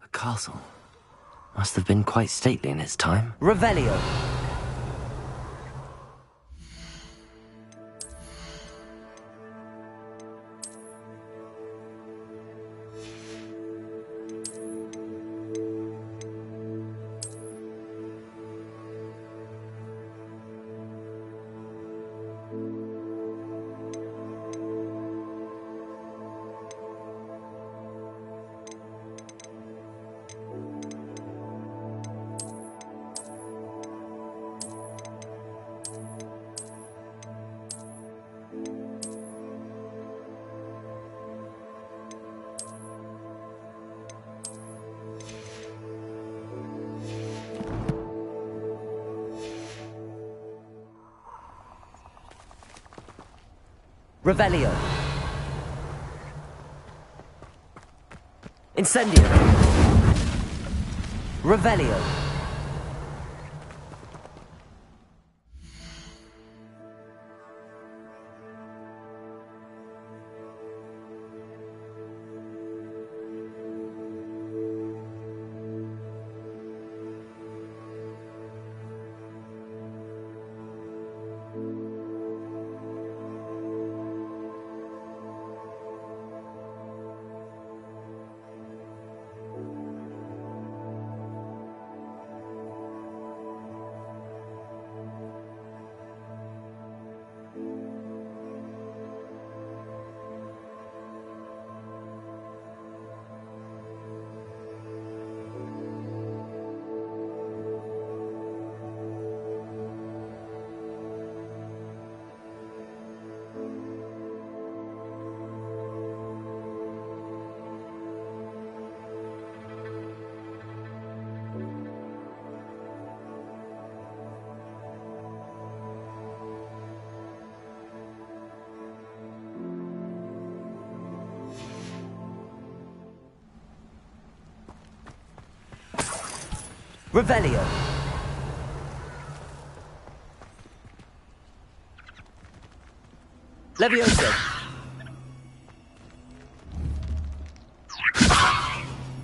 A castle. Must have been quite stately in its time. Revelio. Revelio. Incendio. Revelio. Revelio. Levioso.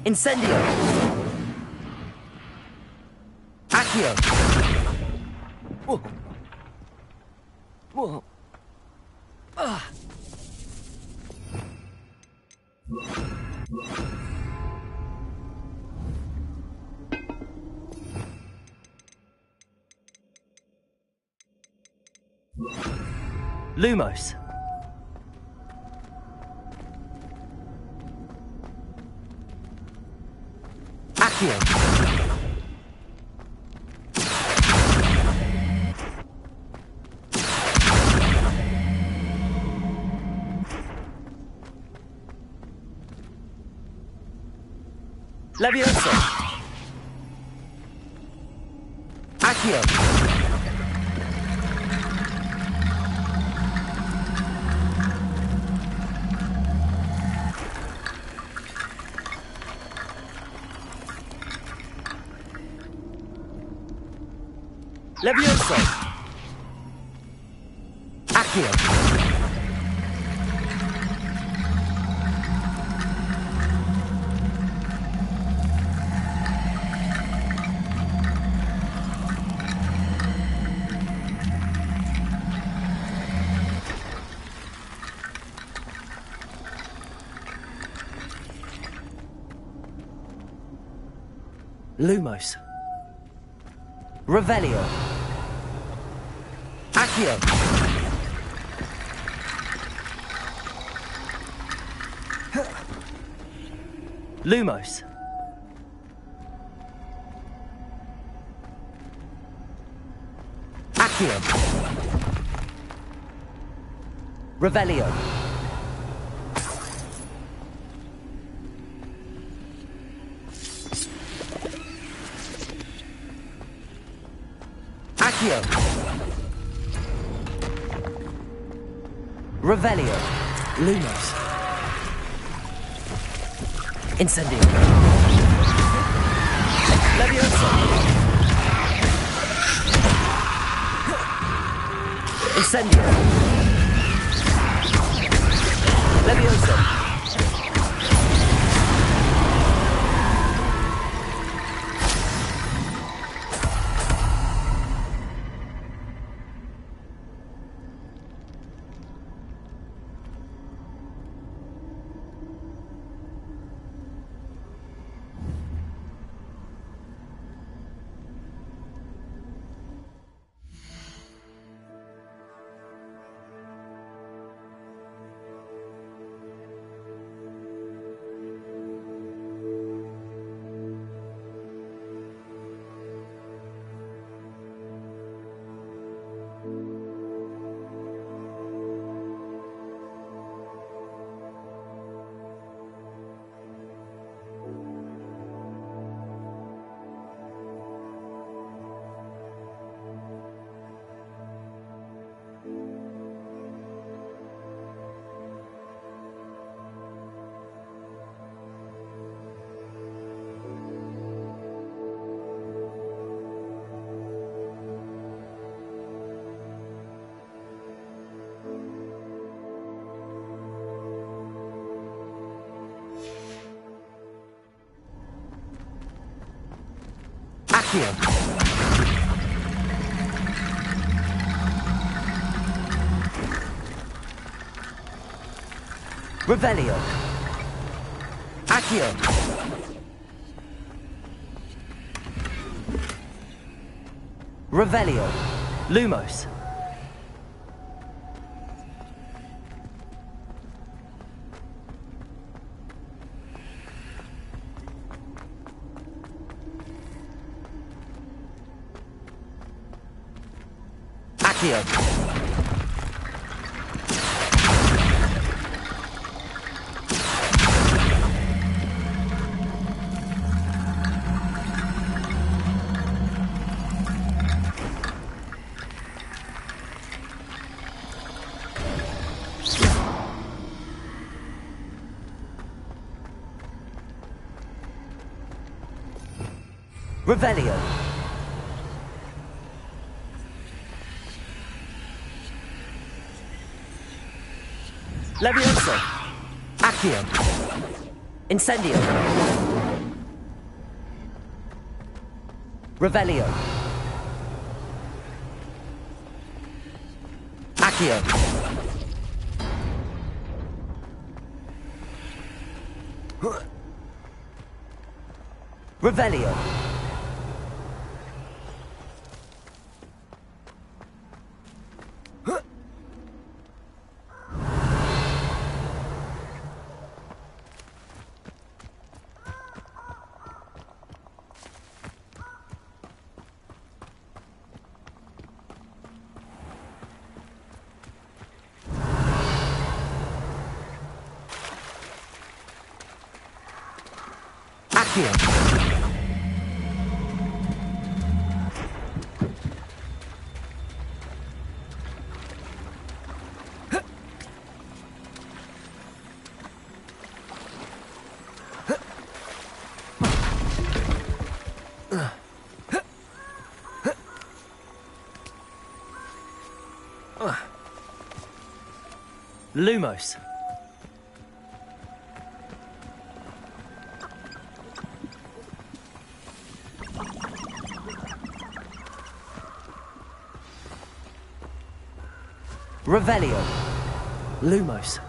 Incendio. Accio. Whoa. Whoa. Lumos. Accio. Levioso. Accio. Levioso. Accio. Lumos. Revelio. Accio. Lumos. Accio. Revelio. Accio. Revelio. Lumos. Incendio. Levioso. Incendio. Levioso. Accio. Revelio. Accio. Revelio. Lumos. Accio. Revelio. Levioso. Accio. Incendio. Revelio. Accio. Revelio. Accio. Lumos. Revelio. Lumos.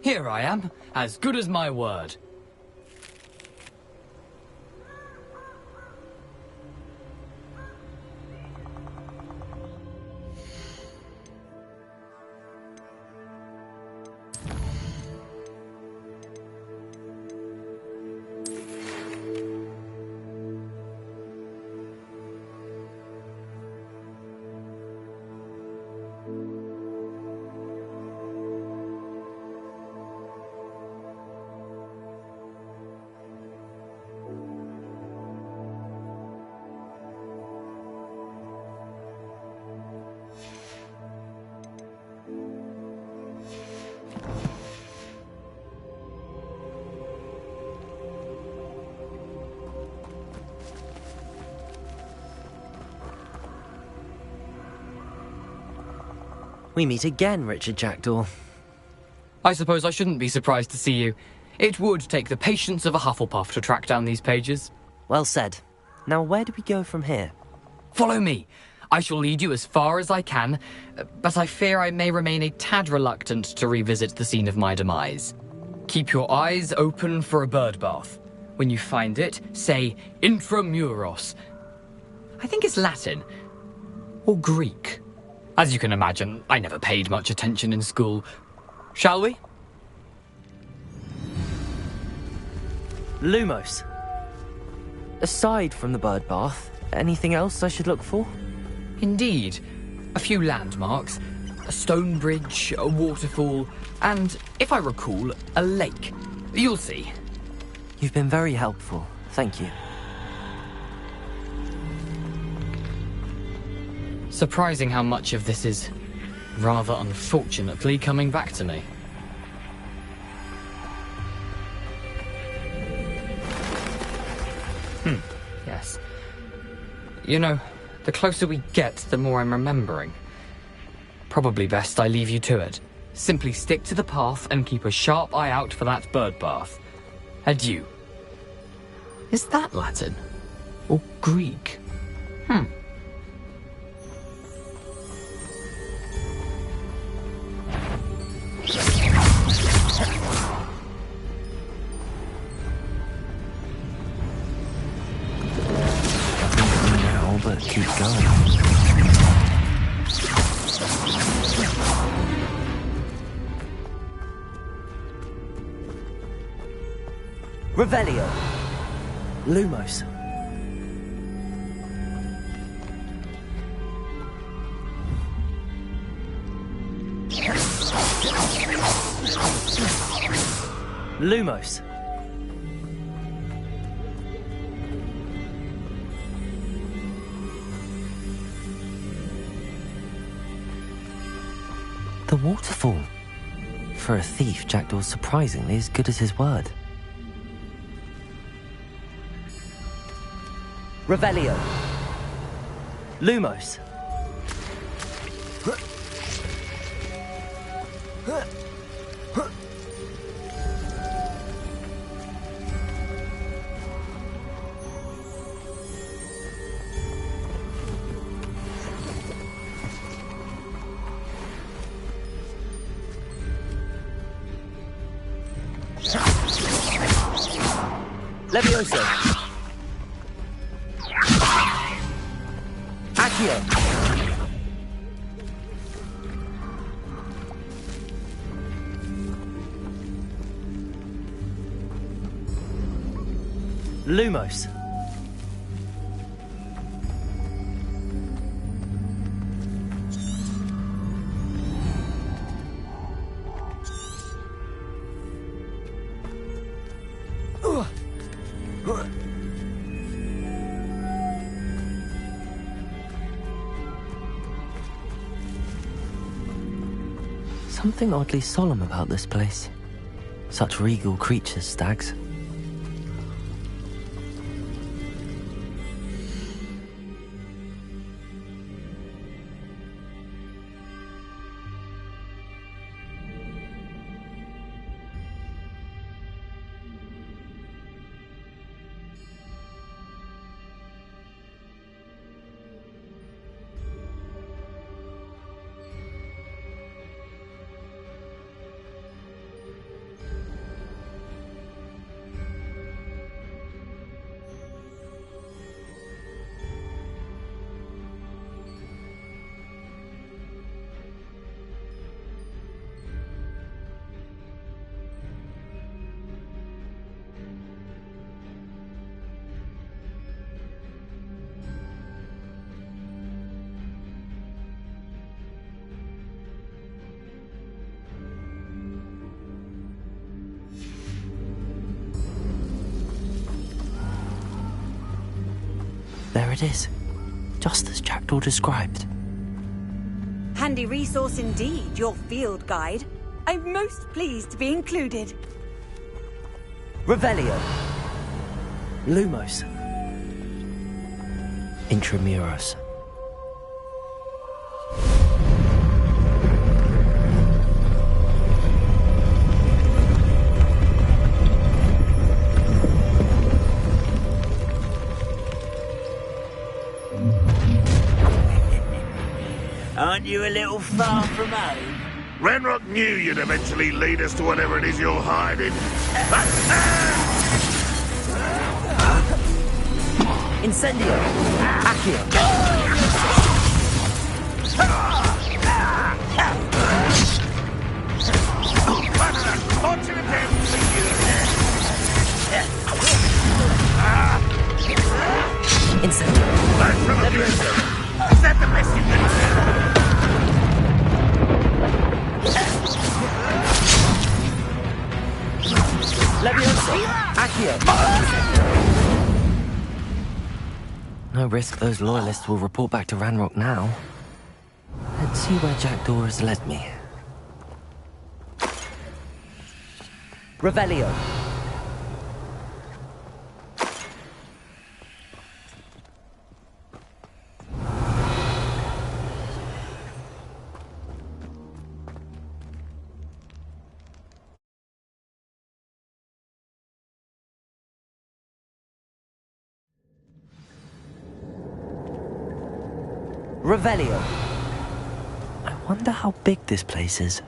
Here I am, as good as my word. We meet again, Richard Jackdaw. I suppose I shouldn't be surprised to see you. It would take the patience of a Hufflepuff to track down these pages. Well said. Now where do we go from here? Follow me. I shall lead you as far as I can, but I fear I may remain a tad reluctant to revisit the scene of my demise. Keep your eyes open for a bird bath. When you find it, say intramuros. I think it's Latin. Or Greek. As you can imagine, I never paid much attention in school. Shall we? Lumos. Aside from the bird bath, anything else I should look for? Indeed. A few landmarks, a stone bridge, a waterfall, and, if I recall, a lake. You'll see. You've been very helpful. Thank you. Surprising how much of this is, rather unfortunately, coming back to me. Yes. You know, the closer we get, the more I'm remembering. Probably best I leave you to it. Simply stick to the path and keep a sharp eye out for that bird bath. Adieu. Is that Latin? Or Greek? Now, but keep going. Revelio. Lumos. Lumos. The waterfall. For a thief, Jackdaw's surprisingly as good as his word. Revelio. Lumos. Levioso. Accio. Lumos. Something oddly solemn about this place. Such regal creatures, stags. There it is, just as Jackdaw described. Handy resource indeed, your field guide. I'm most pleased to be included. Revelio. Lumos. Intramuros. Aren't you a little far from home? Renrock knew you'd eventually lead us to whatever it is you're hiding. Incendio. Accio. Launching attempt. Incendio. Back from a blizzard. Is that the best you can Levioso. Accio. No risk those loyalists will report back to Ranrock now. Let's see where Jackdaw has led me. Revelio. Revelio. I wonder how big this place is.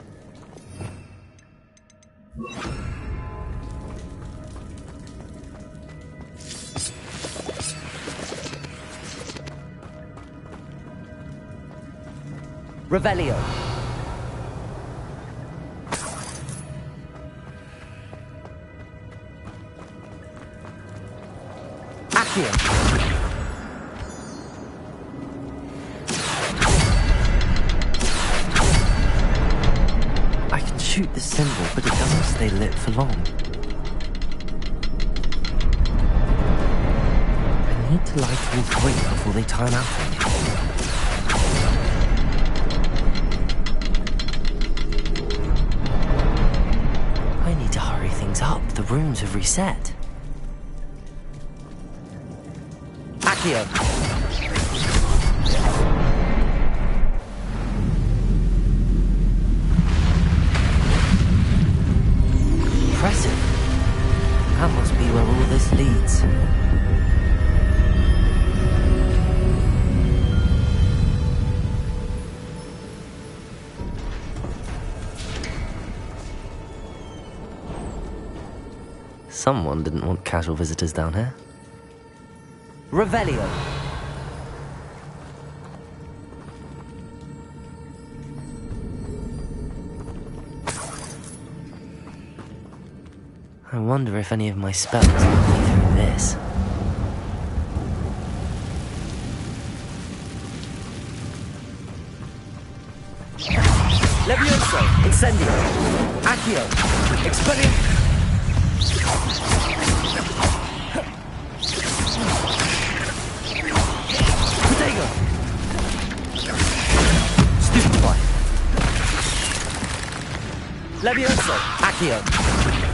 Revelio. Accio. I can shoot the symbol, but it doesn't stay lit for long. I need to light all 3 before they time out on me. I need to hurry things up. The rooms have reset. Accio. Impressive. That must be where all this leads. Someone didn't want casual visitors down here. Revelio. I wonder if any of my spells will be through this. Levioso, Incendio, Accio, Expelliarmus. Protego. Stupefy. Levioso, Accio,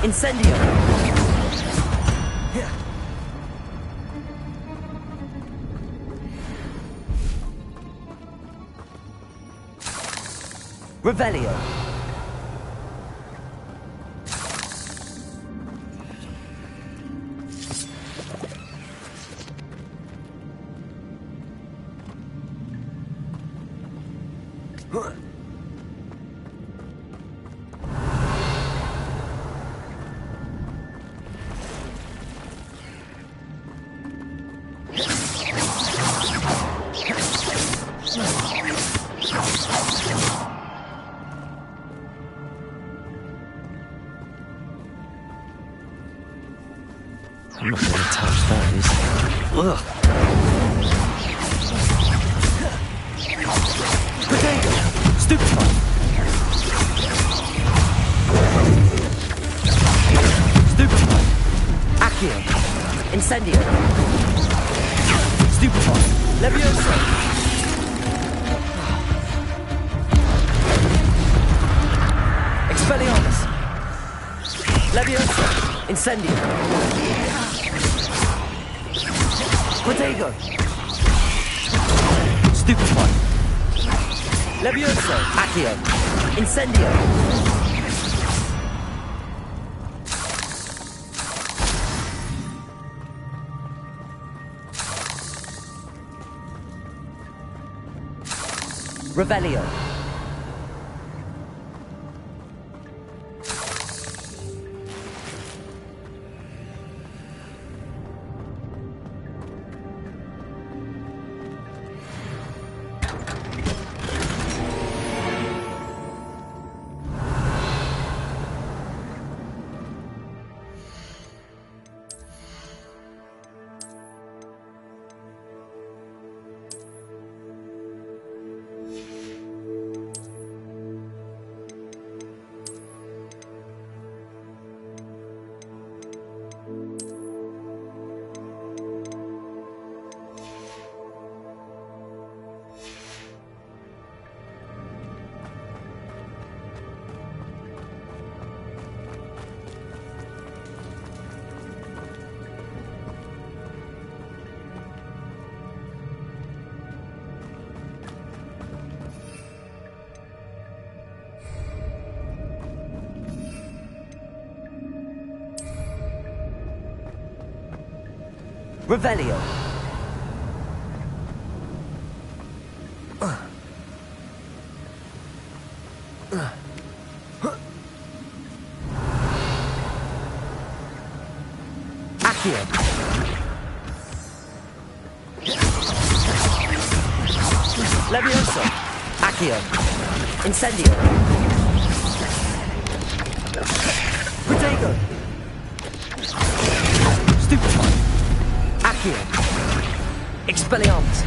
Incendio. Revelio. I'm not going to touch those. Ugh. Protego! Stupefy! Stupefy! Accio! Incendio! Stupefy! Levioso! Expelliarmus! Levioso! Incendio! Protego! Stupefy! Levioso! Accio! Incendio! Revelio! Revelio. Accio. Levioso. Accio. Incendio. Protego. Stupefy. Accio. Expelliarmus.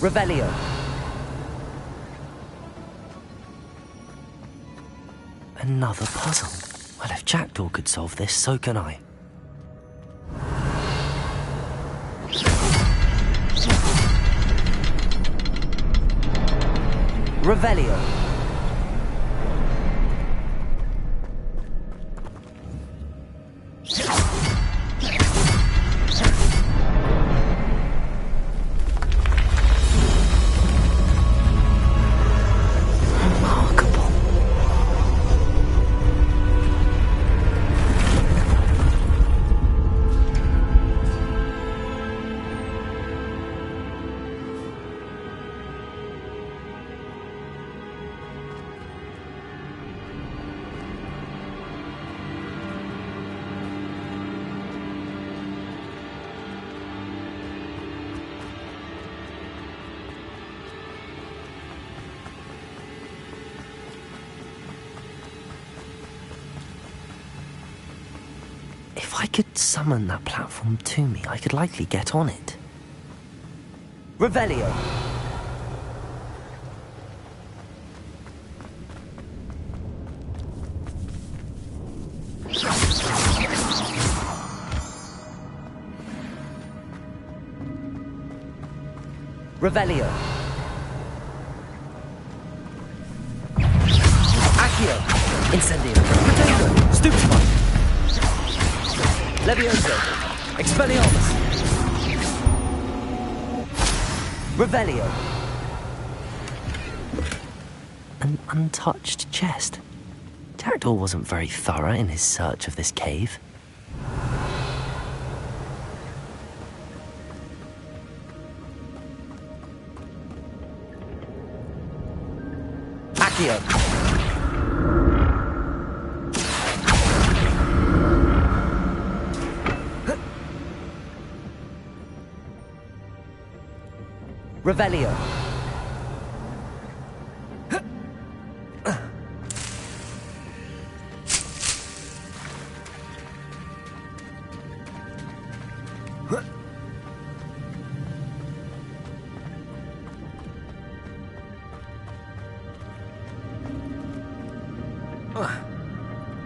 Revelio. Another puzzle. Well, if Jackdaw could solve this, so can I. Revelio. If I could summon that platform to me, I could likely get on it. Revelio. Revelio. Accio. Incendio. Protego. Stupefy. Levioso. Expelliarmus. Revelio. An untouched chest. Jackdaw wasn't very thorough in his search of this cave. Accio. Revelio.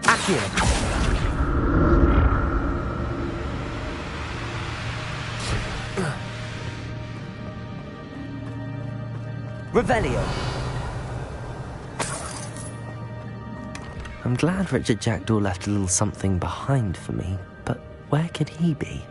Accio. Revelio. I'm glad Richard Jackdaw left a little something behind for me, but where could he be?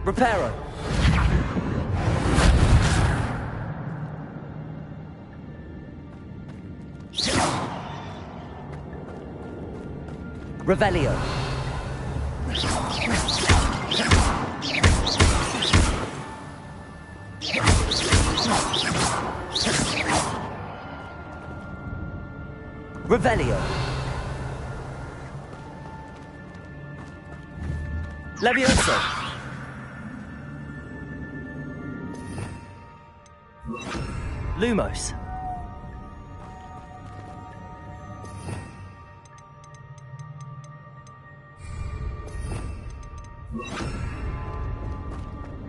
Reparo. Revelio. Revelio. Levioso. Lumos.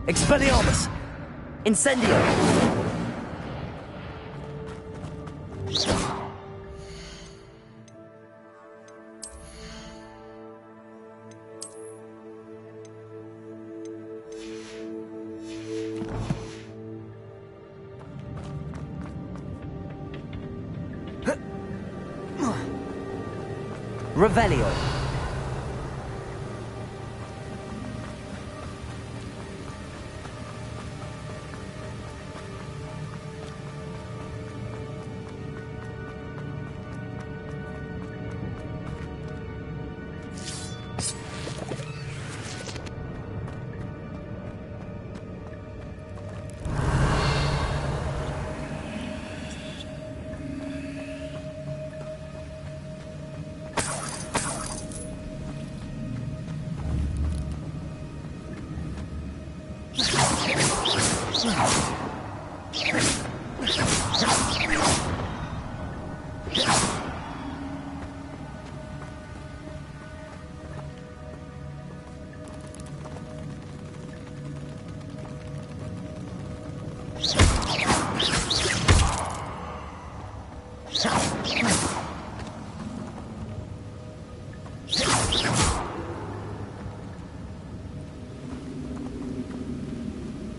Expelliarmus. Incendio. Revelio.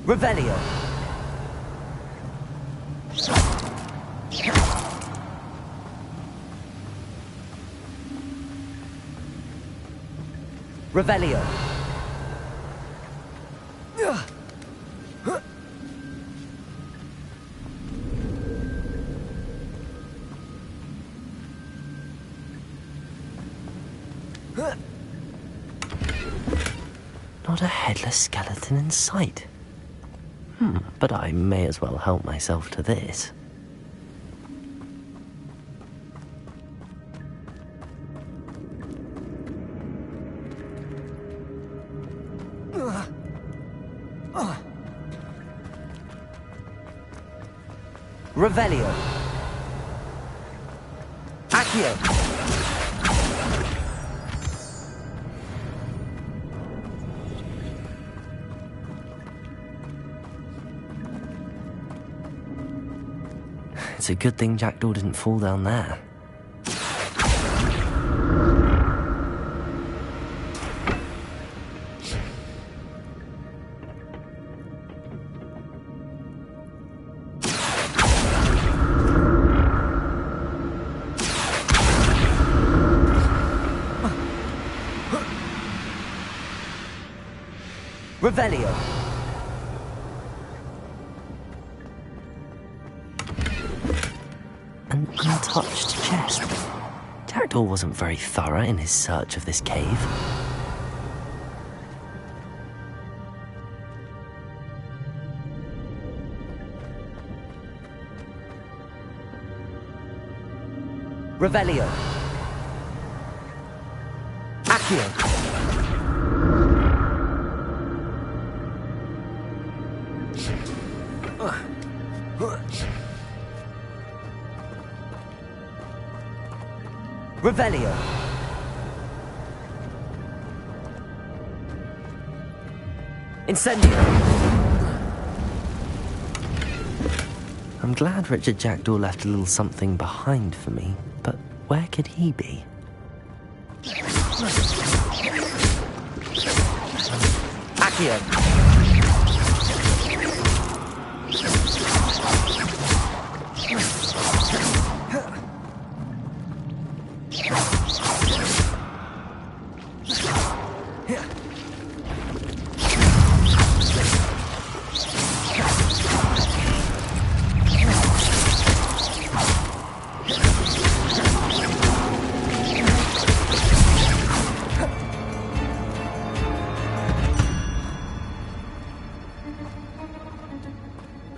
Revelio. Revelio. Not a headless skeleton in sight. But I may as well help myself to this. Revelio. Accio. It's a good thing Jackdaw didn't fall down there. Revelio. An untouched chest. Jackdaw wasn't very thorough in his search of this cave. Revelio. Accio. Revelio. Incendio. I'm glad Richard Jackdaw left a little something behind for me, but where could he be? Accio.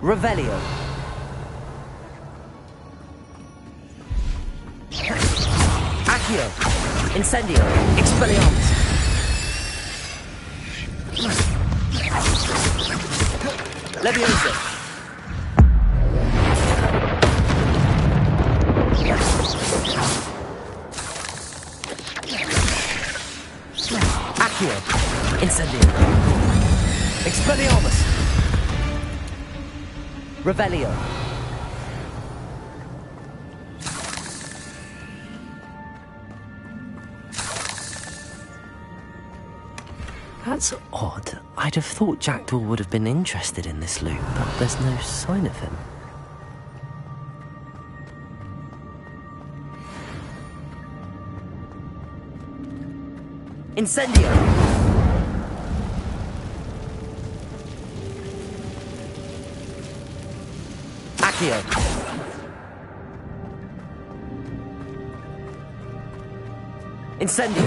Revelio. Accio. Incendio. Expelliarmus. Leviosa. Accio. Incendio. Expelliarmus. Revelio. That's odd. I'd have thought Jackdaw would have been interested in this loot, but there's no sign of him. Incendio! Accio! Incendio!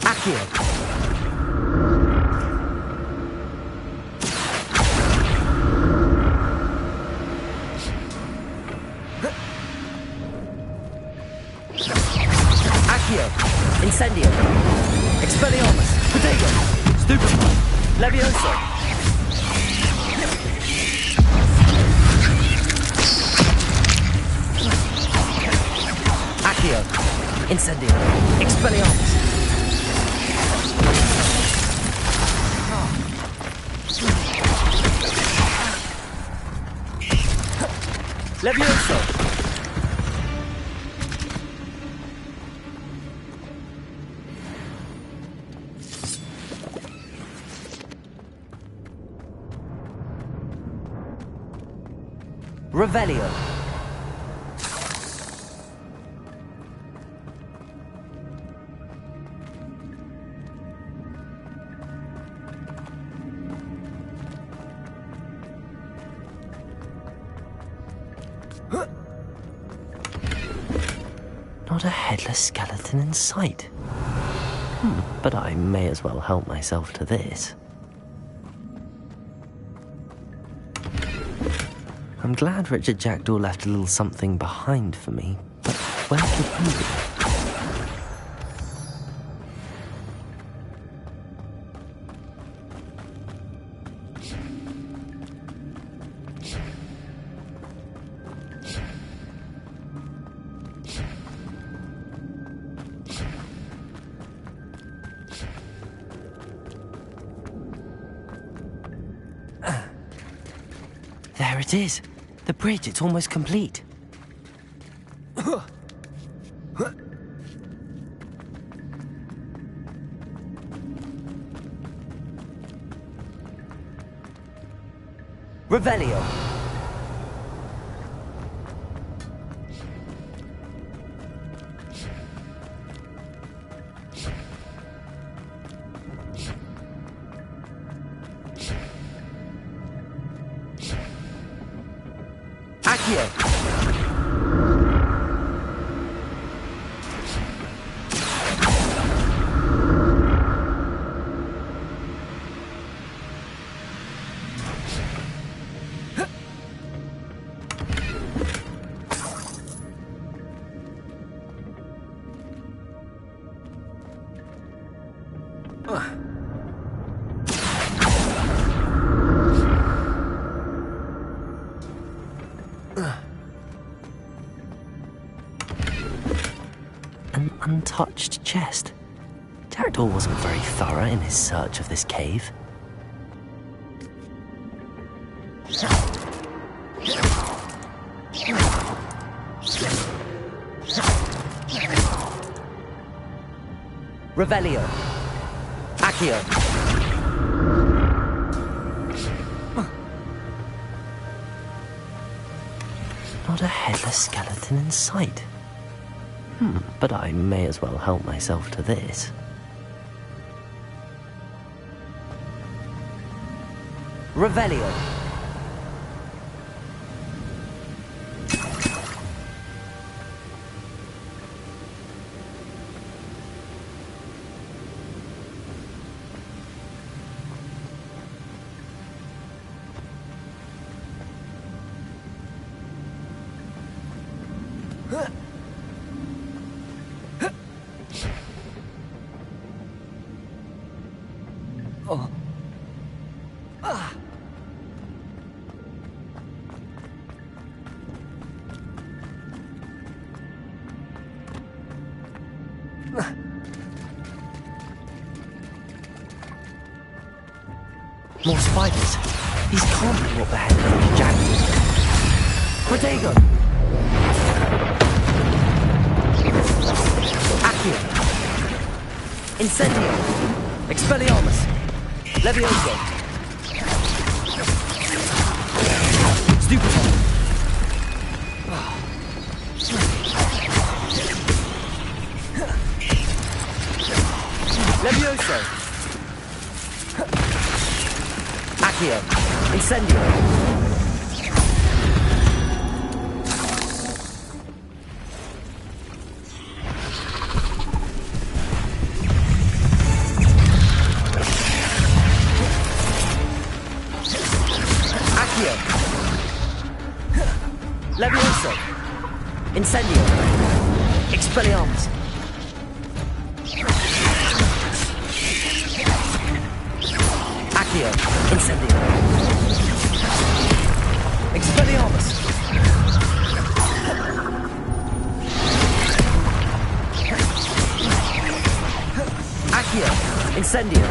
Accio! Accio! Incendio! Expelliarmus! Protego! Stupefy! Levioso! Accio! Incendio! Expelliarmus! Levioso! Revelio! Not a headless skeleton in sight. But I may as well help myself to this. I'm glad Richard Jackdaw left a little something behind for me, but where could he be? There it is. The bridge, it's almost complete. Revelio! Accio! An untouched chest. Jackdaw wasn't very thorough in his search of this cave. Revelio! Accio! Not a headless skeleton in sight. But I may as well help myself to this. Revelio! Oh. Ah. More spiders. These can't be what the heck of Jackdaw. Protego! Accio! Incendio! Expelliarmus! Levioso! Stupefy! Levioso! Accio! Incendio! Levioso! Incendio! Expelliarmus! Accio! Incendio! Expelliarmus! Accio! Incendio!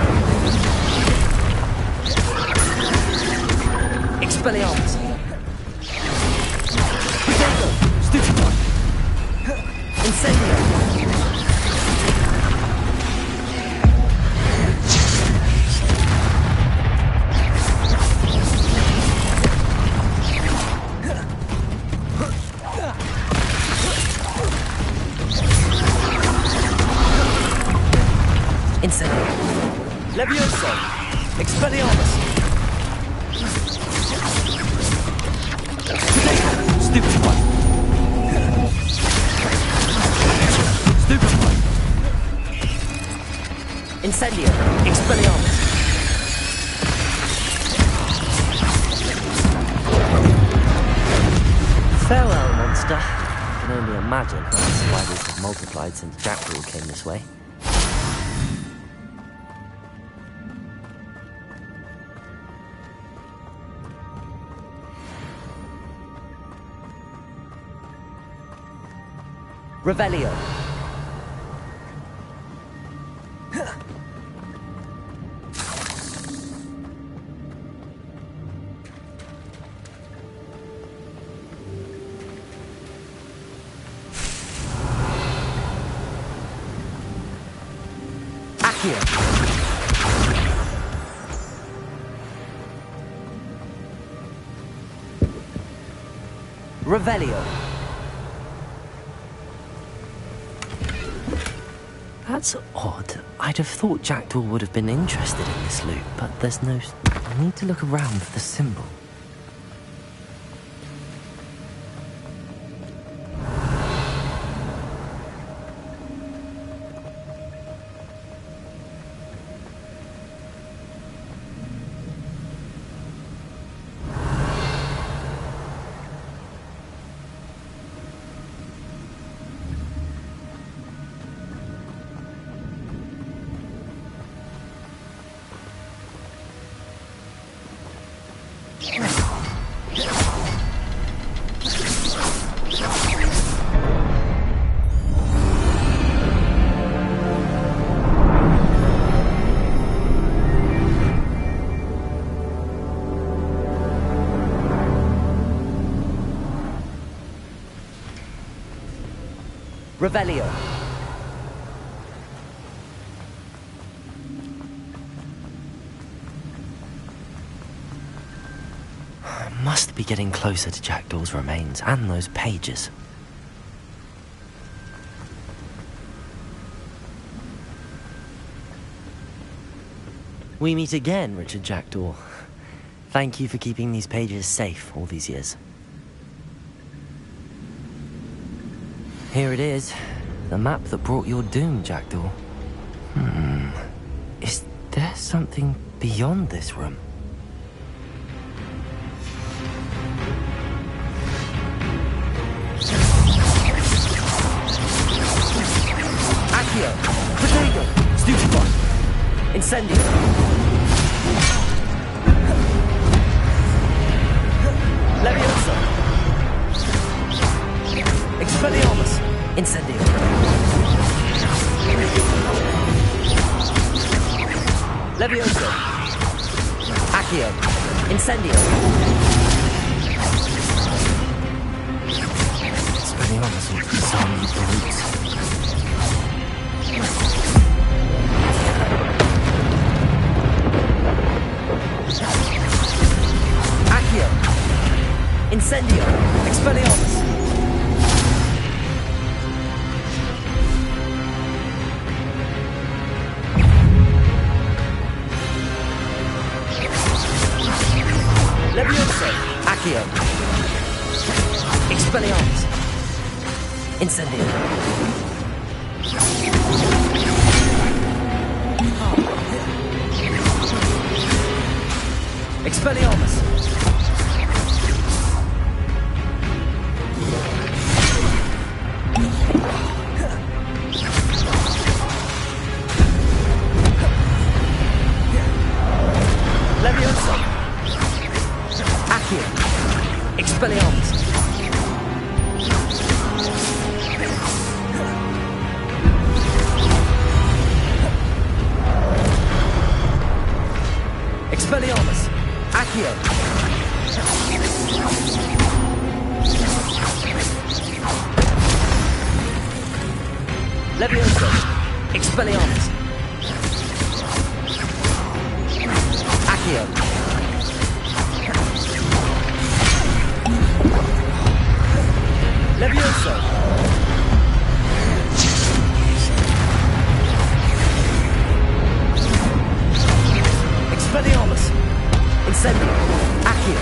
Expelliarmus! Stupefy! Incendio! Incendio! Levioso! Expelliarmus! Stupefy! Stupefy! Incendio! Expelliarmus! Farewell, monster. I can only imagine how the spiders have multiplied since Jackdaw came this way. Revelio. Accio. Revelio. That's odd. I'd have thought Jackdaw would have been interested in this loot, but there's no... I need to look around for the symbol. Revelio. Must be getting closer to Jackdaw's remains and those pages. We meet again, Richard Jackdaw. Thank you for keeping these pages safe all these years. Here it is, the map that brought your doom, Jackdaw. Is there something beyond this room? Accio! Protego! Stupefy! Incendio! Levioso! Expelliarmus! Incendio! Levioso! Accio! Incendio! Expelliarmus will disarm you brutes. Expelliarmus! Incendio! Expelliarmus! Leviosa! Accio! Expelliarmus! Expelliarmus! Accio! Leviosa! Expelliarmus! Accio! Leviosa! Expelliarmus! Incendio! Accio!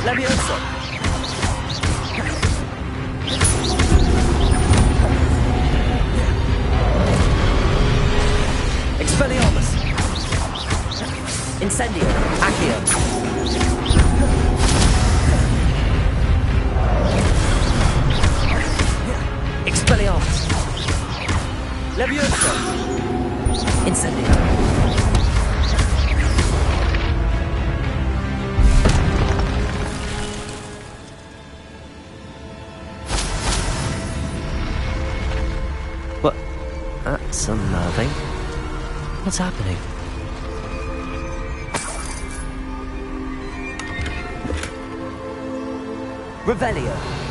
Leviosa! Expelliarmus! Incendio! Accio! Expelliarmus! Leviosa! Incendio! What? That's unnerving. What's happening? Revelio!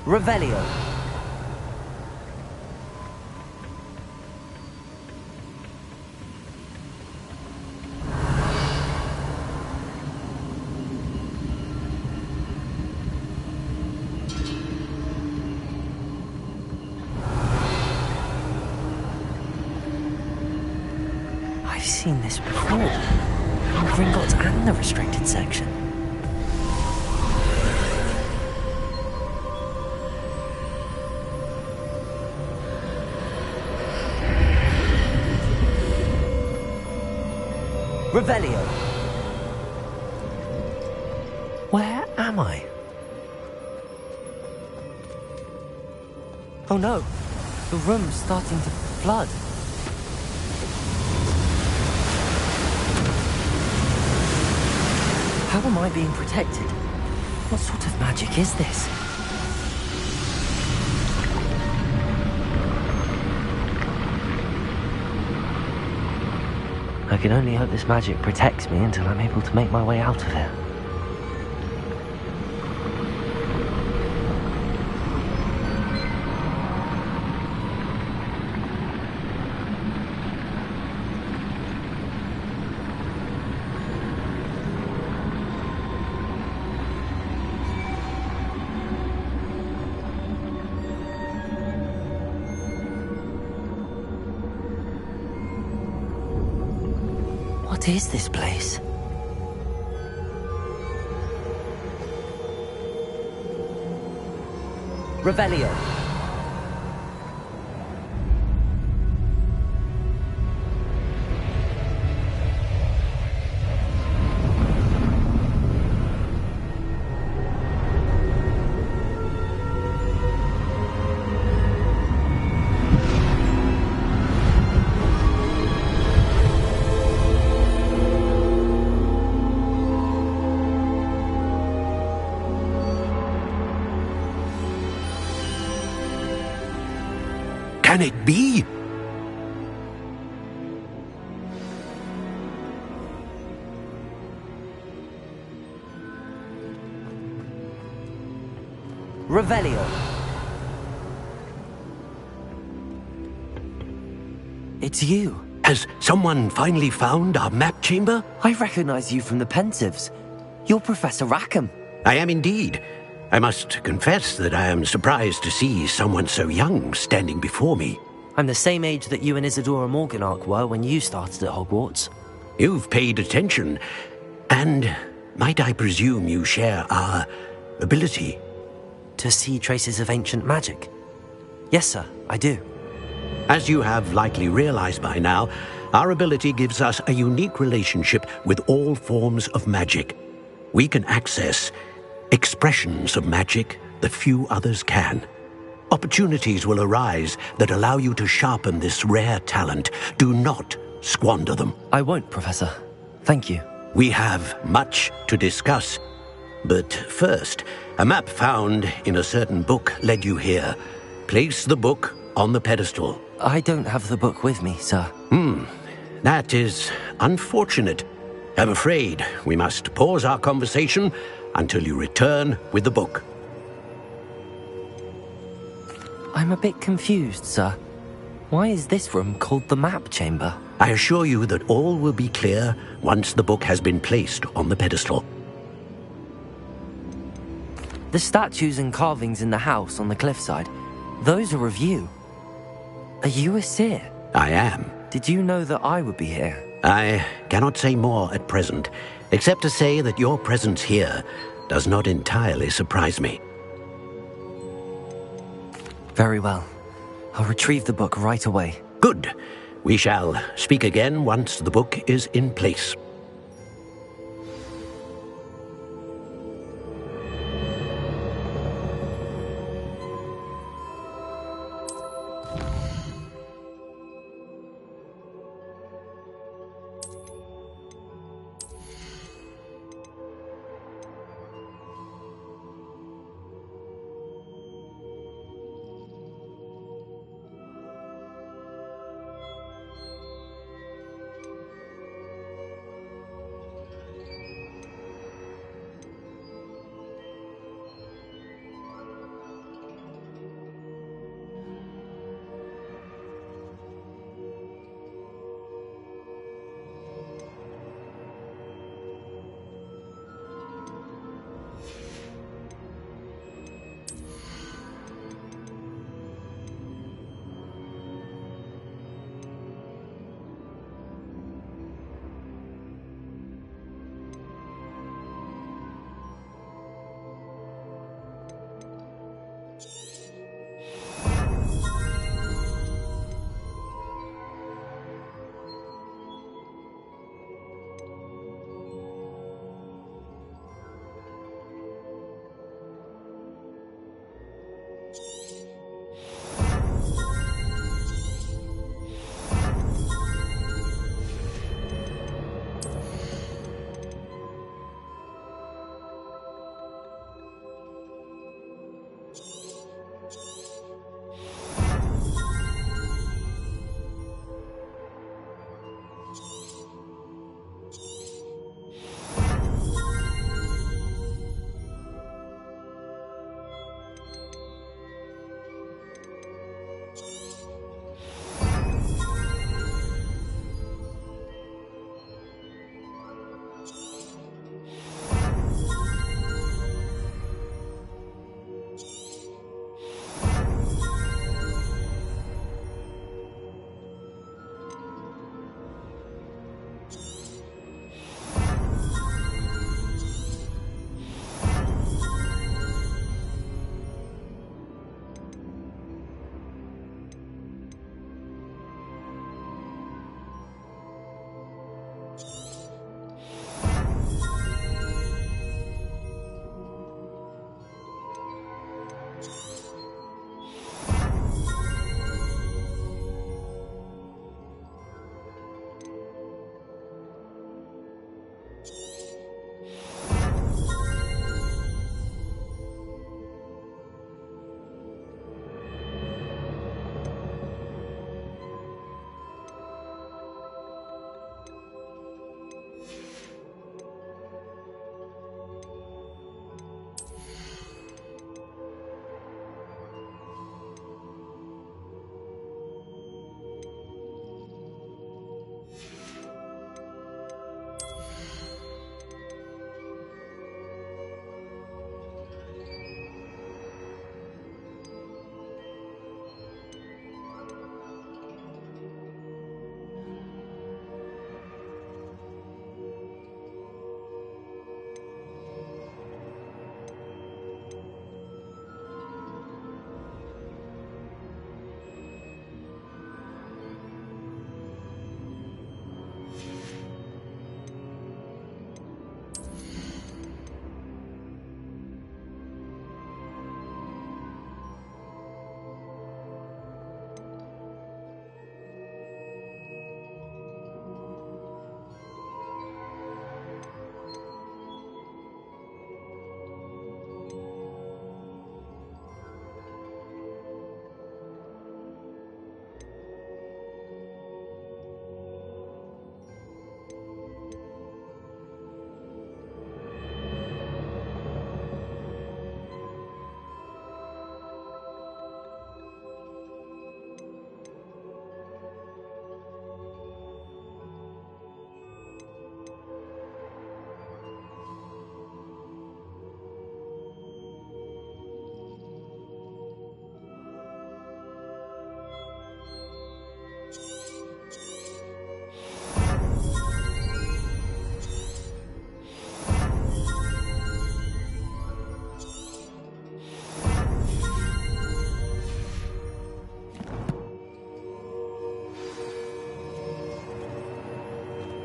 Revelio! I've seen this before. In Gringotts and the restricted section. Revelio! Where am I? Oh no! The room's starting to flood. How am I being protected? What sort of magic is this? I can only hope this magic protects me until I'm able to make my way out of here. What is this place? Revelio! can it be? Revelio. It's you. Has someone finally found our map chamber? I recognize you from the Pensives. You're Professor Rackham. I am indeed. I must confess that I am surprised to see someone so young standing before me. I'm the same age that you and Isadora Morganach were when you started at Hogwarts. You've paid attention, and might I presume you share our ability? To see traces of ancient magic? Yes, sir, I do. As you have likely realized by now, our ability gives us a unique relationship with all forms of magic. We can access expressions of magic that few others can. Opportunities will arise that allow you to sharpen this rare talent. Do not squander them. I won't, Professor. Thank you. We have much to discuss. But first, a map found in a certain book led you here. Place the book on the pedestal. I don't have the book with me, sir. That is unfortunate. I'm afraid we must pause our conversation until you return with the book. I'm a bit confused, sir. Why is this room called the map chamber? I assure you that all will be clear once the book has been placed on the pedestal. The statues and carvings in the house on the cliffside, those are of you. Are you a seer? I am. Did you know that I would be here? I cannot say more at present, except to say that your presence here does not entirely surprise me. Very well. I'll retrieve the book right away. Good. We shall speak again once the book is in place.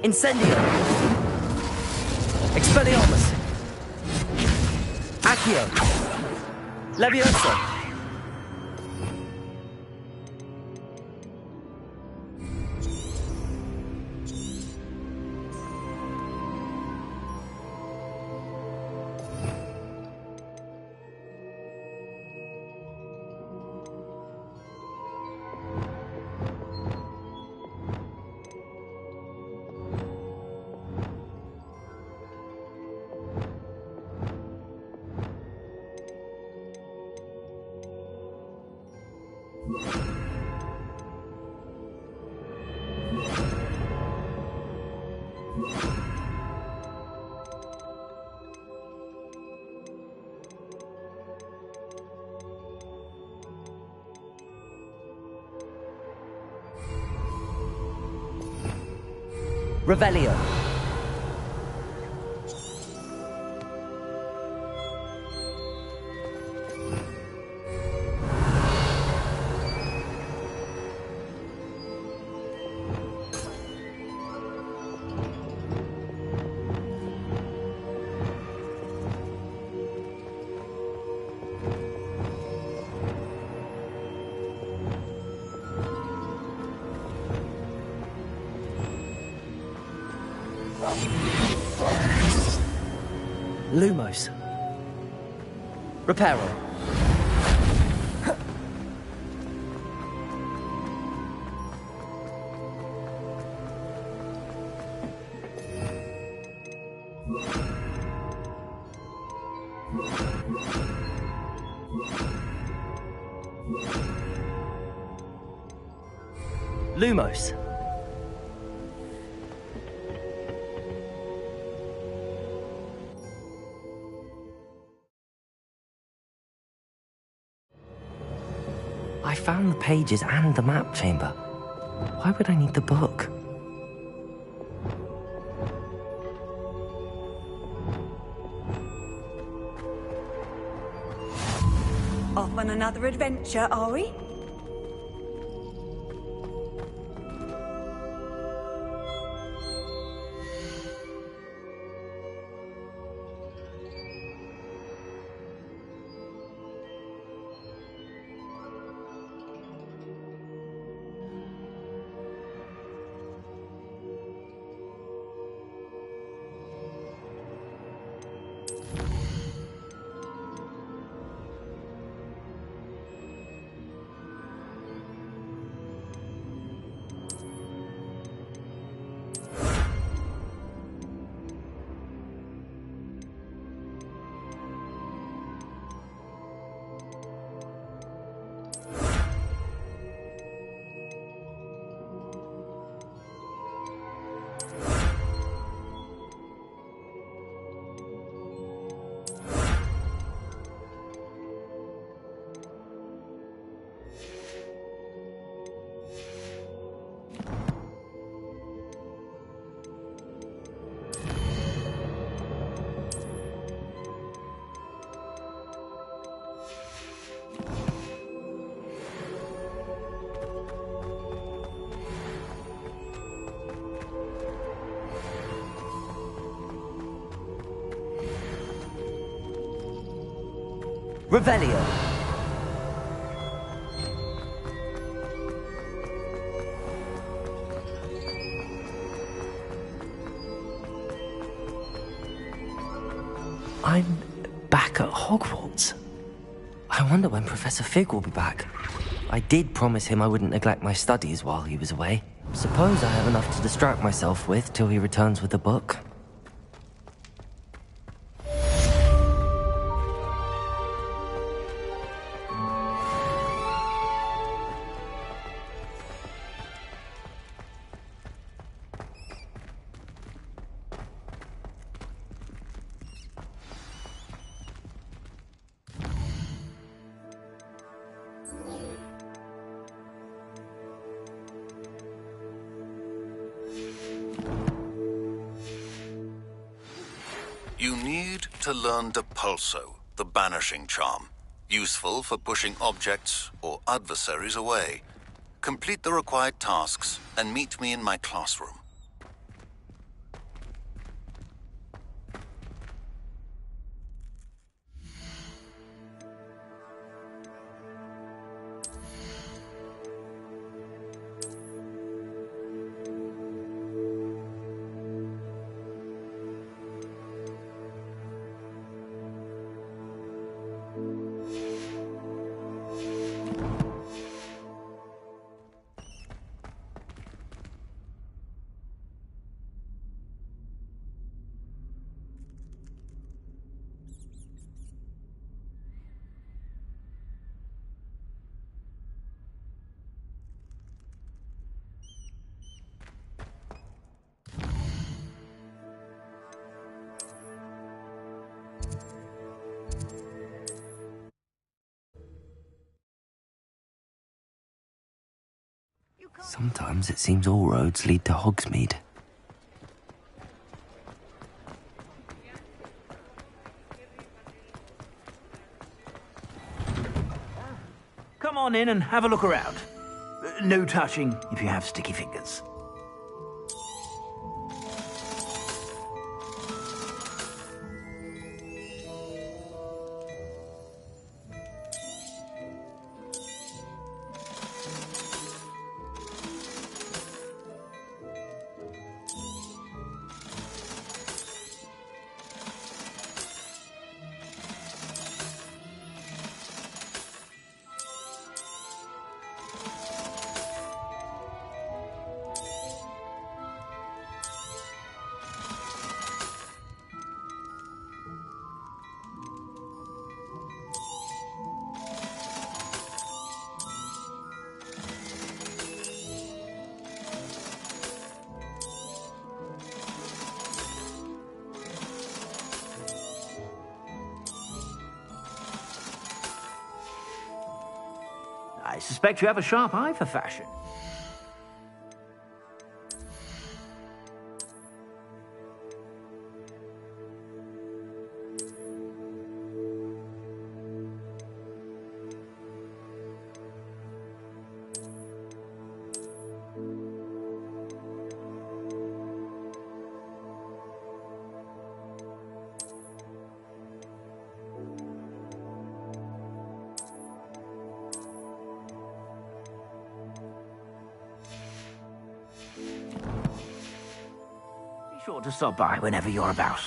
Incendio! Expelliarmus! Accio! Levioso! Revelio. Lumos. Reparo. Lumos. I found the pages and the map chamber. Why would I need the book? Off on another adventure, are we? Revelio. I'm back at Hogwarts. I wonder when Professor Fig will be back. I did promise him I wouldn't neglect my studies while he was away. Suppose I have enough to distract myself with till he returns with the book. You need to learn Depulso, the banishing charm. Useful for pushing objects or adversaries away. Complete the required tasks and meet me in my classroom. Sometimes it seems all roads lead to Hogsmeade. Come on in and have a look around. No touching if you have sticky fingers. I suspect you have a sharp eye for fashion. Be sure to stop by whenever you're about.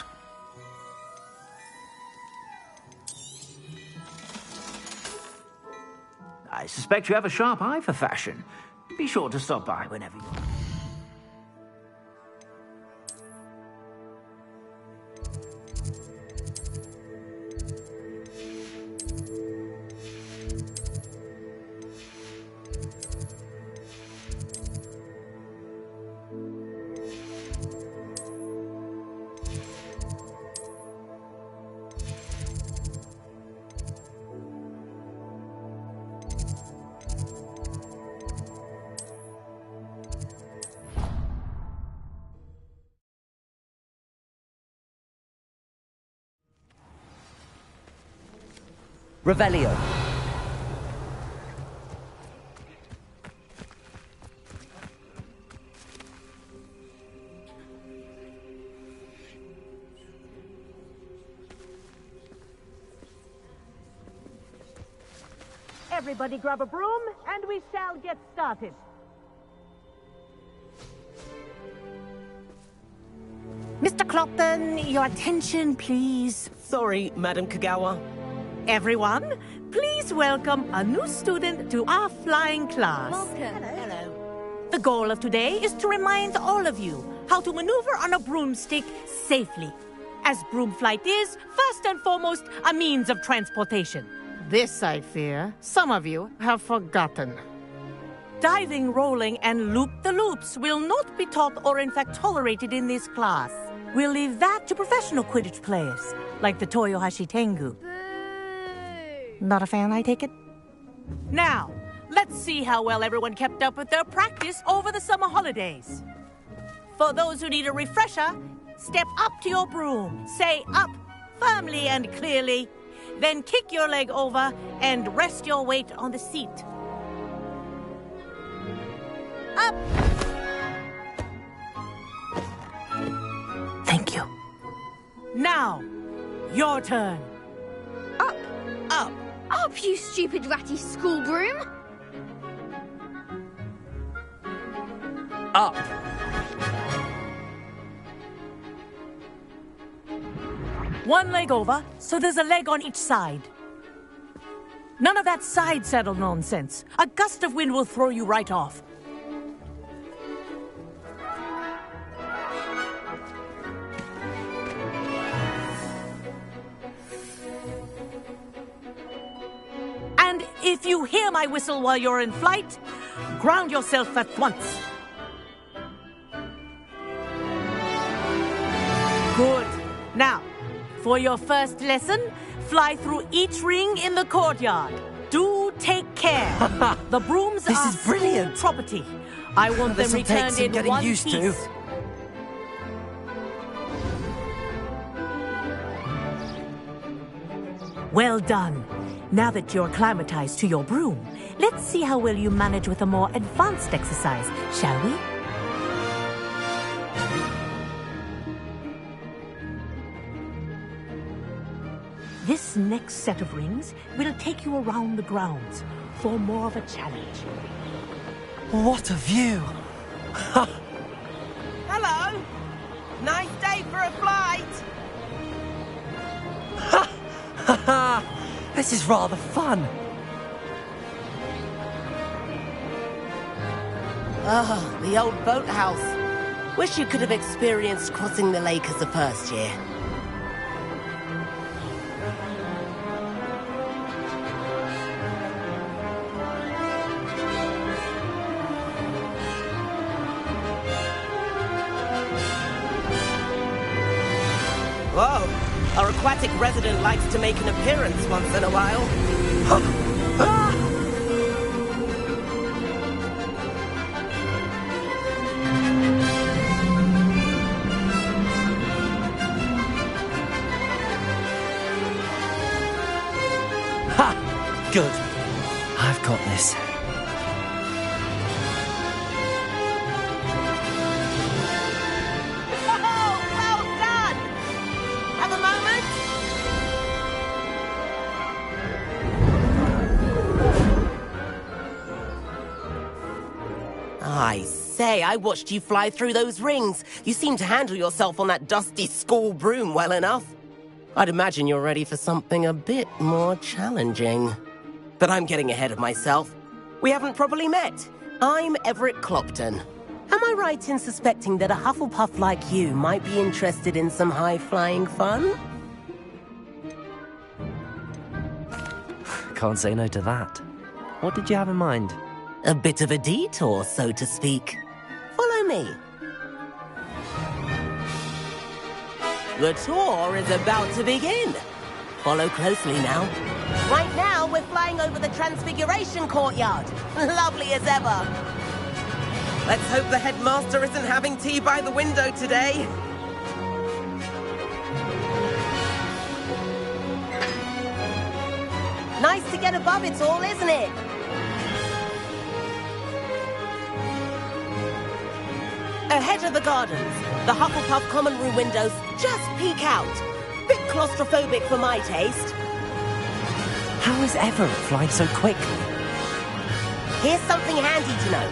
I suspect you have a sharp eye for fashion. Be sure to stop by whenever you're about. Revelio. Everybody grab a broom, and we shall get started. Mr. Clopton, your attention, please. Sorry, Madam Kagawa. Everyone, please welcome a new student to our flying class. Welcome. Hello. The goal of today is to remind all of you how to maneuver on a broomstick safely, as broom flight is, first and foremost, a means of transportation. This, I fear, some of you have forgotten. Diving, rolling, and loop-the-loops will not be taught or in fact tolerated in this class. We'll leave that to professional Quidditch players, like the Toyohashi Tengu. Not a fan, I take it? Now, let's see how well everyone kept up with their practice over the summer holidays. For those who need a refresher, step up to your broom, say up firmly and clearly, then kick your leg over and rest your weight on the seat. Up! Thank you. Now, your turn. Up. Up. Up, you stupid ratty school broom. Up. One leg over, so there's a leg on each side. None of that side saddle nonsense. A gust of wind will throw you right off. And if you hear my whistle while you're in flight, ground yourself at once. Good. Now, for your first lesson, fly through each ring in the courtyard. Do take care. The brooms This are is brilliant. school property. I want them This'll take returned some in getting one used to. piece. Well done. Now that you're acclimatized to your broom, let's see how well you manage with a more advanced exercise, shall we? This next set of rings will take you around the grounds for more of a challenge. What a view! Hello! Nice day for a flight! This is rather fun. Ah, the old boathouse. Wish you could have experienced crossing the lake as the first year. Whoa! Our aquatic resident likes to make an appearance once in a while. Ha! Good. I've got this. Oh, well done! Have a moment? I say, I watched you fly through those rings. You seem to handle yourself on that dusty school broom well enough. I'd imagine you're ready for something a bit more challenging. But I'm getting ahead of myself. We haven't properly met. I'm Everett Clopton. Am I right in suspecting that a Hufflepuff like you might be interested in some high-flying fun? Can't say no to that. What did you have in mind? A bit of a detour, so to speak. Follow me. The tour is about to begin. Follow closely now. Right now, we're flying over the Transfiguration Courtyard. Lovely as ever. Let's hope the headmaster isn't having tea by the window today. Nice to get above it all, isn't it? Ahead of the gardens, the Hufflepuff common room windows just peek out. Bit claustrophobic for my taste. How is Everett flying so quickly? Here's something handy to know.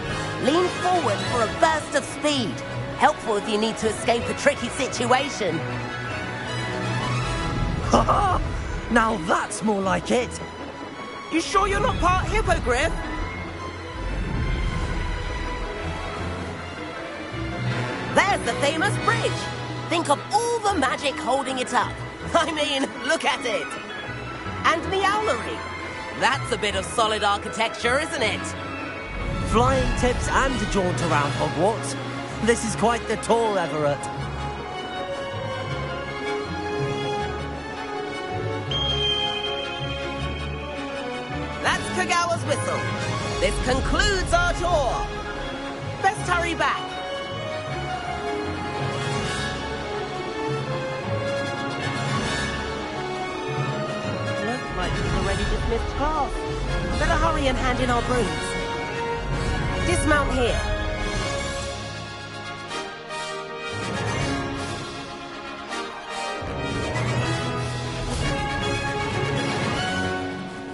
Lean forward for a burst of speed. Helpful if you need to escape a tricky situation. Now that's more like it. You sure you're not part hippogriff? There's the famous bridge. Think of all the magic holding it up. I mean, look at it. And the owlery. That's a bit of solid architecture, isn't it? Flying tips and a jaunt around Hogwarts. This is quite the tour, Everett. That's Kagawa's whistle. This concludes our tour. Best hurry back. Looks like we've already dismissed class. Better hurry and hand in our brooms. Dismount here.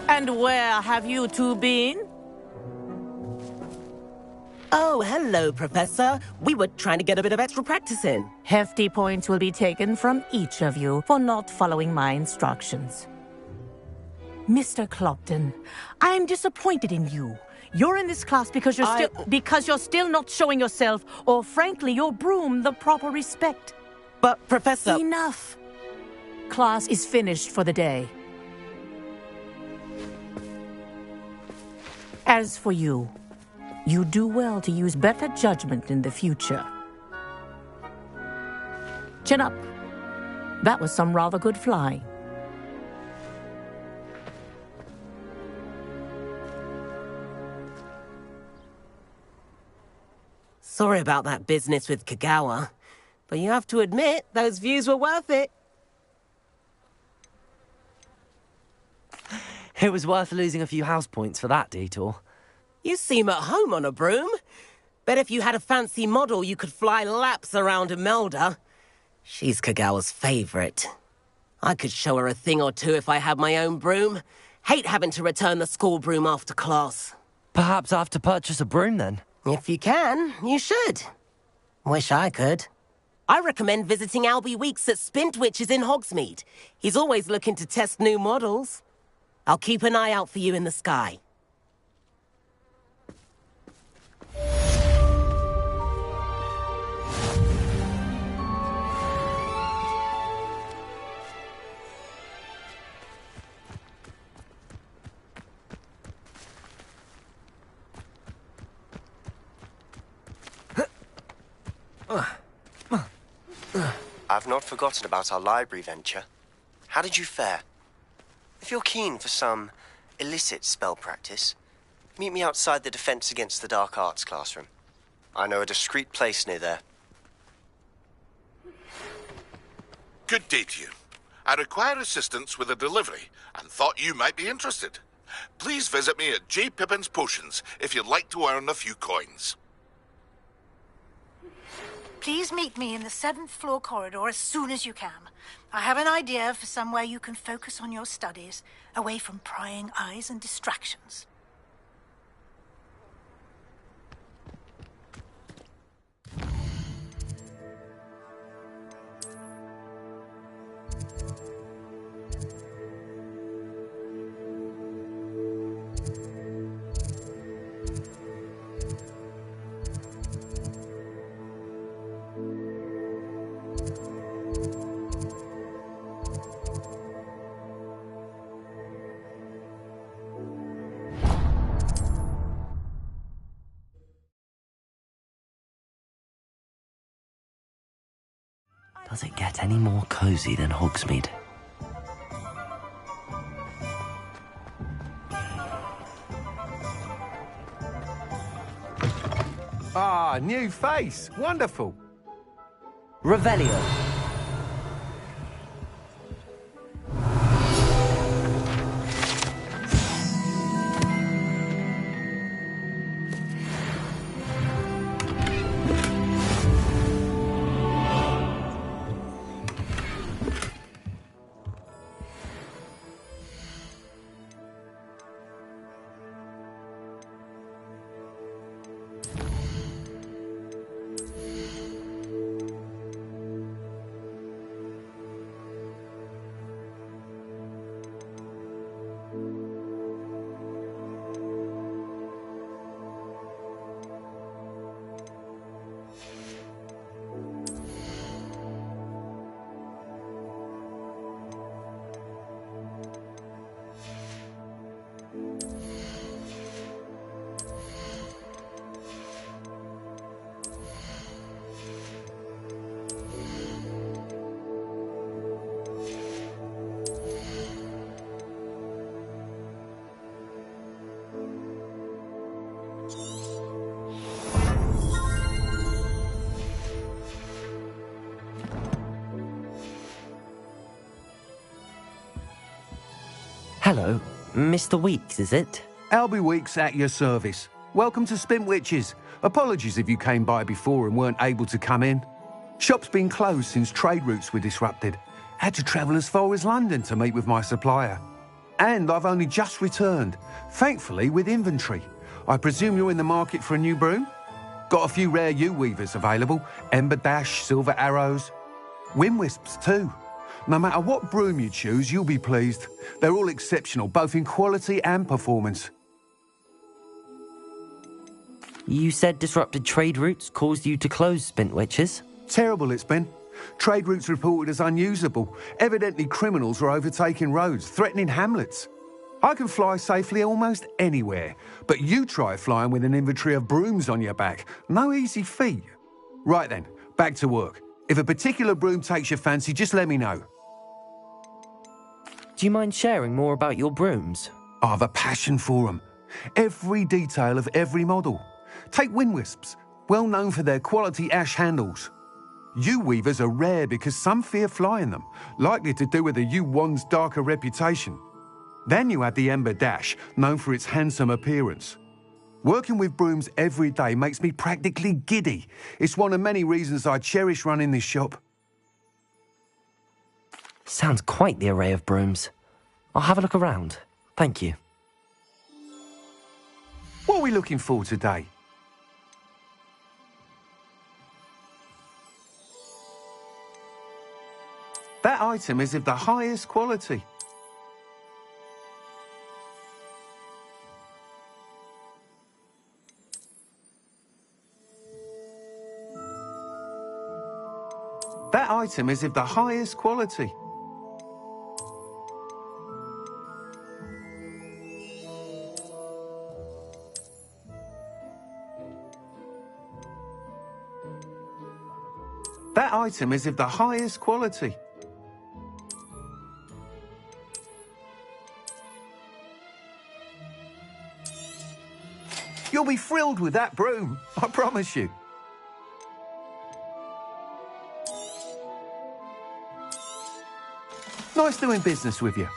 And where have you two been? Oh, hello, Professor. We were trying to get a bit of extra practice in. Hefty points will be taken from each of you for not following my instructions. Mr. Clopton, I'm disappointed in you. You're in this class because you're still not showing yourself, or frankly, your broom the proper respect. But, Professor... Enough. Class is finished for the day. As for you, you do well to use better judgment in the future. Chin up. That was some rather good flying. Sorry about that business with Kagawa, but you have to admit, those views were worth it. It was worth losing a few house points for that detour. You seem at home on a broom. Bet if you had a fancy model, you could fly laps around Imelda. She's Kagawa's favorite. I could show her a thing or two if I had my own broom. Hate having to return the school broom after class. Perhaps I have to purchase a broom then. If you can, you should. Wish I could. I recommend visiting Albie Weeks at Spintwitches in Hogsmeade. He's always looking to test new models. I'll keep an eye out for you in the sky. I've not forgotten about our library venture. How did you fare? If you're keen for some illicit spell practice, meet me outside the Defense Against the Dark Arts classroom. I know a discreet place near there. Good day to you. I require assistance with a delivery and thought you might be interested. Please visit me at J. Pippin's Potions if you'd like to earn a few coins. Please meet me in the 7th floor corridor as soon as you can. I have an idea for somewhere you can focus on your studies, away from prying eyes and distractions. Does it get any more cozy than Hogsmeade? Ah, new face. Wonderful. Revelio. Hello, Mr. Weeks, is it? Albie Weeks at your service. Welcome to Spintwitches. Apologies if you came by before and weren't able to come in. Shop's been closed since trade routes were disrupted. Had to travel as far as London to meet with my supplier. And I've only just returned, thankfully with inventory. I presume you're in the market for a new broom? Got a few rare U-weavers available. Ember Dash, Silver Arrows. Wind Wisps too. No matter what broom you choose, you'll be pleased. They're all exceptional, both in quality and performance. You said disrupted trade routes caused you to close Spintwitches? Terrible it's been. Trade routes reported as unusable. Evidently criminals are overtaking roads, threatening hamlets. I can fly safely almost anywhere, but you try flying with an inventory of brooms on your back. No easy feat. Right then, back to work. If a particular broom takes your fancy, just let me know. Do you mind sharing more about your brooms? I have a passion for them. Every detail of every model. Take Wind Wisps. well known for their quality ash handles. Yew weavers are rare because some fear flying them, likely to do with the yew wand's darker reputation. Then you have the ember dash, known for its handsome appearance. Working with brooms every day makes me practically giddy. It's one of many reasons I cherish running this shop. Sounds quite the array of brooms. I'll have a look around. Thank you. What are we looking for today? That item is of the highest quality. That item is of the highest quality. That item is of the highest quality. You'll be thrilled with that broom, I promise you. Nice doing business with you.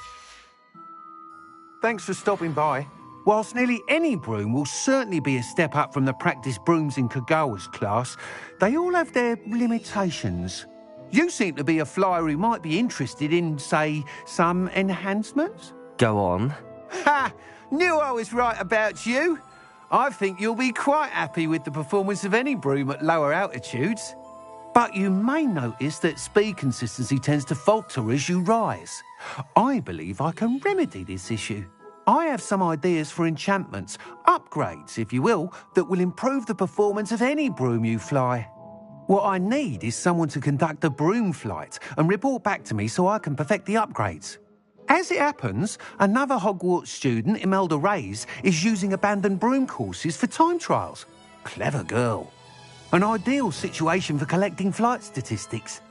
Thanks for stopping by. Whilst nearly any broom will certainly be a step up from the practice brooms in Kagawa's class, they all have their limitations. You seem to be a flyer who might be interested in, say, some enhancements? Go on. Ha! Knew I was right about you. I think you'll be quite happy with the performance of any broom at lower altitudes. But you may notice that speed consistency tends to falter as you rise. I believe I can remedy this issue. I have some ideas for enchantments, upgrades, if you will, that will improve the performance of any broom you fly. What I need is someone to conduct a broom flight and report back to me so I can perfect the upgrades. As it happens, another Hogwarts student, Imelda Reyes, is using abandoned broom courses for time trials. Clever girl. An ideal situation for collecting flight statistics.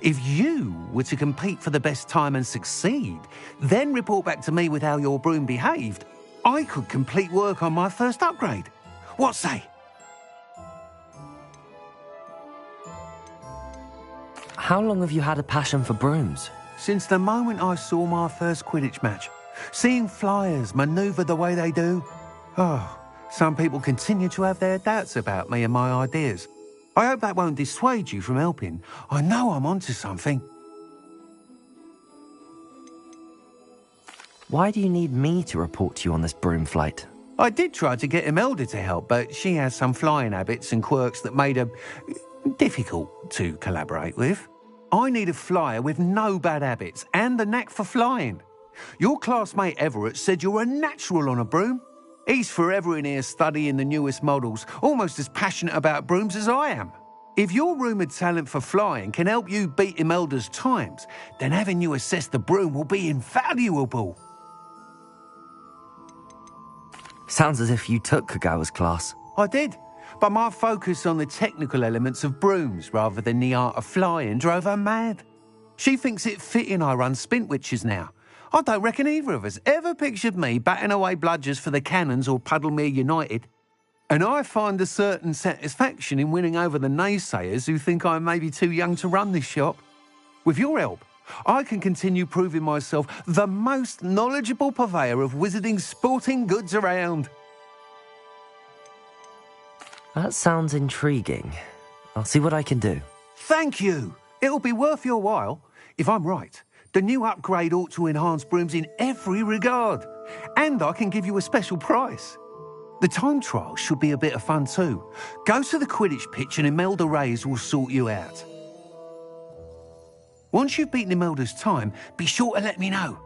If you were to compete for the best time and succeed, then report back to me with how your broom behaved, I could complete work on my first upgrade. What say? How long have you had a passion for brooms? Since the moment I saw my first Quidditch match. Seeing flyers manoeuvre the way they do. Oh, some people continue to have their doubts about me and my ideas. I hope that won't dissuade you from helping. I know I'm onto something. Why do you need me to report to you on this broom flight? I did try to get Imelda to help, but she has some flying habits and quirks that made her difficult to collaborate with. I need a flyer with no bad habits and the knack for flying. Your classmate Everett said you're a natural on a broom. He's forever in here studying the newest models, almost as passionate about brooms as I am. If your rumoured talent for flying can help you beat Imelda's times, then having you assess the broom will be invaluable. Sounds as if you took Kagawa's class. I did, but my focus on the technical elements of brooms rather than the art of flying drove her mad. She thinks it fitting I run Spintwitches now. I don't reckon either of us ever pictured me batting away bludgers for the Cannons or Puddlemere United. And I find a certain satisfaction in winning over the naysayers who think I may be too young to run this shop. With your help, I can continue proving myself the most knowledgeable purveyor of wizarding sporting goods around. That sounds intriguing. I'll see what I can do. Thank you. It'll be worth your while. If I'm right, the new upgrade ought to enhance brooms in every regard. And I can give you a special price. The time trial should be a bit of fun too. Go to the Quidditch pitch and Imelda Reyes will sort you out. Once you've beaten Imelda's time, be sure to let me know.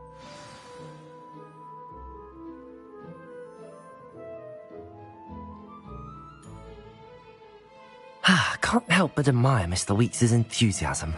Can't help but admire Mr. Weeks' enthusiasm.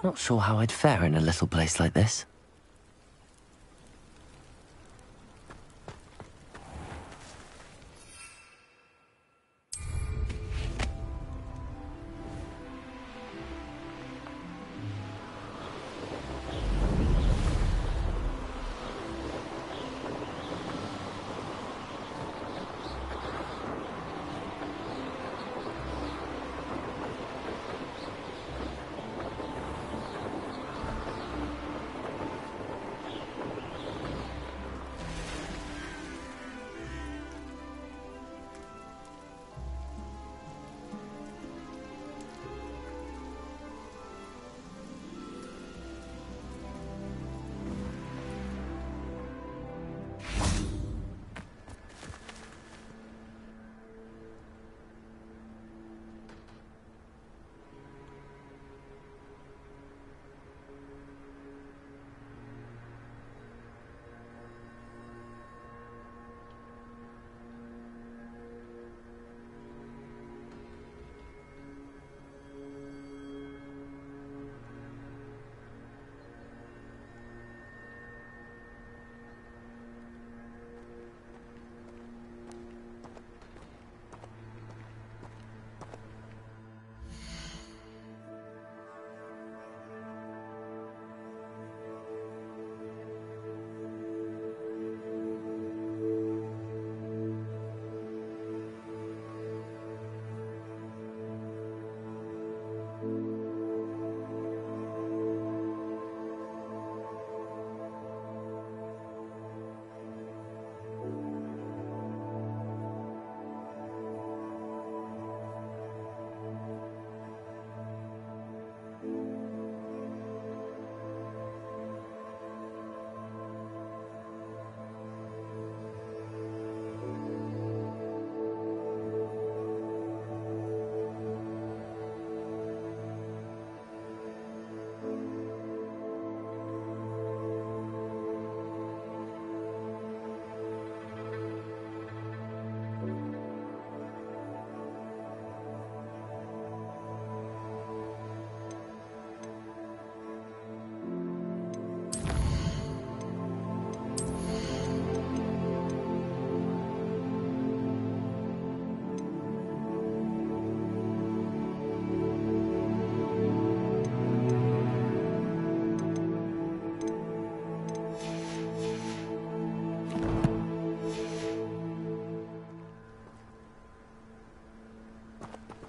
Not sure how I'd fare in a little place like this.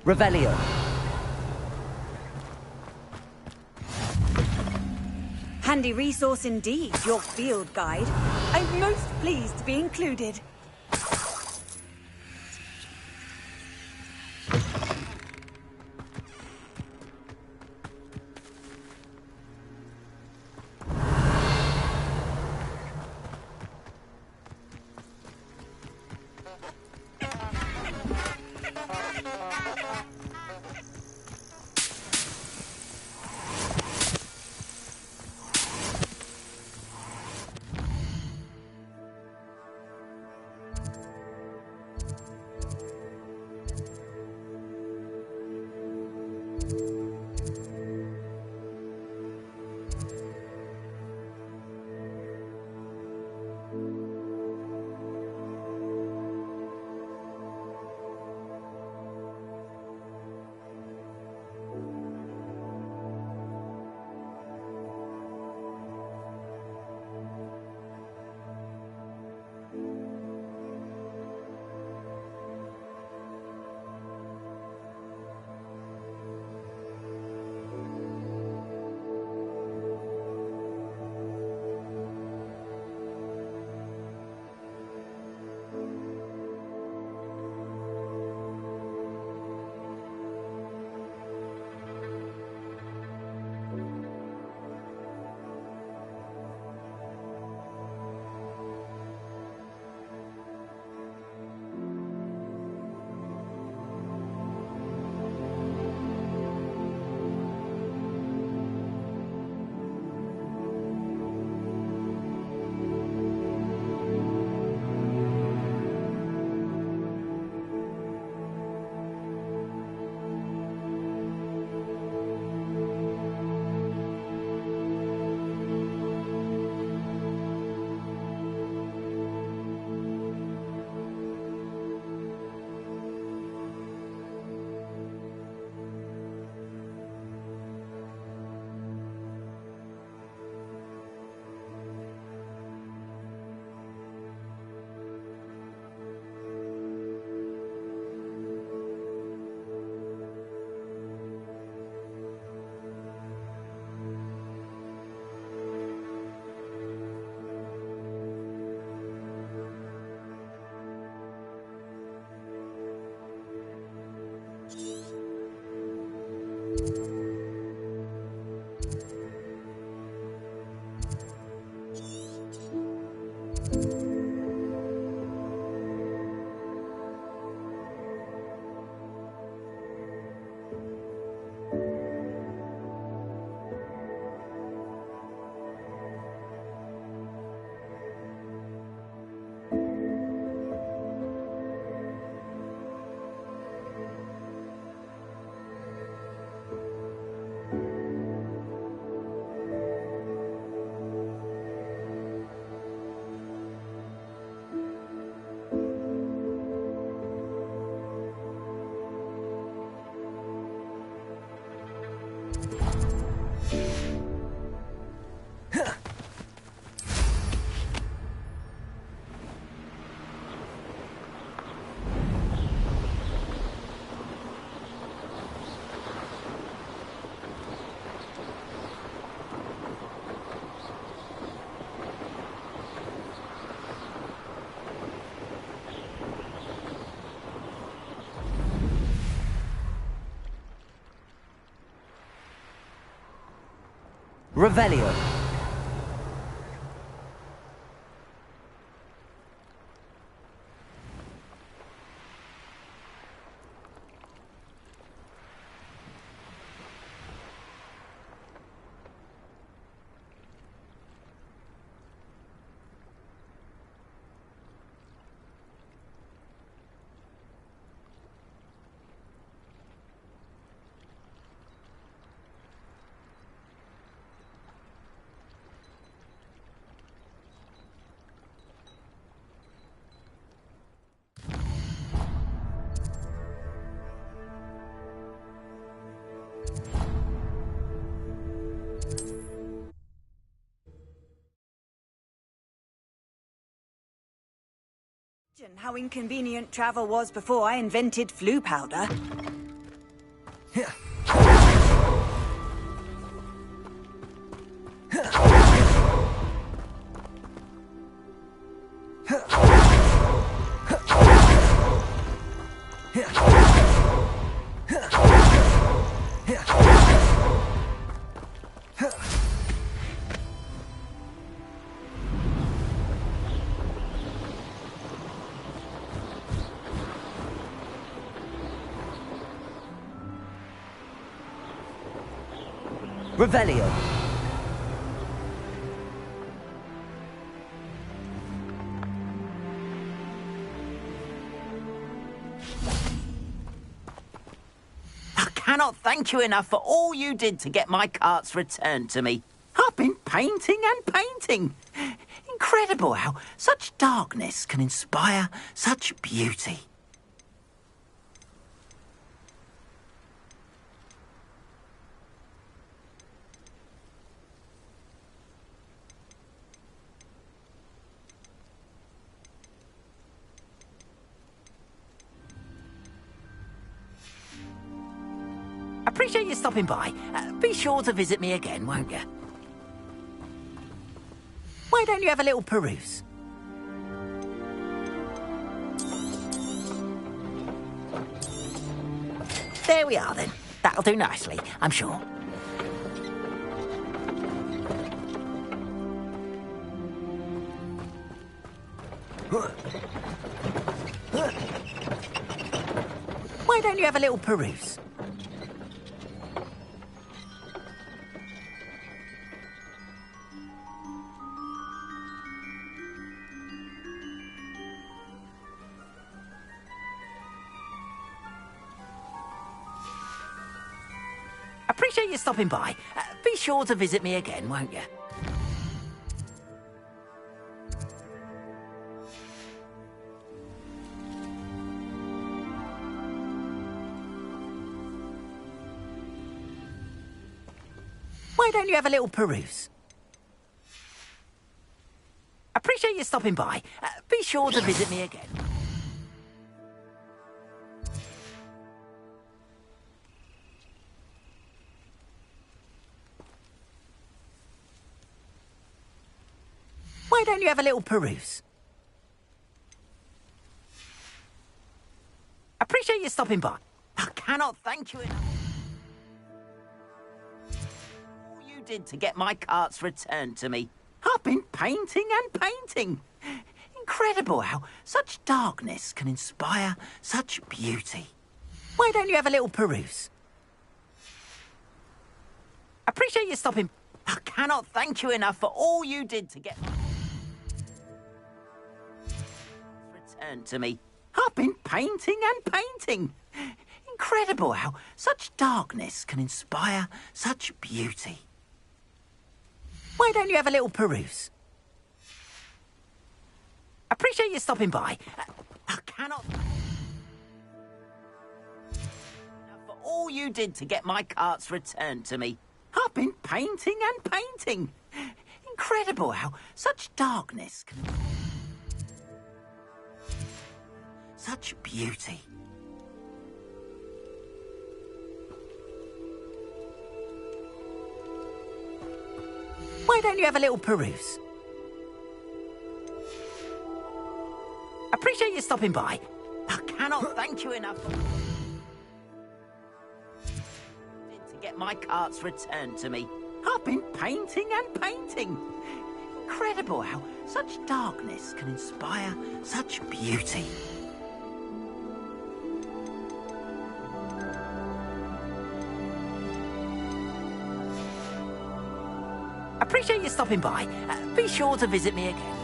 Revelio. Handy resource indeed, your field guide. I'm most pleased to be included. Revelio. How inconvenient travel was before I invented flu powder. Revelio. I cannot thank you enough for all you did to get my carts returned to me. I've been painting and painting. Incredible how such darkness can inspire such beauty. Appreciate you stopping by. Be sure to visit me again, won't you? Why don't you have a little peruse? There we are, then. That'll do nicely, I'm sure. Why don't you have a little peruse? Appreciate you stopping by. Be sure to visit me again, won't you? Why don't you have a little peruse? Appreciate you stopping by. Be sure to visit me again. Why don't you have a little peruse? Appreciate you stopping by. I cannot thank you enough. All you did to get my carts returned to me. I've been painting and painting. Incredible how such darkness can inspire such beauty. Why don't you have a little peruse? Appreciate you stopping. I cannot thank you enough for all you did to get my returned to me. I've been painting and painting. Incredible how such darkness can inspire such beauty. Why don't you have a little peruse? Appreciate you stopping by. I cannot for all you did to get my carts returned to me. I've been painting and painting. Incredible how such darkness can such beauty. Why don't you have a little peruse? Appreciate you stopping by. I cannot thank you enough to get my carts returned to me. I've been painting and painting. Incredible how such darkness can inspire such beauty. Appreciate you stopping by. Be sure to visit me again.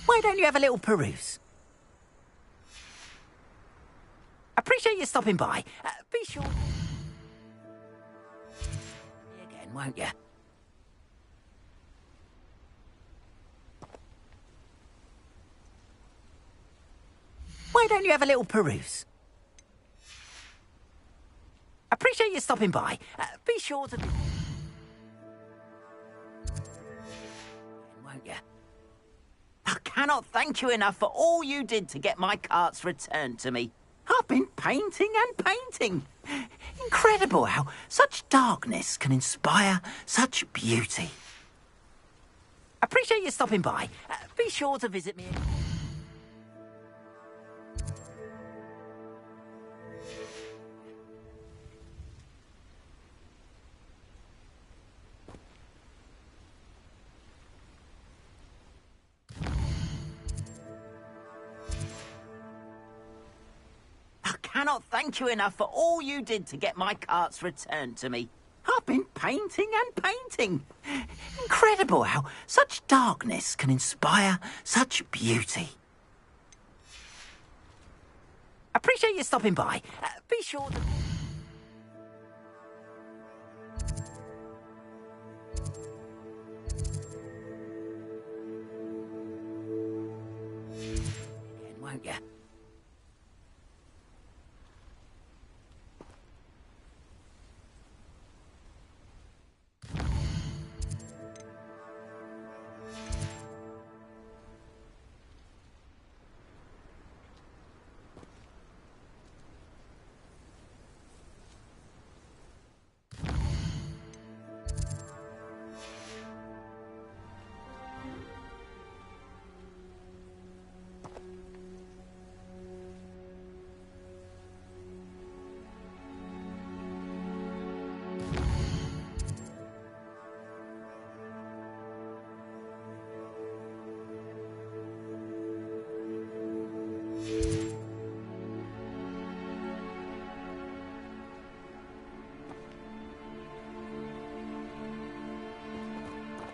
Why don't you have a little peruse? Appreciate you stopping by. Be sure... again, won't you? Why don't you have a little peruse? Appreciate you stopping by. Be sure to... won't you? I cannot thank you enough for all you did to get my carts returned to me. I've been painting and painting. Incredible how such darkness can inspire such beauty. Appreciate you stopping by. Be sure to visit me. I cannot thank you enough for all you did to get my carts returned to me. I've been painting and painting. Incredible how such darkness can inspire such beauty. Appreciate you stopping by. Be sure to... again, won't you?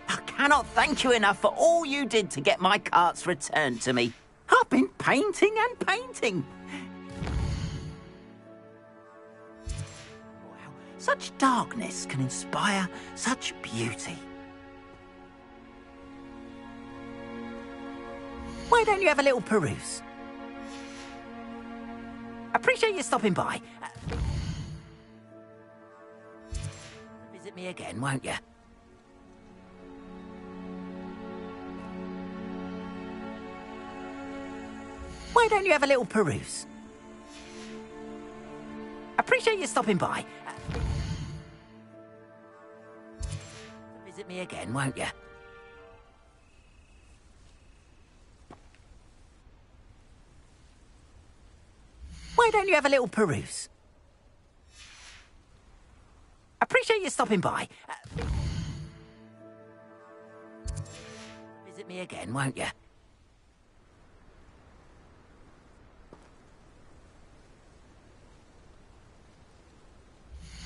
I cannot thank you enough for all you did to get my carts returned to me. I've been painting and painting. Wow, such darkness can inspire such beauty. Why don't you have a little peruse? Appreciate you stopping by. Visit me again, won't you? Why don't you have a little peruse? Appreciate you stopping by. Visit me again, won't you? Why don't you have a little peruse? Appreciate you stopping by. Visit me again, won't you?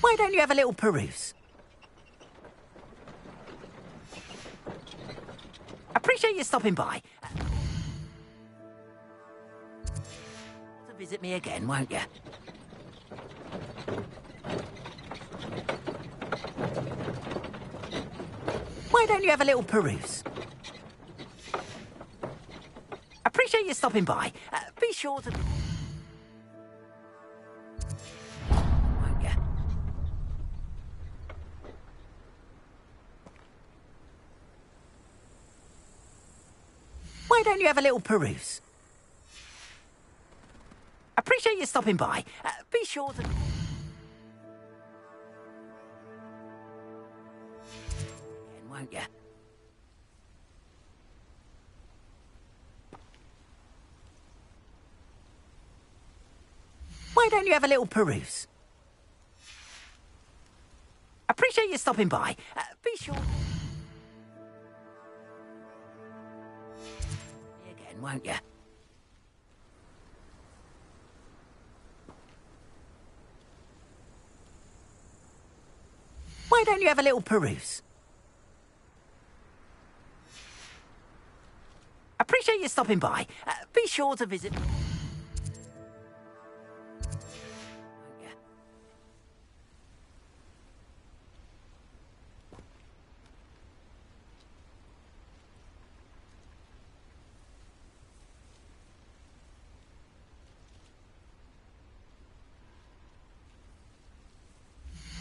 Why don't you have a little peruse? Appreciate you stopping by. Visit me again, won't you? Why don't you have a little peruse? Appreciate you stopping by. Be sure to... won't you? Why don't you have a little peruse? Appreciate you stopping by. Be sure to... Won't you? Why don't you have a little peruse? Appreciate you stopping by. Be sure... Again, won't you? Why don't you have a little peruse? Appreciate you stopping by. Be sure to visit...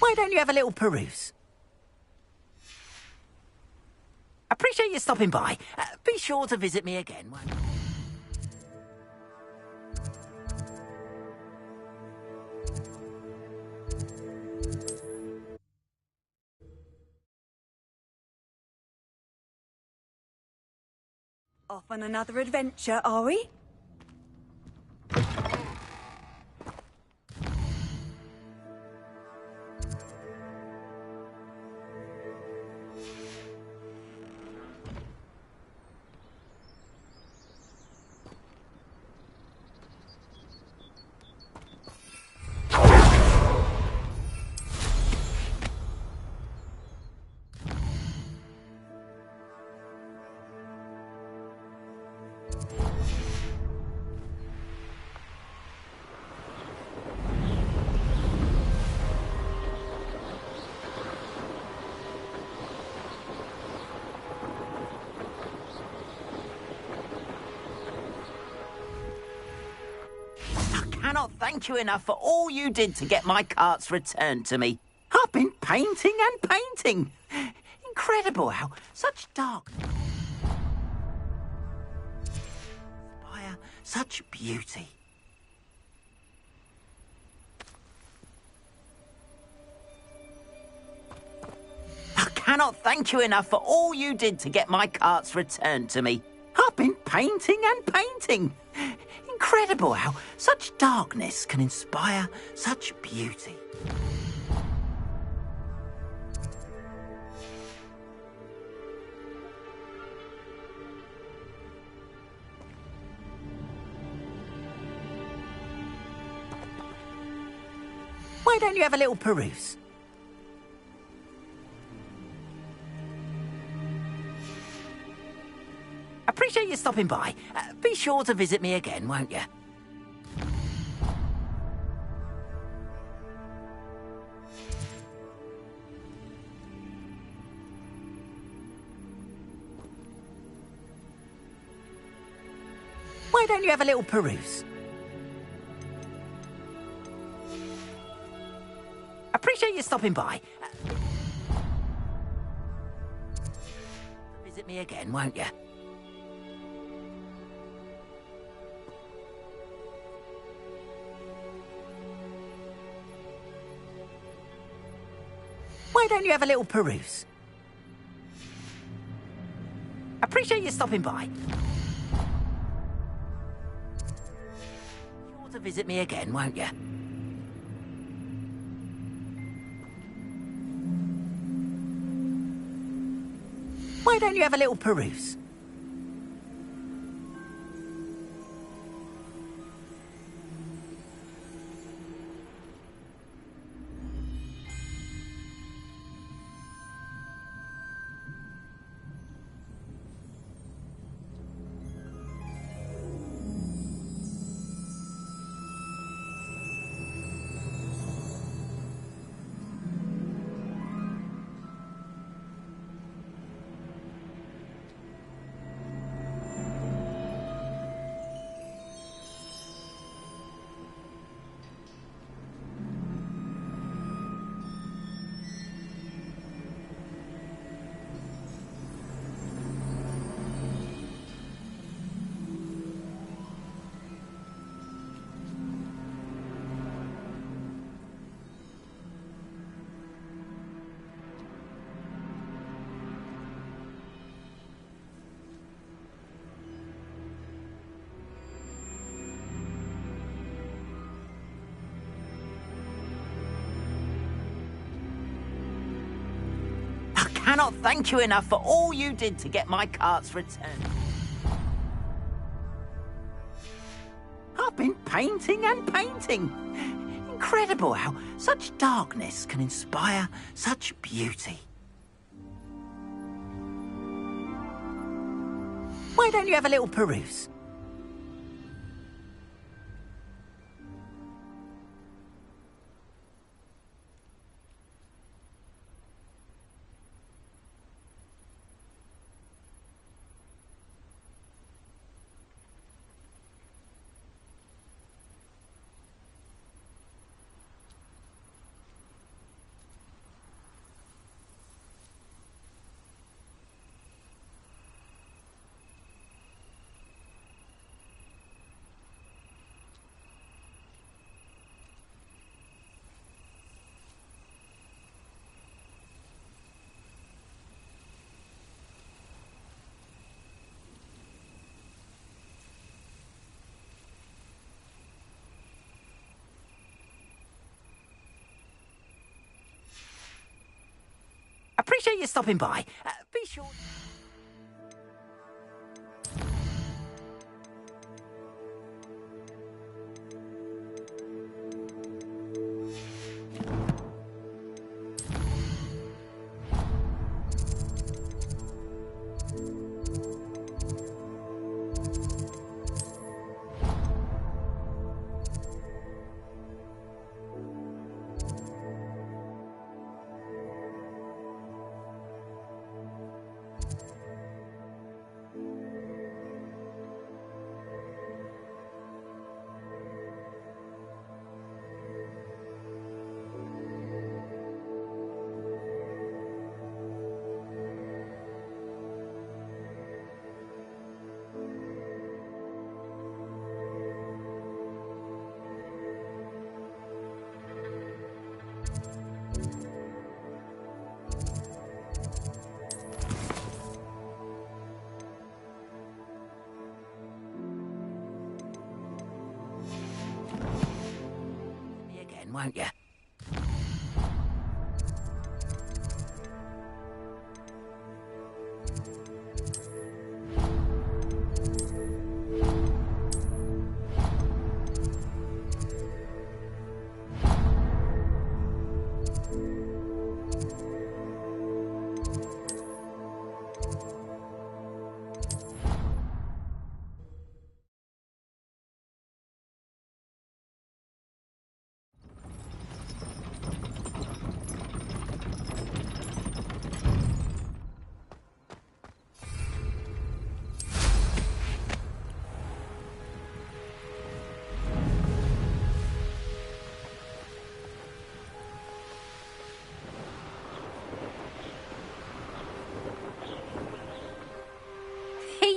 Why don't you have a little peruse? Appreciate you stopping by. Be sure to visit me again, won't you? Off on another adventure, are we? Cannot thank you enough for all you did to get my carts returned to me. I've been painting and painting. Incredible how such darkness inspire such beauty. I cannot thank you enough for all you did to get my carts returned to me. I've been painting and painting. Incredible how such darkness can inspire such beauty. Why don't you have a little peruse? Appreciate you stopping by. Be sure to visit me again, won't you? Why don't you have a little peruse? Appreciate you stopping by. Visit me again, won't you? Why don't you have a little peruse? Appreciate you stopping by. Sure to visit me again, won't you? Why don't you have a little peruse? cannot thank you enough for all you did to get my carts returned. I've been painting and painting. Incredible how such darkness can inspire such beauty. Why don't you have a little peruse? Appreciate you stopping by. Be sure... Won't you?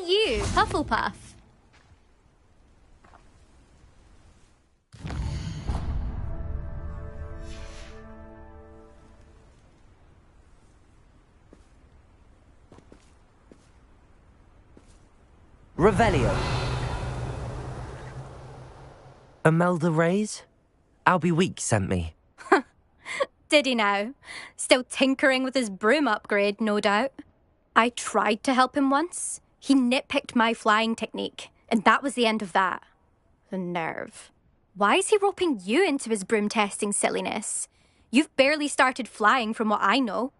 You, Hufflepuff. Revelio. Imelda Reyes? Albie Weeks sent me. Did he now? Still tinkering with his broom upgrade, no doubt. I tried to help him once. He nitpicked my flying technique, and that was the end of that. The nerve. Why is he roping you into his broom testing silliness? You've barely started flying from what I know.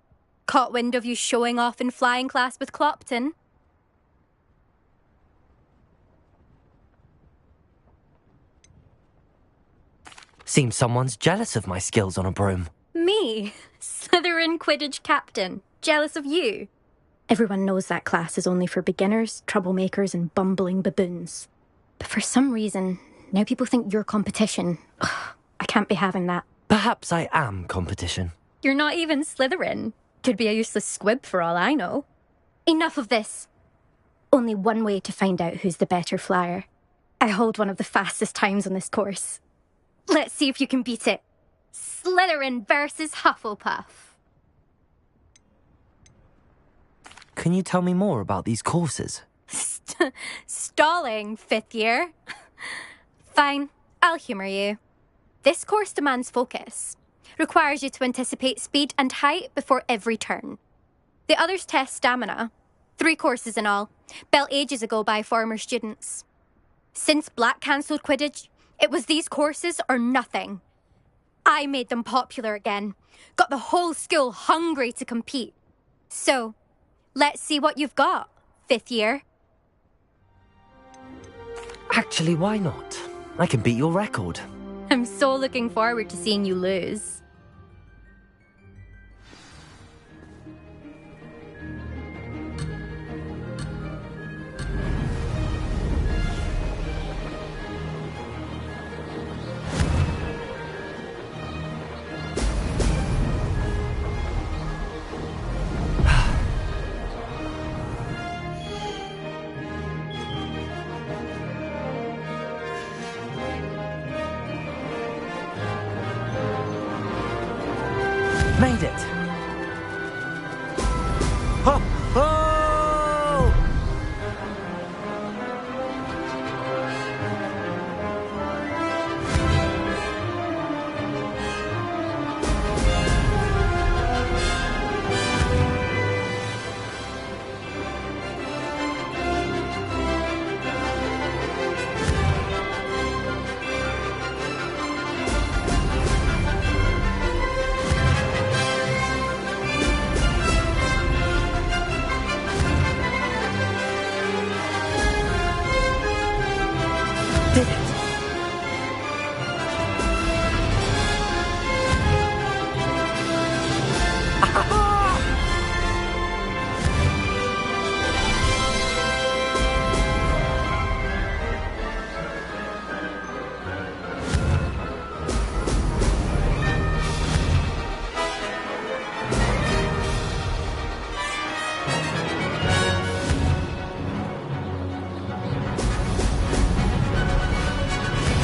Caught wind of you showing off in flying class with Clopton. Seems someone's jealous of my skills on a broom. Me? Slytherin Quidditch captain. Jealous of you? Everyone knows that class is only for beginners, troublemakers, and bumbling baboons. But for some reason, now people think you're competition. Ugh, I can't be having that. Perhaps I am competition. You're not even Slytherin. Could be a useless squib for all I know. Enough of this. Only one way to find out who's the better flyer. I hold one of the fastest times on this course. Let's see if you can beat it. Slytherin versus Hufflepuff. Can you tell me more about these courses? Stalling, 5th year. Fine, I'll humour you. This course demands focus. Requires you to anticipate speed and height before every turn. The others test stamina. 3 courses in all, built ages ago by former students. Since Black cancelled Quidditch, it was these courses or nothing. I made them popular again, got the whole school hungry to compete. So, let's see what you've got, 5th year. Actually, why not? I can beat your record. I'm so looking forward to seeing you lose. Made it! Ho! Ho!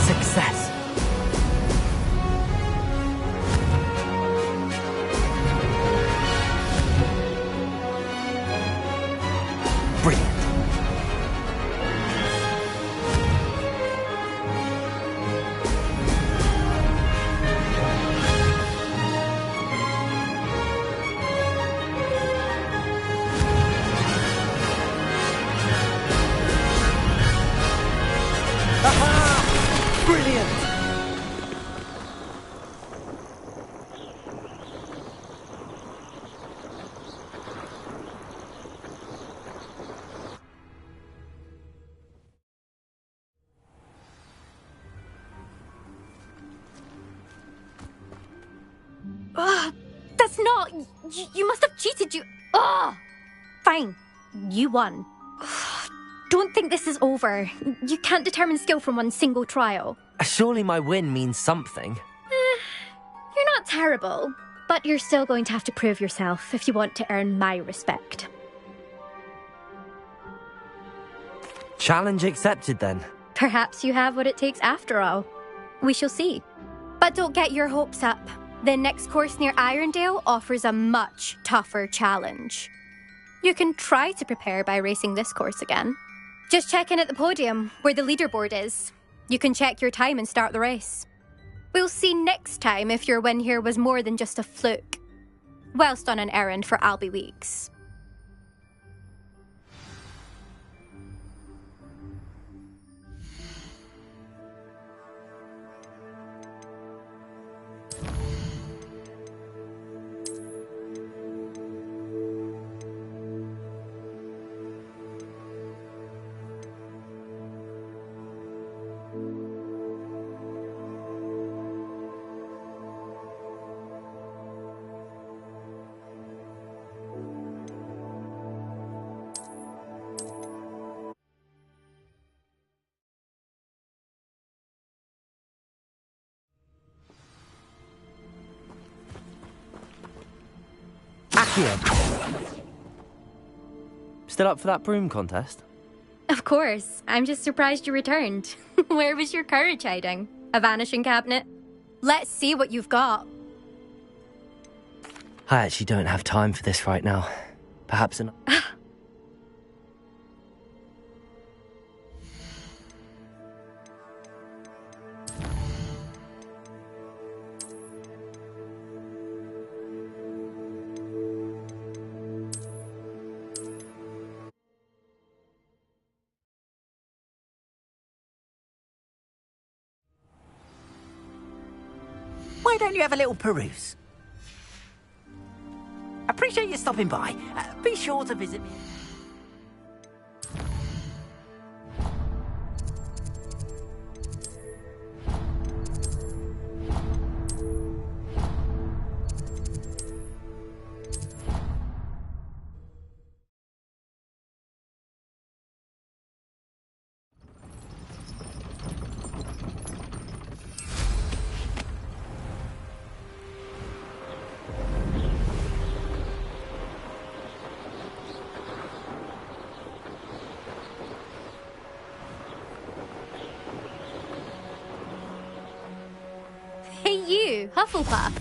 Success! Brilliant! Brilliant! That's not... You must have cheated, you... Ugh! Fine. You won. Don't think this is over. You can't determine skill from one single trial. Surely my win means something. You're not terrible, but you're still going to have to prove yourself if you want to earn my respect. Challenge accepted, then. Perhaps you have what it takes after all. We shall see. But don't get your hopes up. The next course near Irondale offers a much tougher challenge. You can try to prepare by racing this course again. Just check in at the podium, where the leaderboard is. You can check your time and start the race. We'll see next time if your win here was more than just a fluke. Whilst on an errand for Albie Weeks. Still up for that broom contest? Of course. I'm just surprised you returned. Where was your courage hiding? A vanishing cabinet? Let's see what you've got. I actually don't have time for this right now. Perhaps an... Why don't you have a little peruse? Appreciate you stopping by. Be sure to visit me. Hey you, Hufflepuff.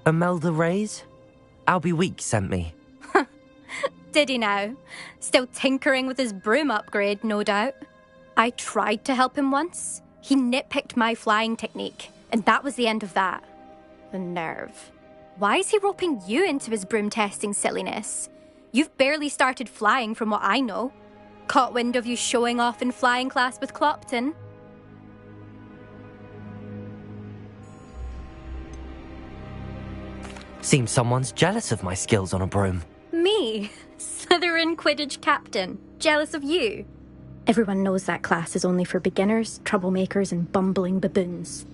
Imelda Reyes? Albie Weeks sent me. Did he now? Still tinkering with his broom upgrade, no doubt. I tried to help him once. He nitpicked my flying technique, and that was the end of that. The nerve. Why is he roping you into his broom testing silliness? You've barely started flying from what I know. Caught wind of you showing off in flying class with Clopton. Seems someone's jealous of my skills on a broom. Me? Slytherin Quidditch captain. Jealous of you? Everyone knows that class is only for beginners, troublemakers, and bumbling baboons.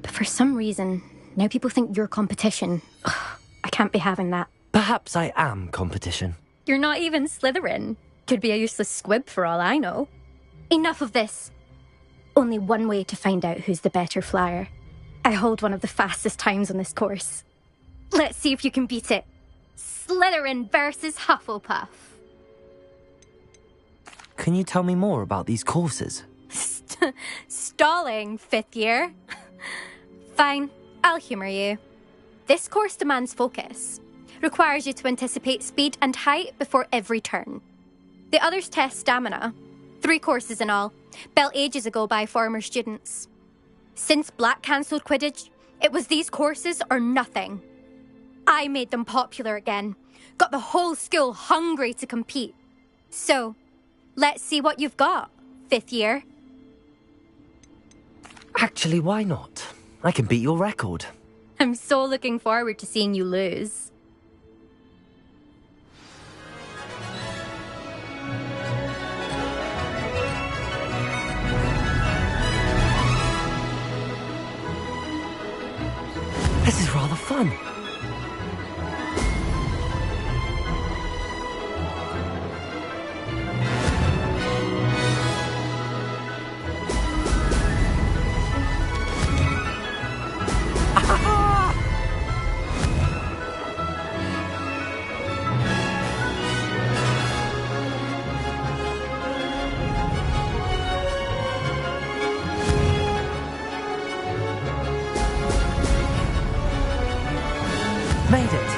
But for some reason, now people think you're competition. Ugh, I can't be having that. Perhaps I am competition. You're not even Slytherin. Could be a useless squib for all I know. Enough of this. Only one way to find out who's the better flyer. I hold one of the fastest times on this course. Let's see if you can beat it. Slytherin versus Hufflepuff. Can you tell me more about these courses? Stalling, 5th year. Fine, I'll humour you. This course demands focus. Requires you to anticipate speed and height before every turn. The others test stamina. 3 courses in all, built ages ago by former students. Since Black cancelled Quidditch, it was these courses or nothing. I made them popular again. Got the whole school hungry to compete. So, let's see what you've got, 5th year. Actually, why not? I can beat your record. I'm so looking forward to seeing you lose. This is rather fun. Made it.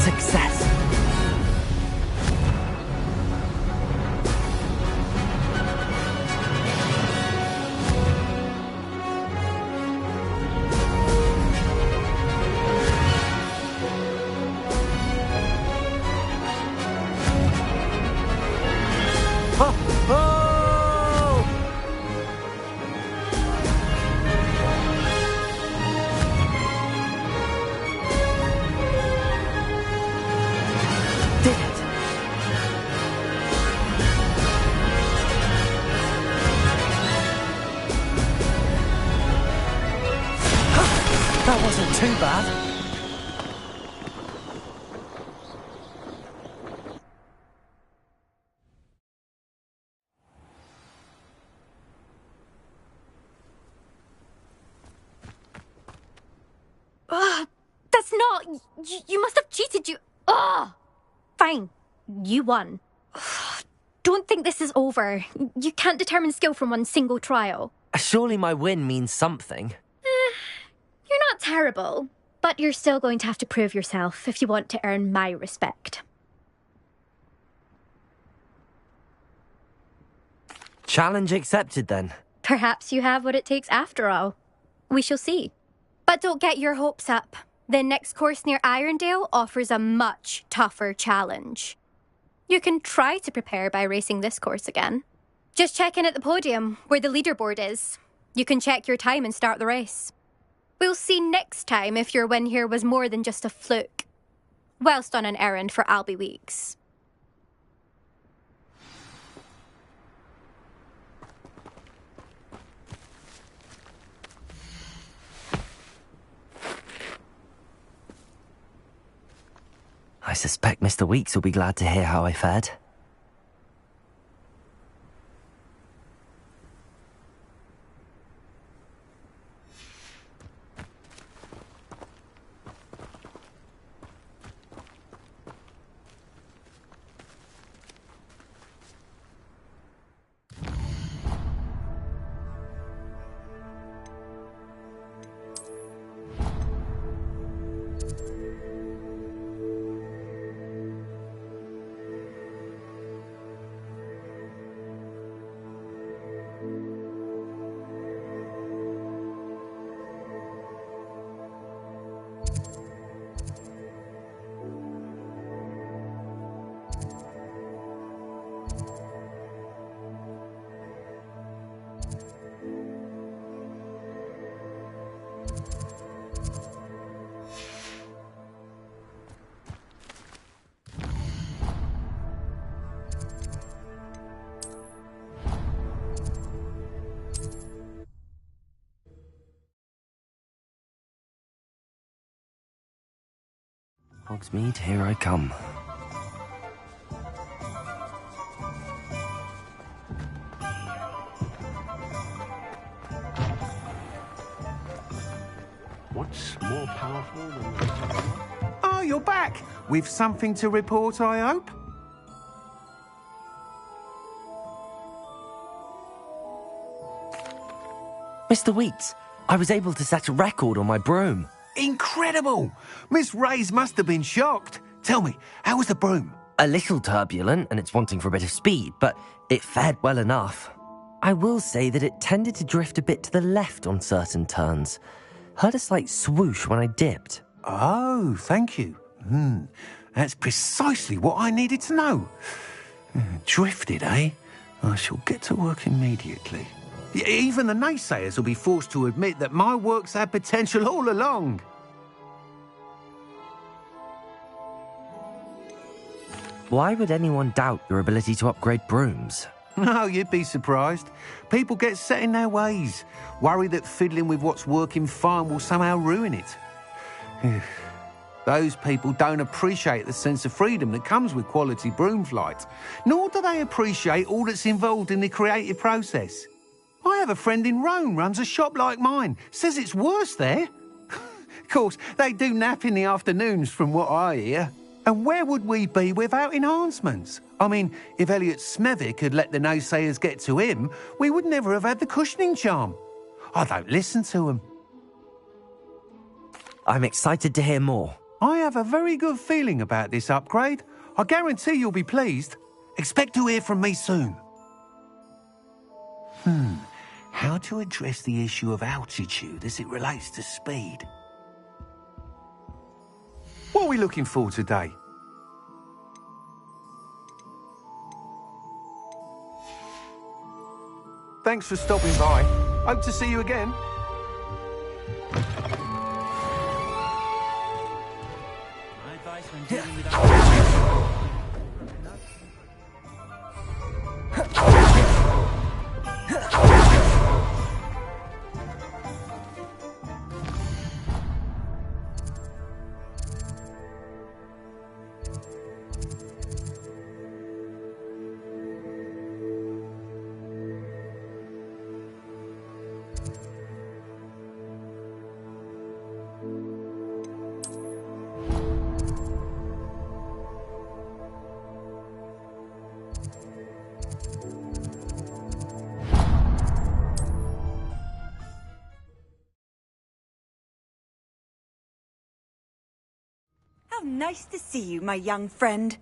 Success. That's not... You must have cheated, you... Ugh! Fine. You won. Don't think this is over. You can't determine skill from one single trial. Surely my win means something. You're not terrible, but you're still going to have to prove yourself if you want to earn my respect. Challenge accepted, then. Perhaps you have what it takes after all. We shall see. But don't get your hopes up. The next course near Irondale offers a much tougher challenge. You can try to prepare by racing this course again. Just check in at the podium, where the leaderboard is. You can check your time and start the race. We'll see next time if your win here was more than just a fluke. Whilst on an errand for Albie Weeks. I suspect Mr. Weeks will be glad to hear how I fared. Hogsmeade, here I come. What's more powerful than... Oh, you're back! With something to report, I hope? Mr. Weeks, I was able to set a record on my broom. Incredible! Miss Reyes must have been shocked. Tell me, how was the broom? A little turbulent, and it's wanting for a bit of speed, but it fared well enough. I will say that it tended to drift a bit to the left on certain turns. Heard a slight swoosh when I dipped. Oh, thank you. That's precisely what I needed to know. Drifted, eh? I shall get to work immediately. Even the naysayers will be forced to admit that my work's had potential all along. Why would anyone doubt your ability to upgrade brooms? No, you'd be surprised. People get set in their ways, worry that fiddling with what's working fine will somehow ruin it. Those people don't appreciate the sense of freedom that comes with quality broom flight, nor do they appreciate all that's involved in the creative process. I have a friend in Rome runs a shop like mine, says it's worse there. Of course, they do nap in the afternoons from what I hear. And where would we be without enhancements? I mean, if Elliot Smethwick had let the naysayers get to him, we would never have had the cushioning charm. I don't listen to them. I'm excited to hear more. I have a very good feeling about this upgrade. I guarantee you'll be pleased. Expect to hear from me soon. How to address the issue of altitude as it relates to speed? What are we looking for today? Thanks for stopping by. Hope to see you again. My advice when dealing with How nice to see you, my young friend.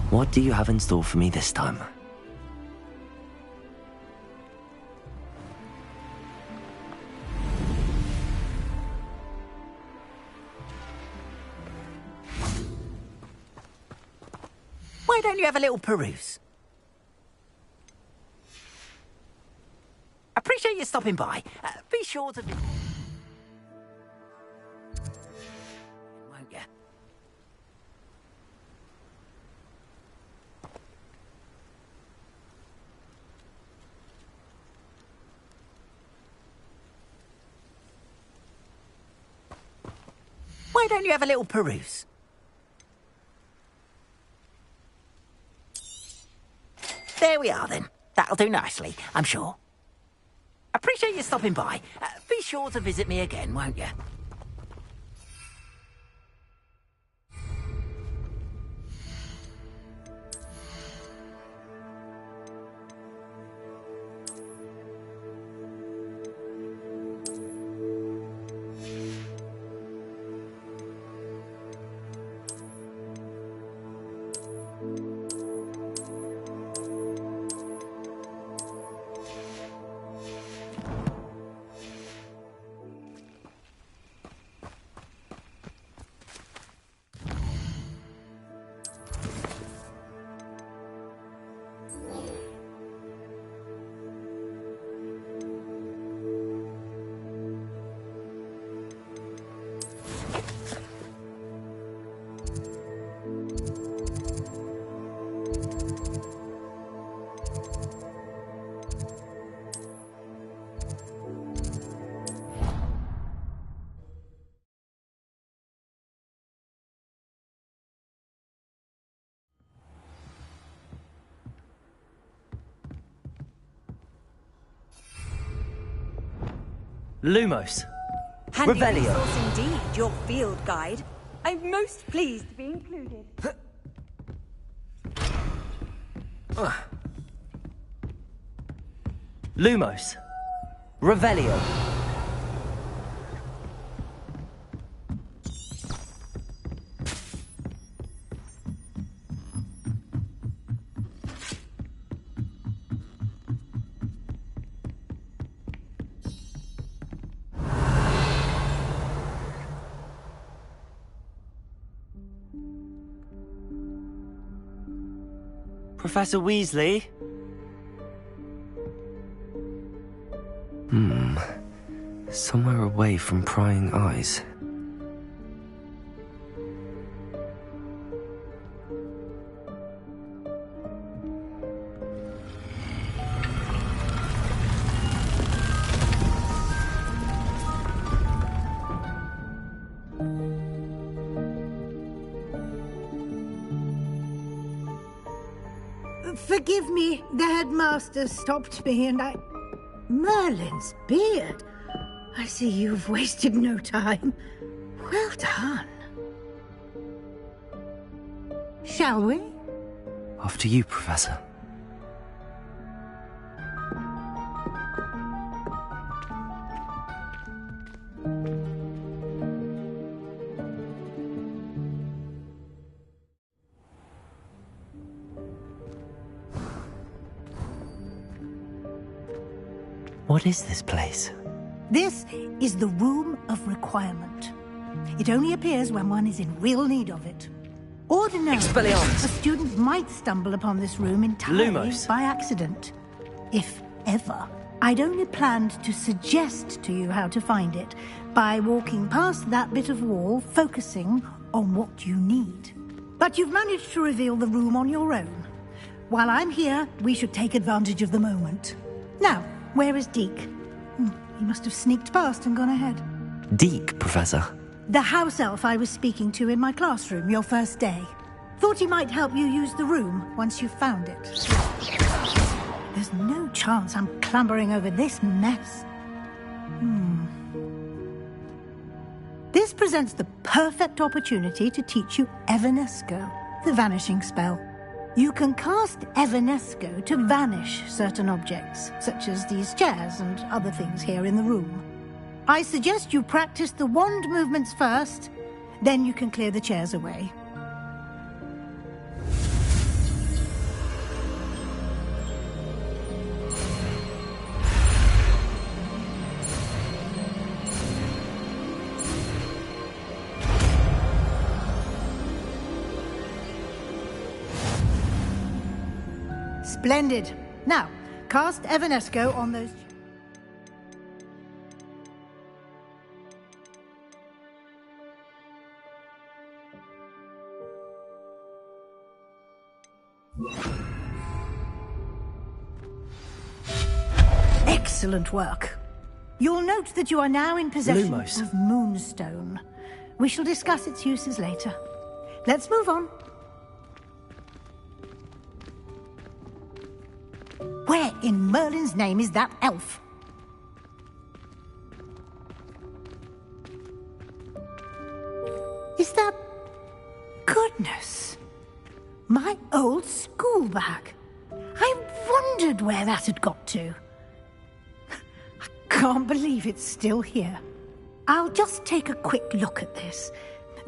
What do you have in store for me this time? Why don't you have a little peruse? Appreciate you stopping by. Be sure to... Won't you? Why don't you have a little peruse? There we are, then. That'll do nicely, I'm sure. Appreciate you stopping by. Be sure to visit me again, won't you? Lumos. Handy Revelio. resource indeed, your field guide. I'm most pleased to be included. Lumos. Revelio. Professor Weasley? Somewhere away from prying eyes. Forgive me, the headmaster stopped me and I... Merlin's beard. I see you've wasted no time. Well done. Shall we? After you, Professor. What is this place? This is the Room of Requirement. It only appears when one is in real need of it. Ordinarily, Expelliarmus. a student might stumble upon this room entirely Lumos. by accident. If ever. I'd only planned to suggest to you how to find it by walking past that bit of wall, focusing on what you need. But you've managed to reveal the room on your own. While I'm here, we should take advantage of the moment. Now, where is Deke? He must have sneaked past and gone ahead. Deke, Professor. The house elf I was speaking to in my classroom your first day. Thought he might help you use the room once you've found it. There's no chance I'm clambering over this mess. This presents the perfect opportunity to teach you Evanesco, the vanishing spell. You can cast Evanesco to vanish certain objects, such as these chairs and other things here in the room. I suggest you practice the wand movements first, then you can clear the chairs away. Splendid. Now, cast Evanesco on those... Excellent work. You'll note that you are now in possession of Moonstone. We shall discuss its uses later. Let's move on. Where in Merlin's name is that elf? Is that... Goodness! My old school bag. I wondered where that had got to. I can't believe it's still here. I'll just take a quick look at this.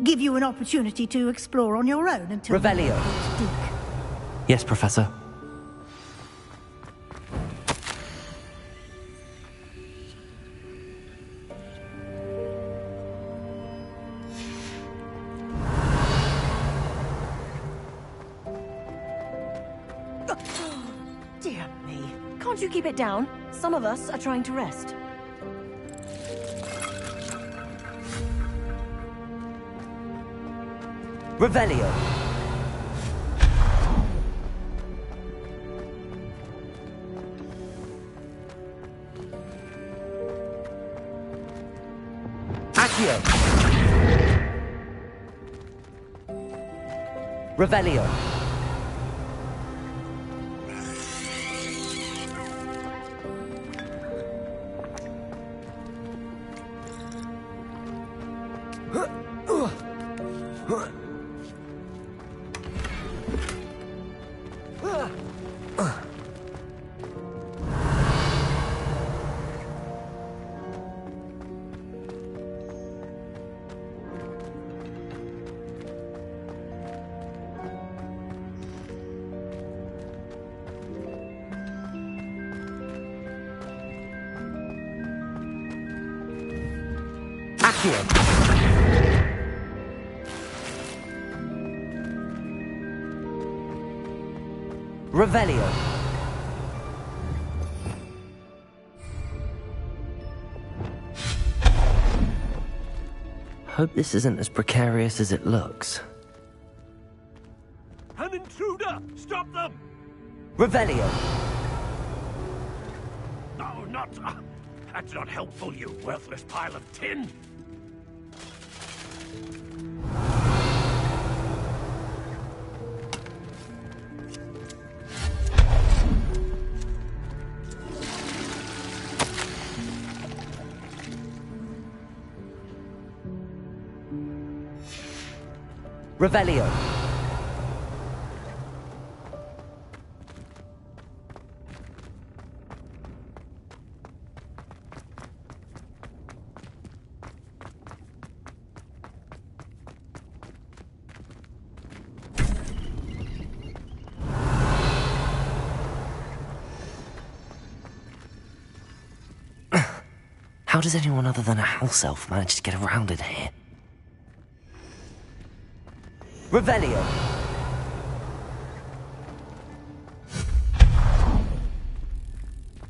Give you an opportunity to explore on your own until... Revelio. Yes, Professor. Dear me. Can't you keep it down? Some of us are trying to rest. Revelio. Accio. Revelio. Revelio. Hope this isn't as precarious as it looks. An intruder! Stop them! Revelio. No, not... that's not helpful, you worthless pile of tin! Revelio. How does anyone other than a house elf manage to get around in here? Revelio.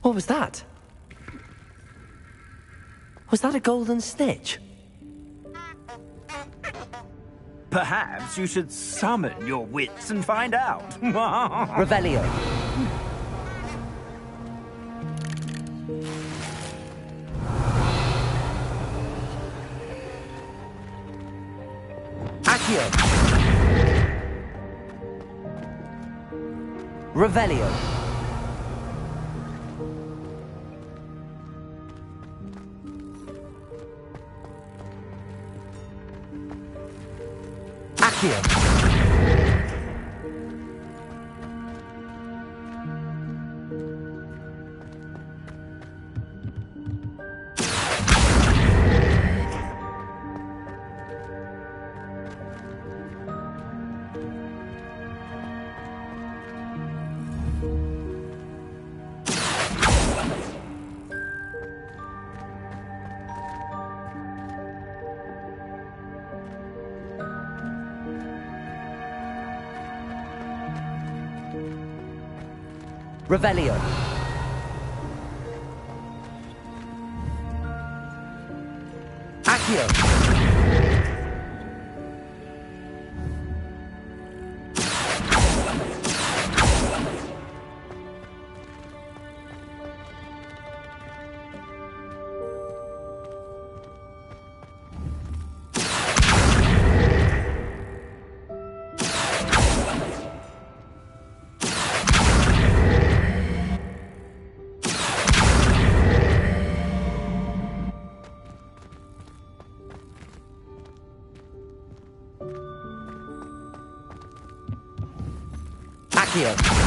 What was that? Was that a golden snitch? Perhaps you should summon your wits and find out. Revelio. Accio. Revelio. Accio. Revelio. Accio. Accio.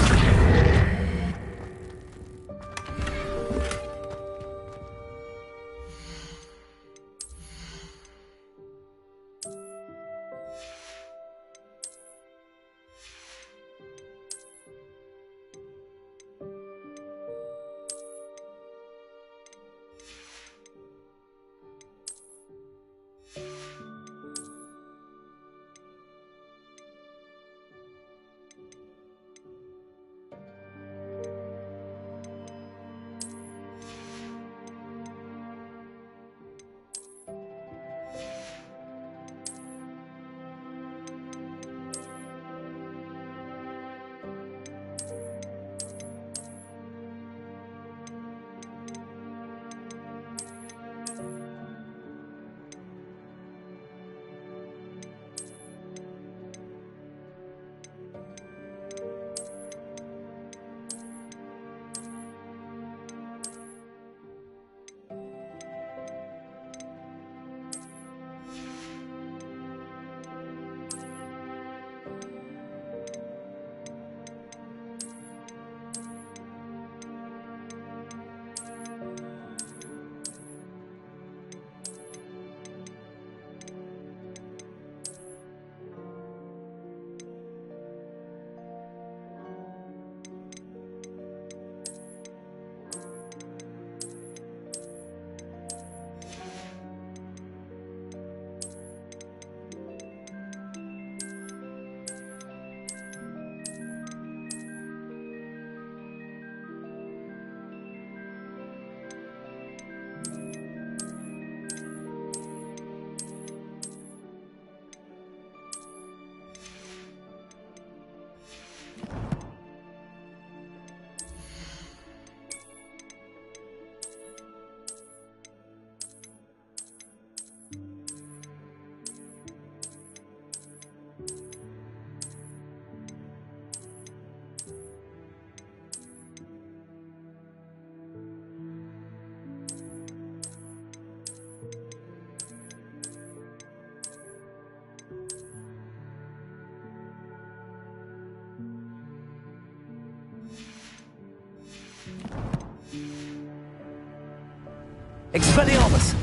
Expelliarmus!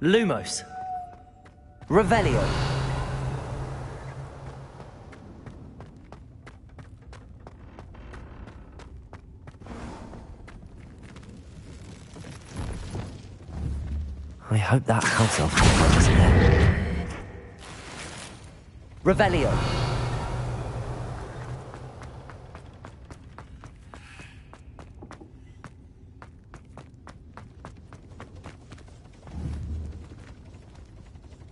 Lumos. Revelio. I hope that house elf isn't there. Revelio.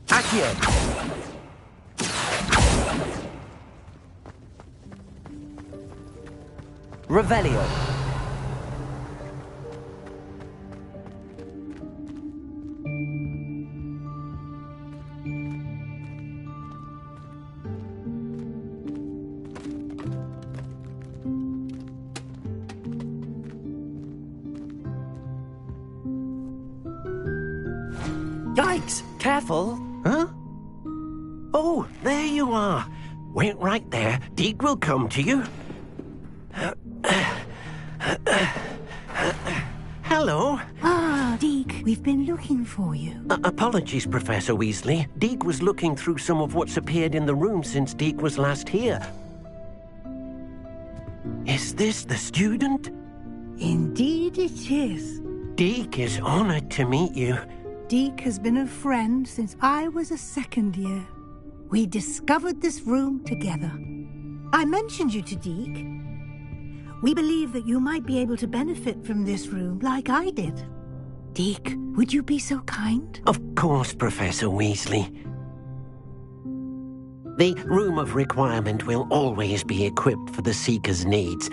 Accio. Revelio. Yikes! Careful! Huh? Oh, there you are. Wait right there. Deke will come to you. Hello. Ah, Deke, we've been looking for you. Apologies, Professor Weasley. Deke was looking through some of what's appeared in the room since Deke was last here. Is this the student? Indeed it is. Deke is honored to meet you. Deke has been a friend since I was a second year. We discovered this room together. I mentioned you to Deke. We believe that you might be able to benefit from this room like I did. Deke, would you be so kind? Of course, Professor Weasley. The Room of Requirement will always be equipped for the Seeker's needs.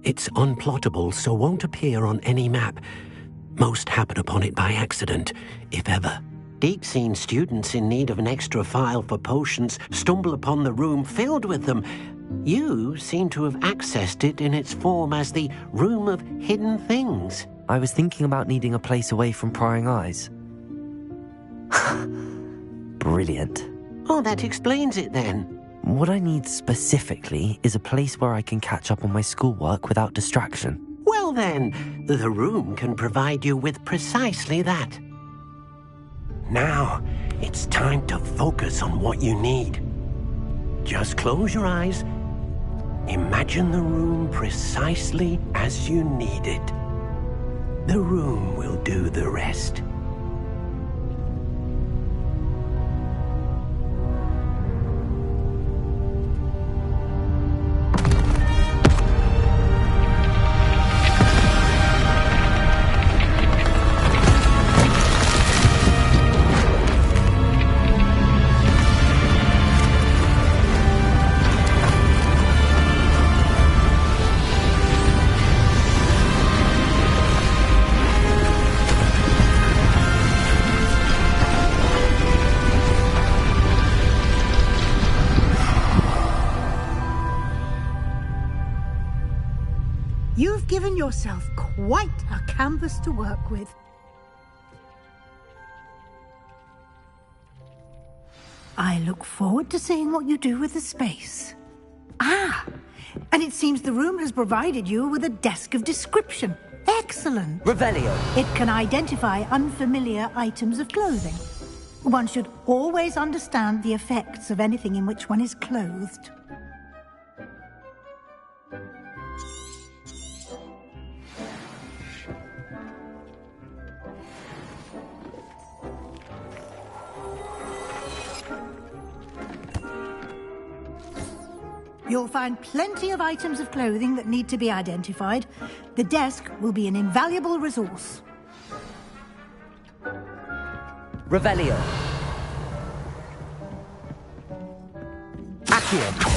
It's unplottable, so won't appear on any map. Most happen upon it by accident, if ever. Deke's seen students in need of an extra file for potions stumble upon the room filled with them. You seem to have accessed it in its form as the Room of Hidden Things. I was thinking about needing a place away from prying eyes. Brilliant. Oh, that explains it then. What I need specifically is a place where I can catch up on my schoolwork without distraction. Well then, the room can provide you with precisely that. Now, it's time to focus on what you need. Just close your eyes. Imagine the room precisely as you need it. The room will do the rest. You've given yourself quite a canvas to work with. I look forward to seeing what you do with the space. Ah, and it seems the room has provided you with a desk of description. Excellent. Revelio. It can identify unfamiliar items of clothing. One should always understand the effects of anything in which one is clothed. You'll find plenty of items of clothing that need to be identified. The desk will be an invaluable resource. Revelio. Accio.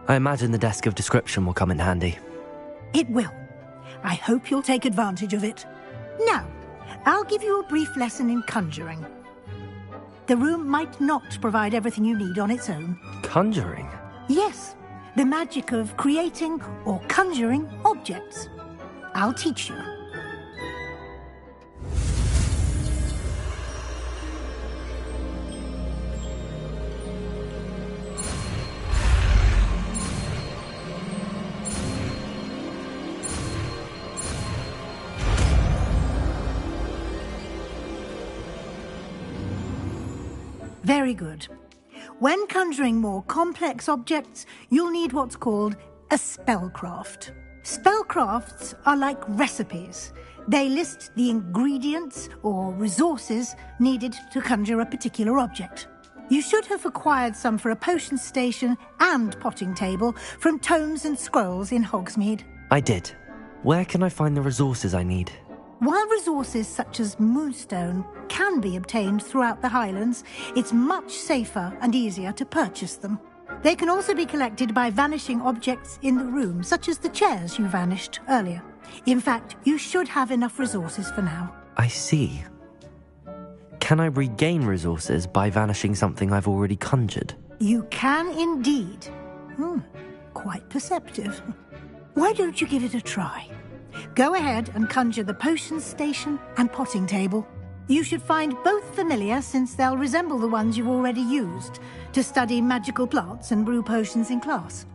I imagine the desk of description will come in handy. It will. I hope you'll take advantage of it. Now, I'll give you a brief lesson in conjuring. The room might not provide everything you need on its own. Conjuring? Yes, the magic of creating or conjuring objects. I'll teach you. Very good. When conjuring more complex objects, you'll need what's called a spellcraft. Spellcrafts are like recipes. They list the ingredients or resources needed to conjure a particular object. You should have acquired some for a potion station and potting table from tomes and scrolls in Hogsmeade. I did. Where can I find the resources I need? While resources such as moonstone can be obtained throughout the Highlands, it's much safer and easier to purchase them. They can also be collected by vanishing objects in the room, such as the chairs you vanished earlier. In fact, you should have enough resources for now. I see. Can I regain resources by vanishing something I've already conjured? You can indeed. Quite perceptive. Why don't you give it a try? Go ahead and conjure the potions station and potting table. You should find both familiar, since they'll resemble the ones you've already used to study magical plants and brew potions in class.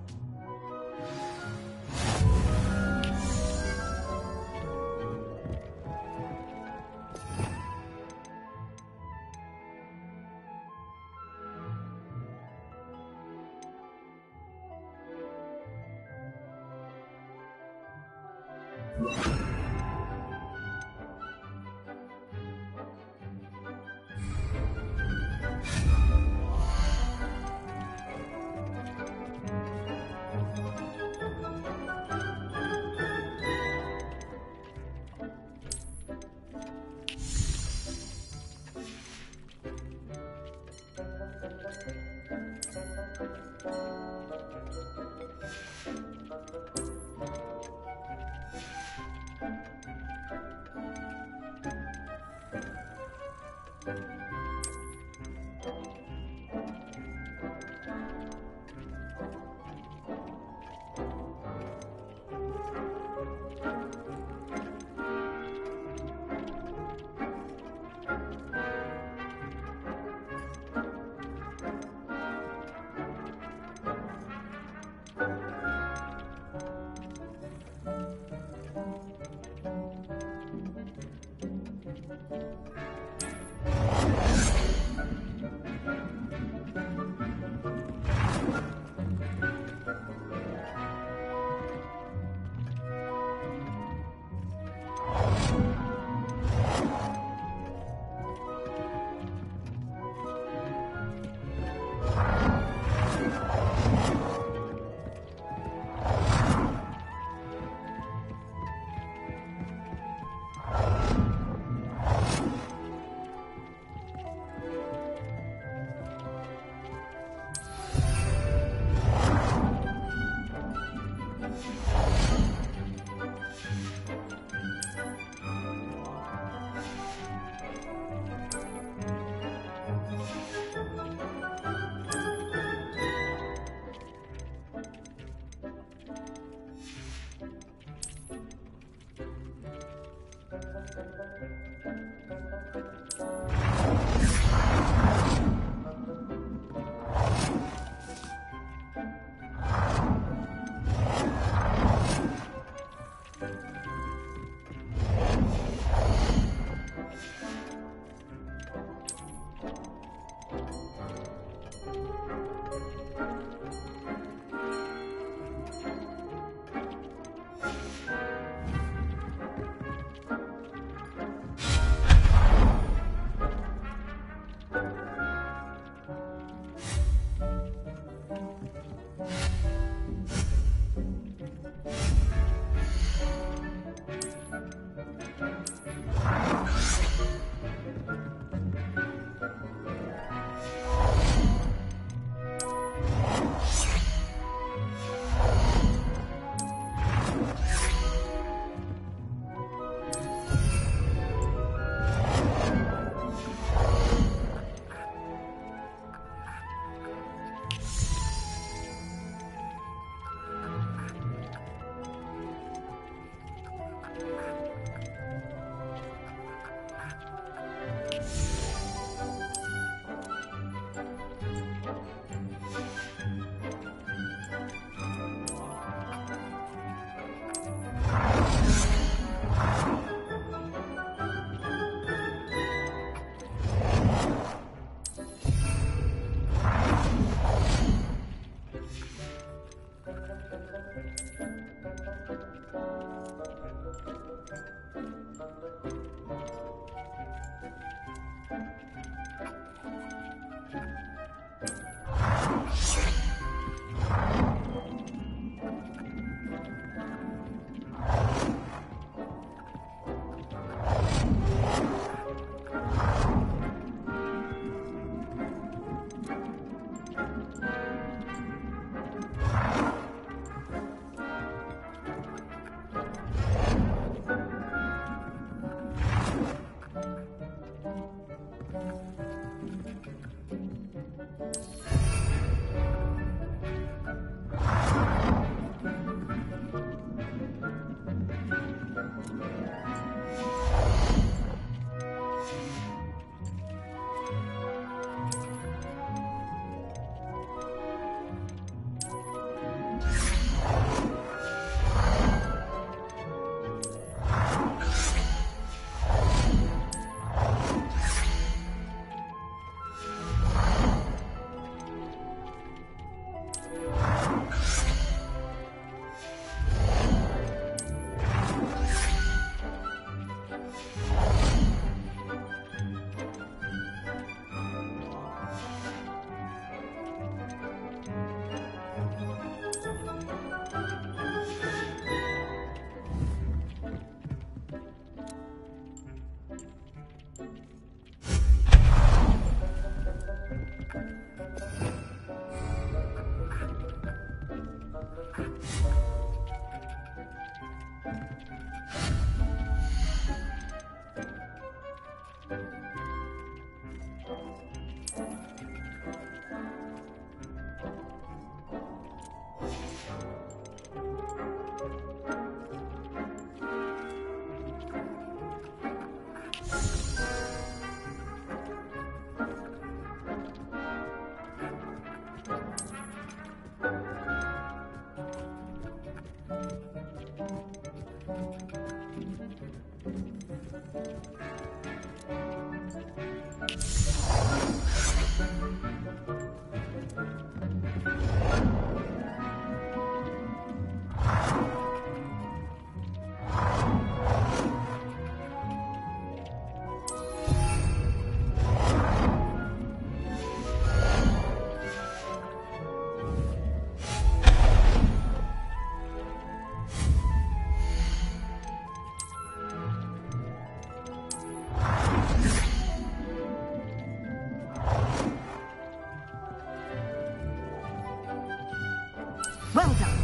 Well done.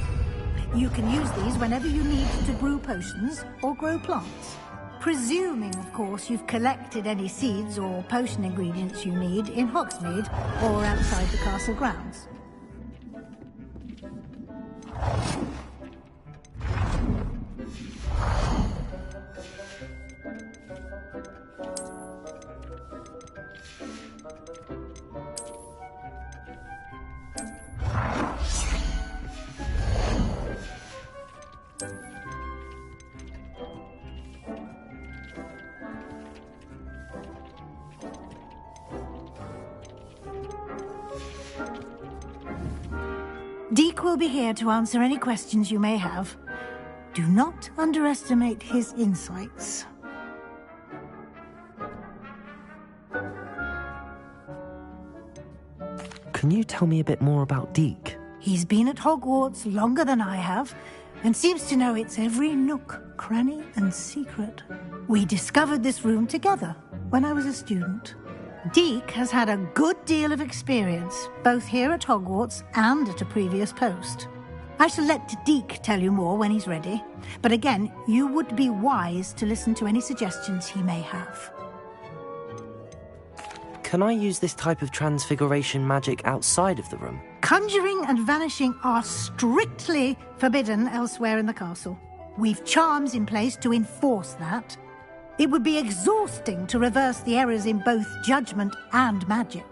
You can use these whenever you need to brew potions or grow plants. Presuming, of course, you've collected any seeds or potion ingredients you need in Hogsmeade or outside the castle grounds. Deke will be here to answer any questions you may have. Do not underestimate his insights. Can you tell me a bit more about Deke? He's been at Hogwarts longer than I have, and seems to know its every nook, cranny, and secret. We discovered this room together when I was a student. Deke has had a good deal of experience, both here at Hogwarts and at a previous post. I shall let Deke tell you more when he's ready, but again, you would be wise to listen to any suggestions he may have. Can I use this type of transfiguration magic outside of the room? Conjuring and vanishing are strictly forbidden elsewhere in the castle. We've charms in place to enforce that. It would be exhausting to reverse the errors in both judgment and magic.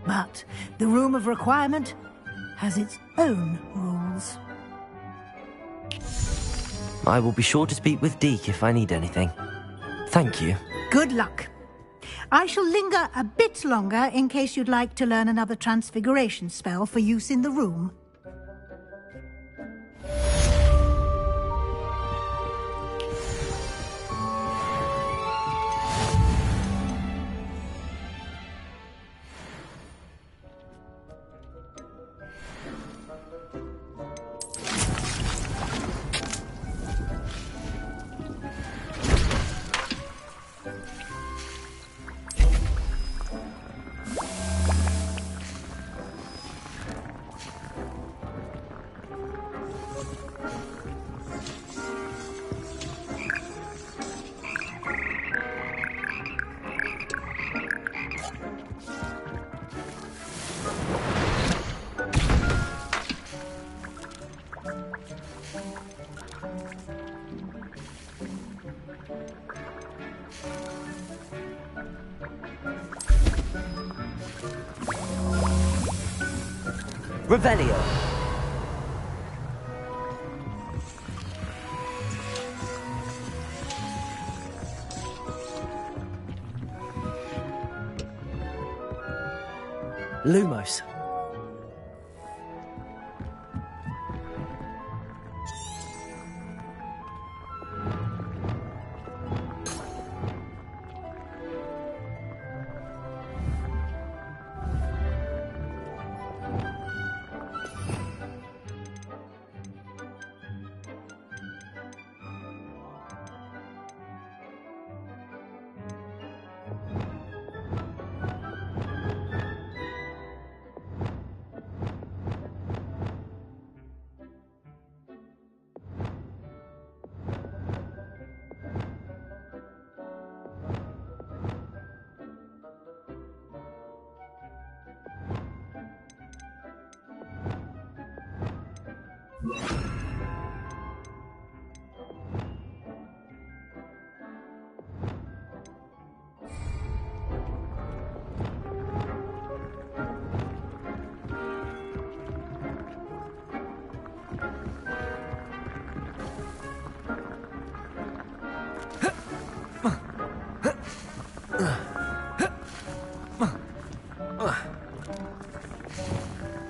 But the Room of Requirement has its own rules. I will be sure to speak with Deke if I need anything. Thank you. Good luck. I shall linger a bit longer in case you'd like to learn another transfiguration spell for use in the room. Revelio. Lumos.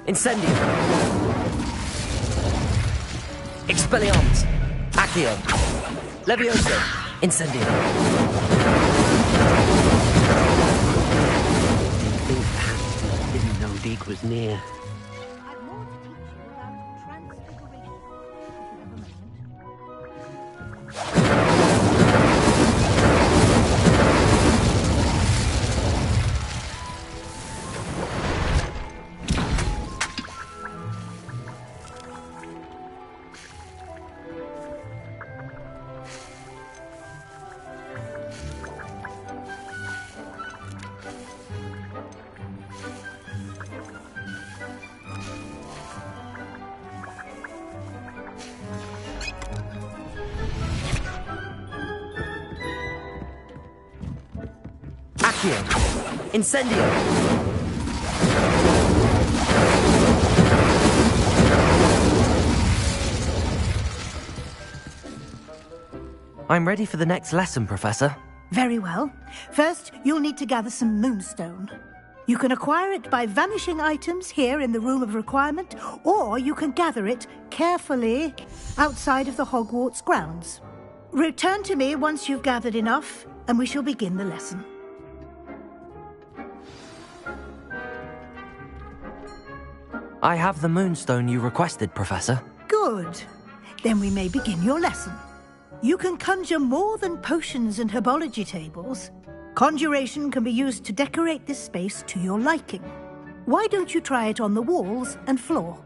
Incendio. Expelliarmus. Accio. Levioso. Incendio. I think perhaps he didn't know Deke was near. Accio! Incendio! I'm ready for the next lesson, Professor. Very well. First, you'll need to gather some moonstone. You can acquire it by vanishing items here in the Room of Requirement, or you can gather it carefully outside of the Hogwarts grounds. Return to me once you've gathered enough, and we shall begin the lesson. I have the moonstone you requested, Professor. Good. Then we may begin your lesson. You can conjure more than potions and herbology tables. Conjuration can be used to decorate this space to your liking. Why don't you try it on the walls and floor?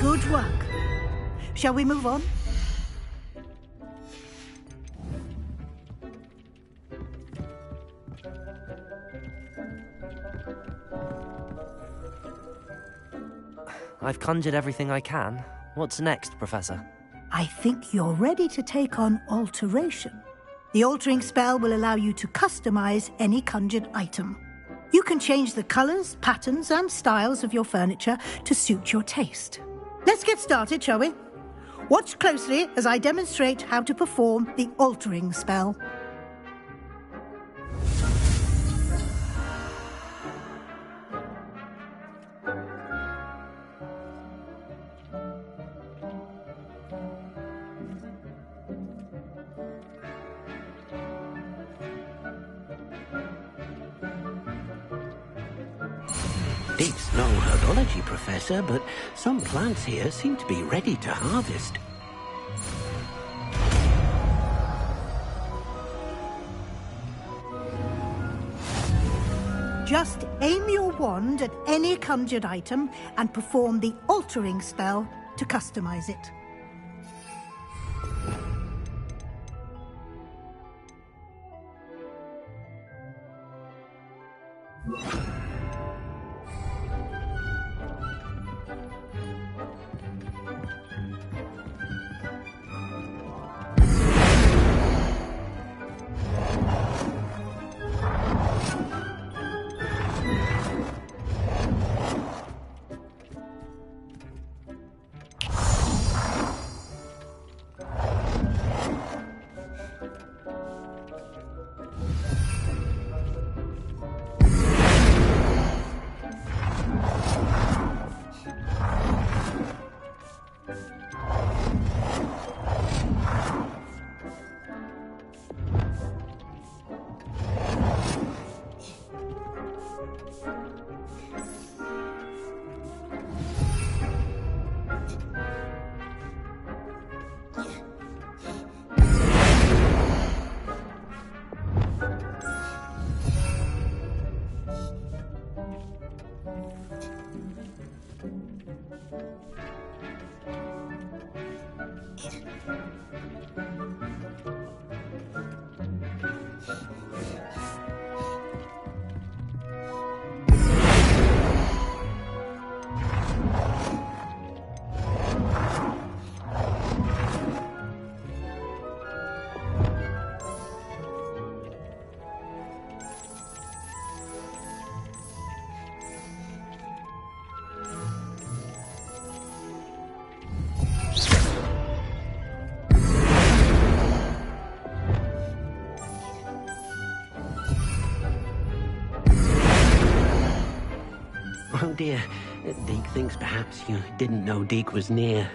Good work. Shall we move on? I've conjured everything I can. What's next, Professor? I think you're ready to take on alteration. The altering spell will allow you to customize any conjured item. You can change the colors, patterns, and styles of your furniture to suit your taste. Let's get started, shall we? Watch closely as I demonstrate how to perform the altering spell. Deep's no herbology professor, but some plants here seem to be ready to harvest. Just aim your wand at any conjured item and perform the altering spell to customize it. Oh dear, Deke thinks perhaps you didn't know Deke was near.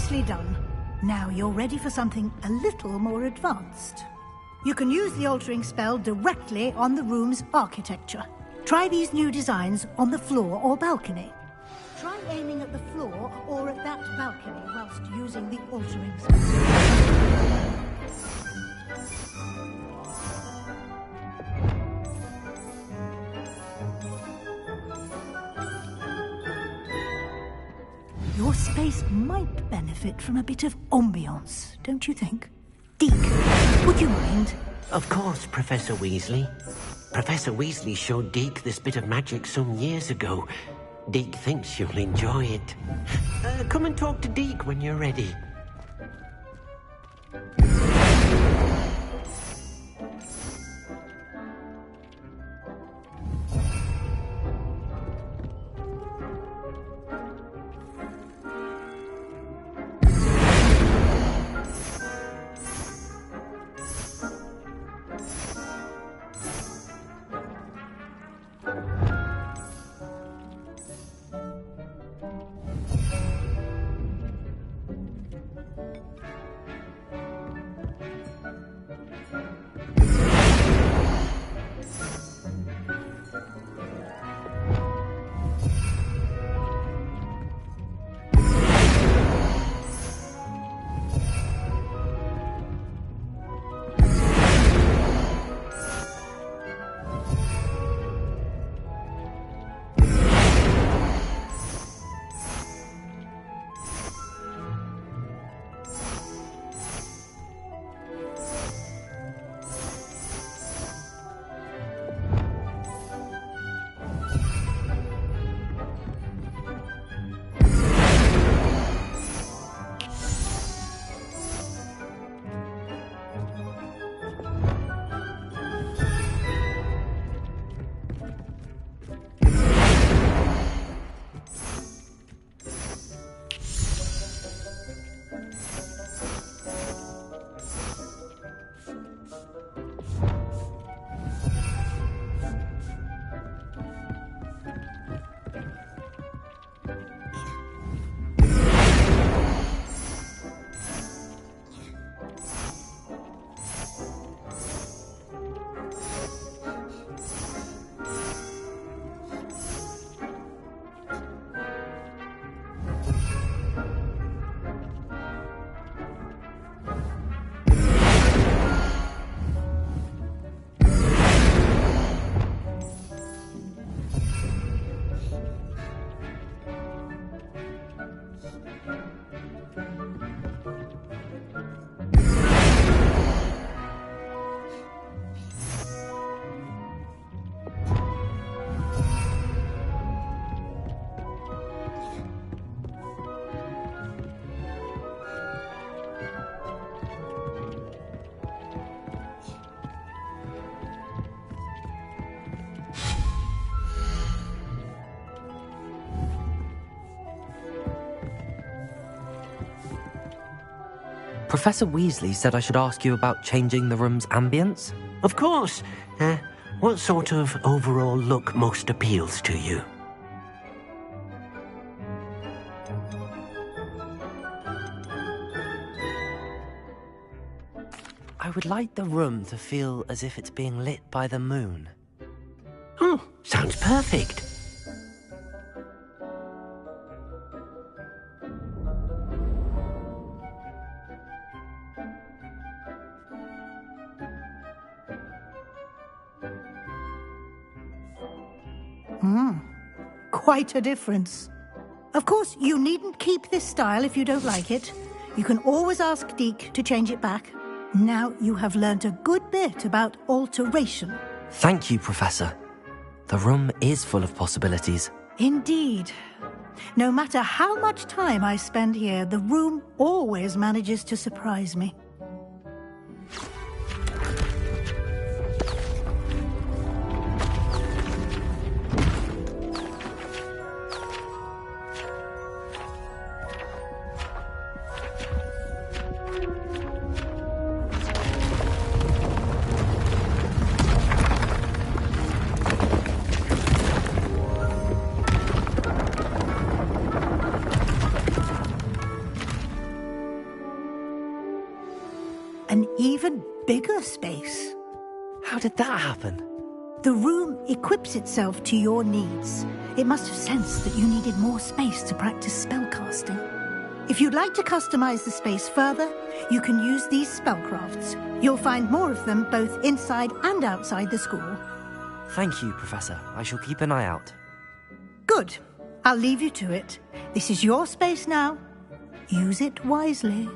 Nicely done. Now you're ready for something a little more advanced. You can use the altering spell directly on the room's architecture. Try these new designs on the floor or balcony. Try aiming at the floor or at that balcony whilst using the altering spell. Your space might benefit from a bit of ambiance, don't you think? Deke, would you mind? Of course, Professor Weasley. Professor Weasley showed Deke this bit of magic some years ago. Deke thinks you'll enjoy it. Come and talk to Deke when you're ready. Professor Weasley said I should ask you about changing the room's ambience. Of course. What sort of overall look most appeals to you? I would like the room to feel as if it's being lit by the moon. Oh, sounds perfect. Quite a difference. Of course, you needn't keep this style if you don't like it. You can always ask Deke to change it back. Now you have learnt a good bit about alteration. Thank you, Professor. The room is full of possibilities. Indeed. No matter how much time I spend here, the room always manages to surprise me. An even bigger space. How did that happen? The room equips itself to your needs. It must have sensed that you needed more space to practice spellcasting. If you'd like to customize the space further, you can use these spellcrafts. You'll find more of them both inside and outside the school. Thank you, Professor. I shall keep an eye out. Good. I'll leave you to it. This is your space now. Use it wisely.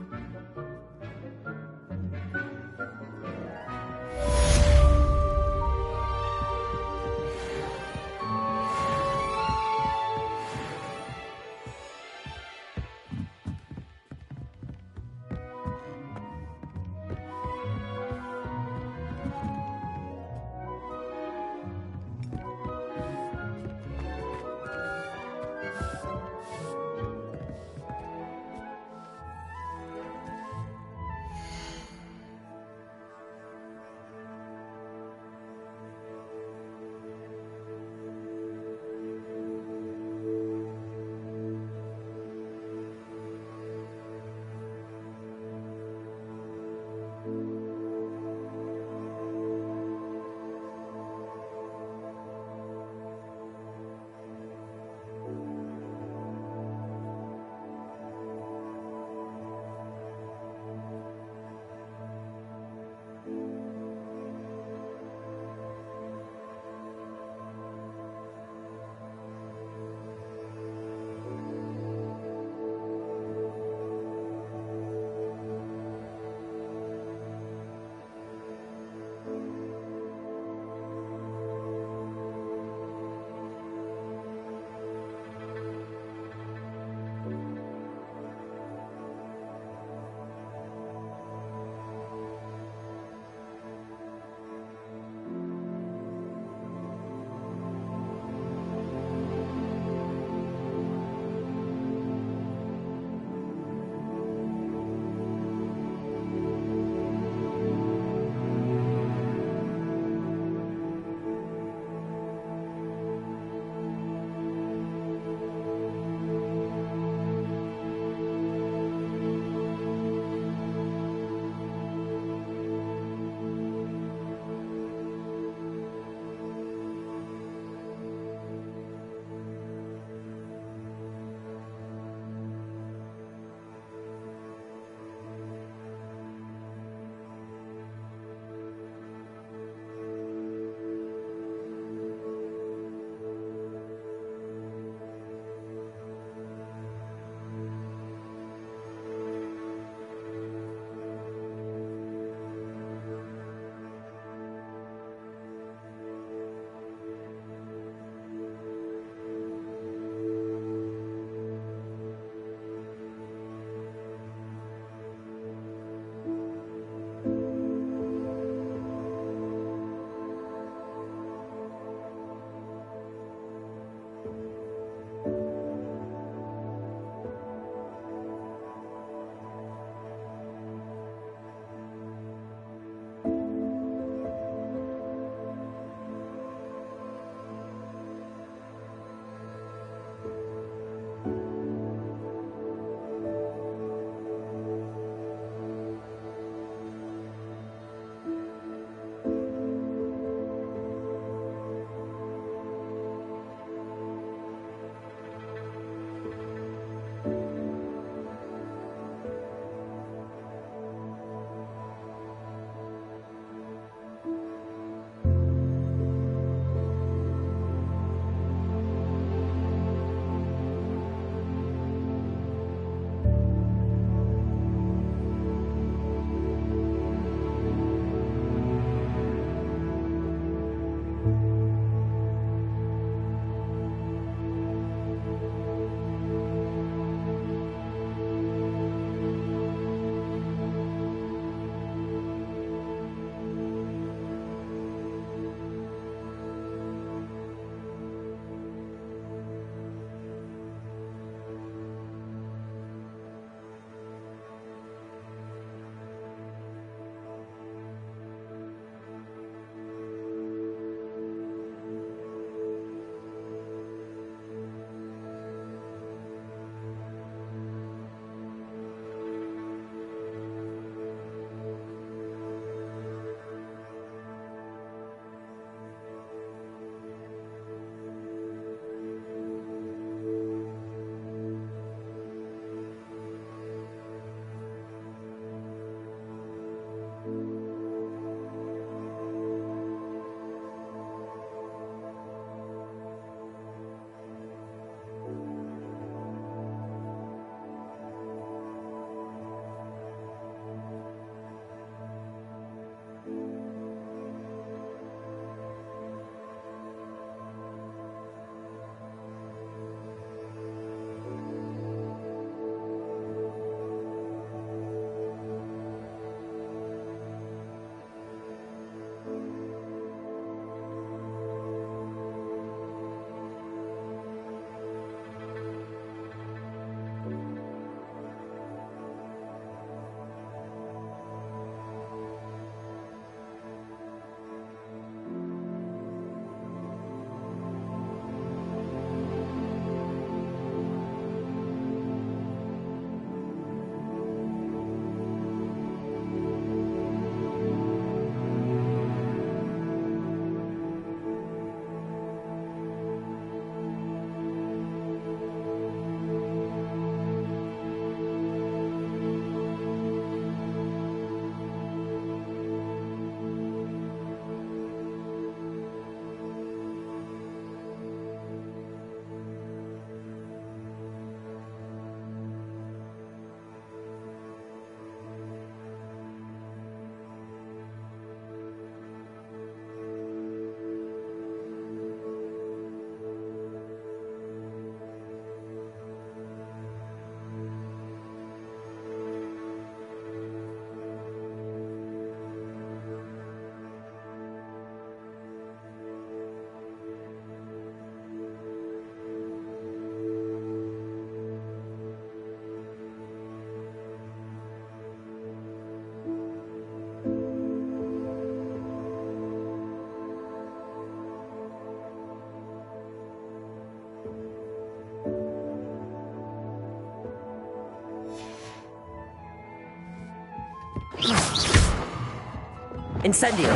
Incendio!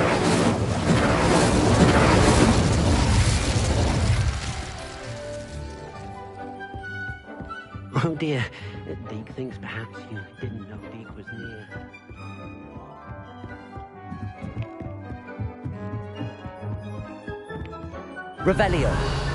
Oh dear. Deke thinks perhaps you didn't know Deke was near. Revelio!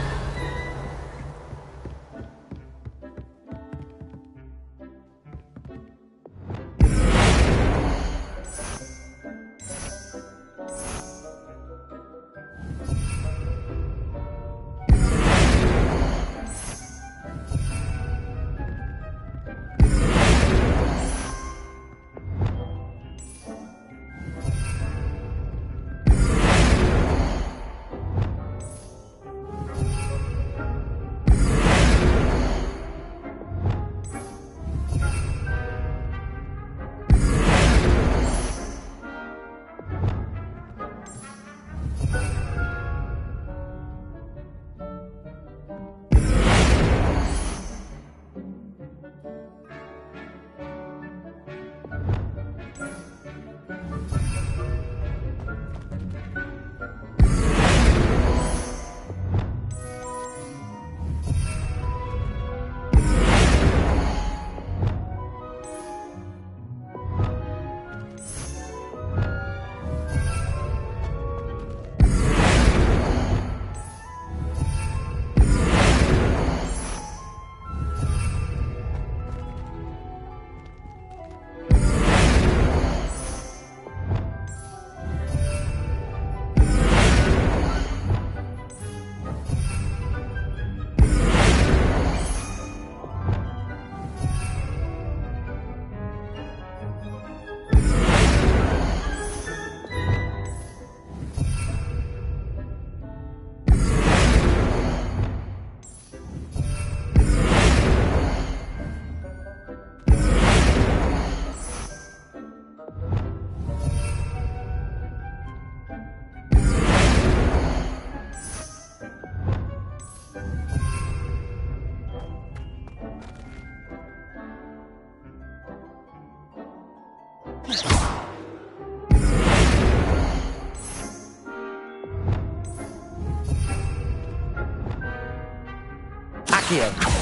Accio!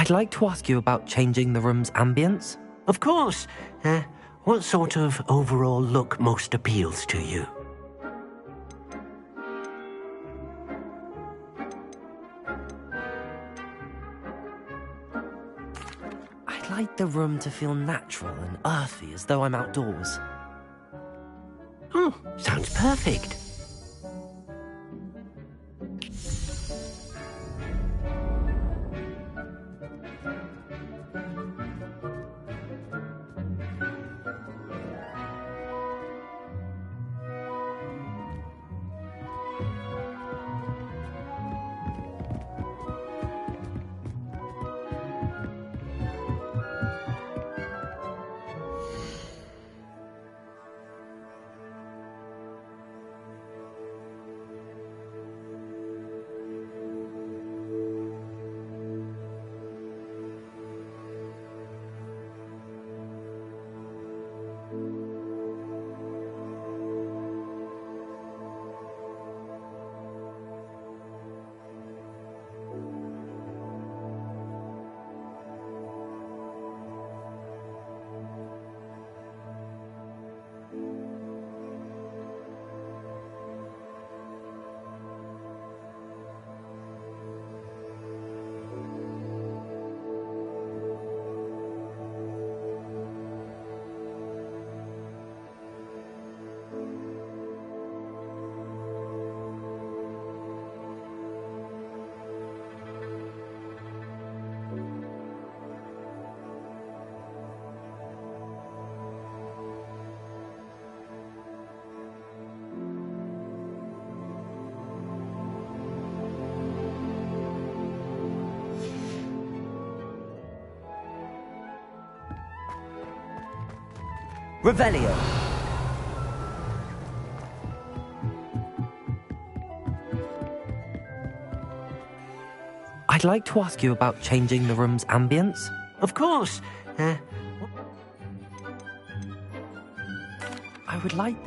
I'd like to ask you about changing the room's ambience. Of course. What sort of overall look most appeals to you? I'd like the room to feel natural and earthy, as though I'm outdoors. Oh, sounds perfect. Revelio. I'd like to ask you about changing the room's ambience. Of course. I would like...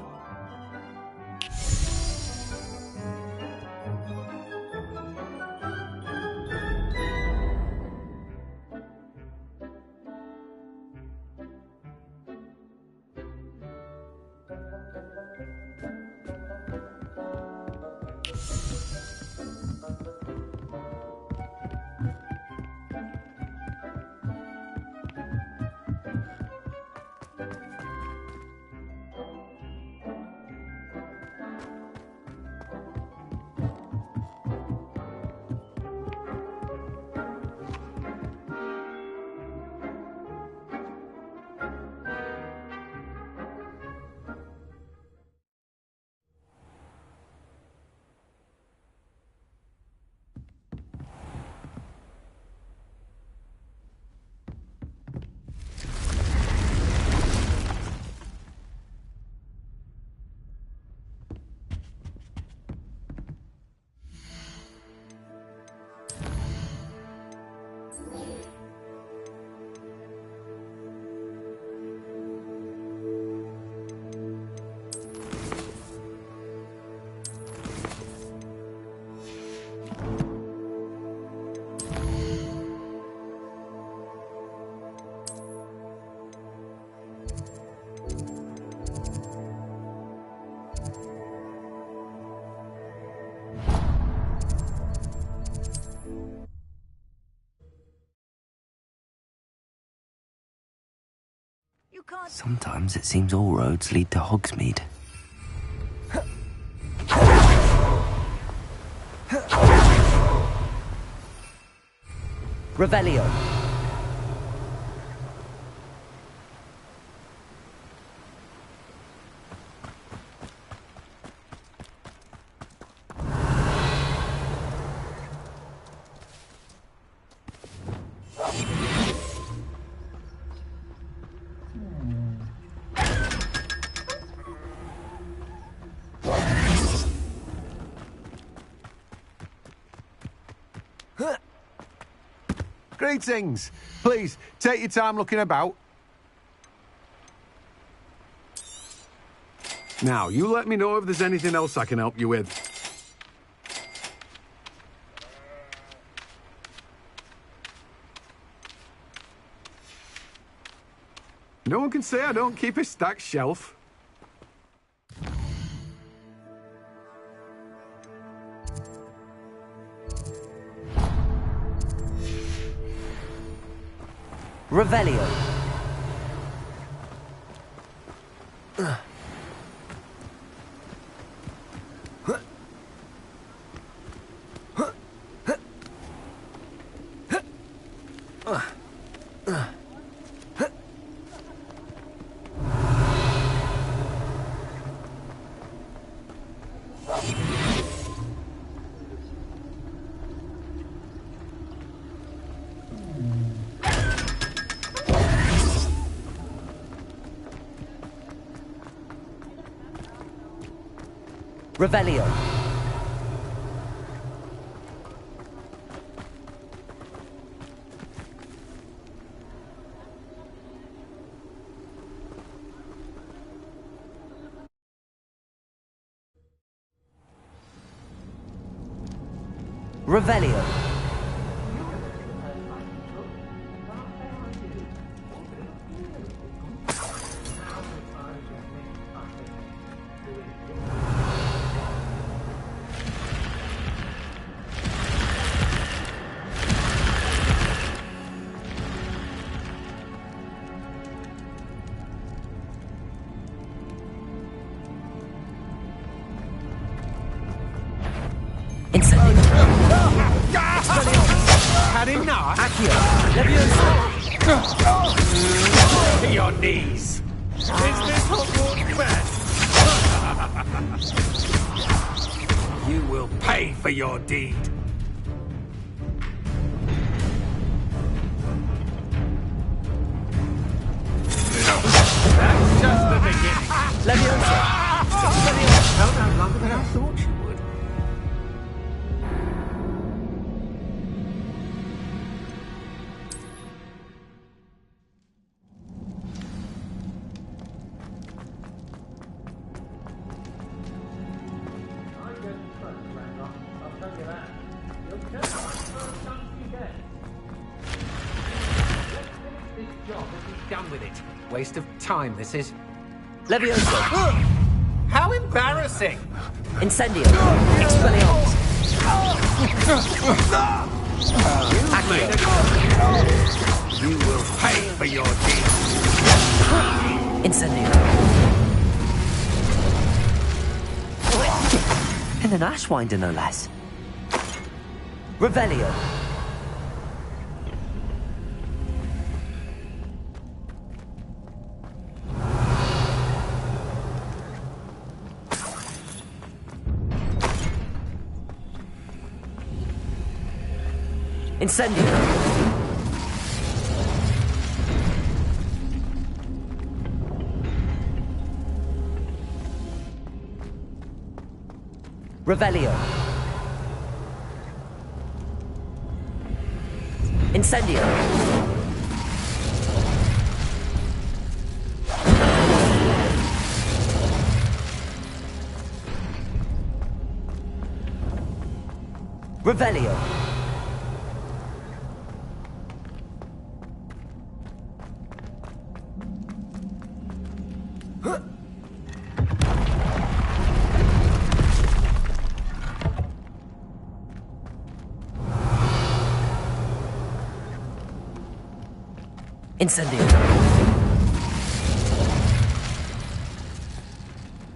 Sometimes it seems all roads lead to Hogsmeade. Revelio. Greetings. Please, take your time looking about. Now, you let me know if there's anything else I can help you with. No one can say I don't keep a stacked shelf. Revelio. Revelio. Revelio. Had enough? Accio. Levioso. To your knees. Is this Hogwarts best? You will pay for your deed. That's just the beginning. Levioso. Held out longer than I thought you would. Done with it. Waste of time, this is. Levioso. How embarrassing! Incendio. Expelliarmus. You will pay for your deed. Incendio. And an Ashwinder, no less. Revelio. Incendio. Revelio. Incendio. Revelio. Incendio.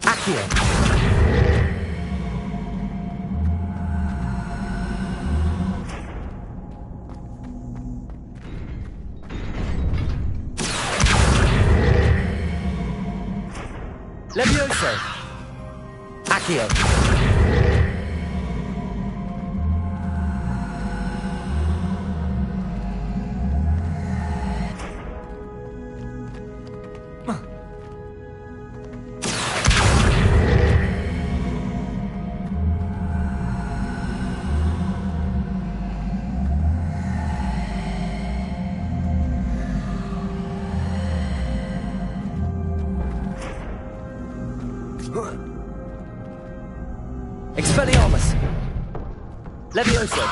Accio. Levioso. Accio. Expelliarmus. Levioso.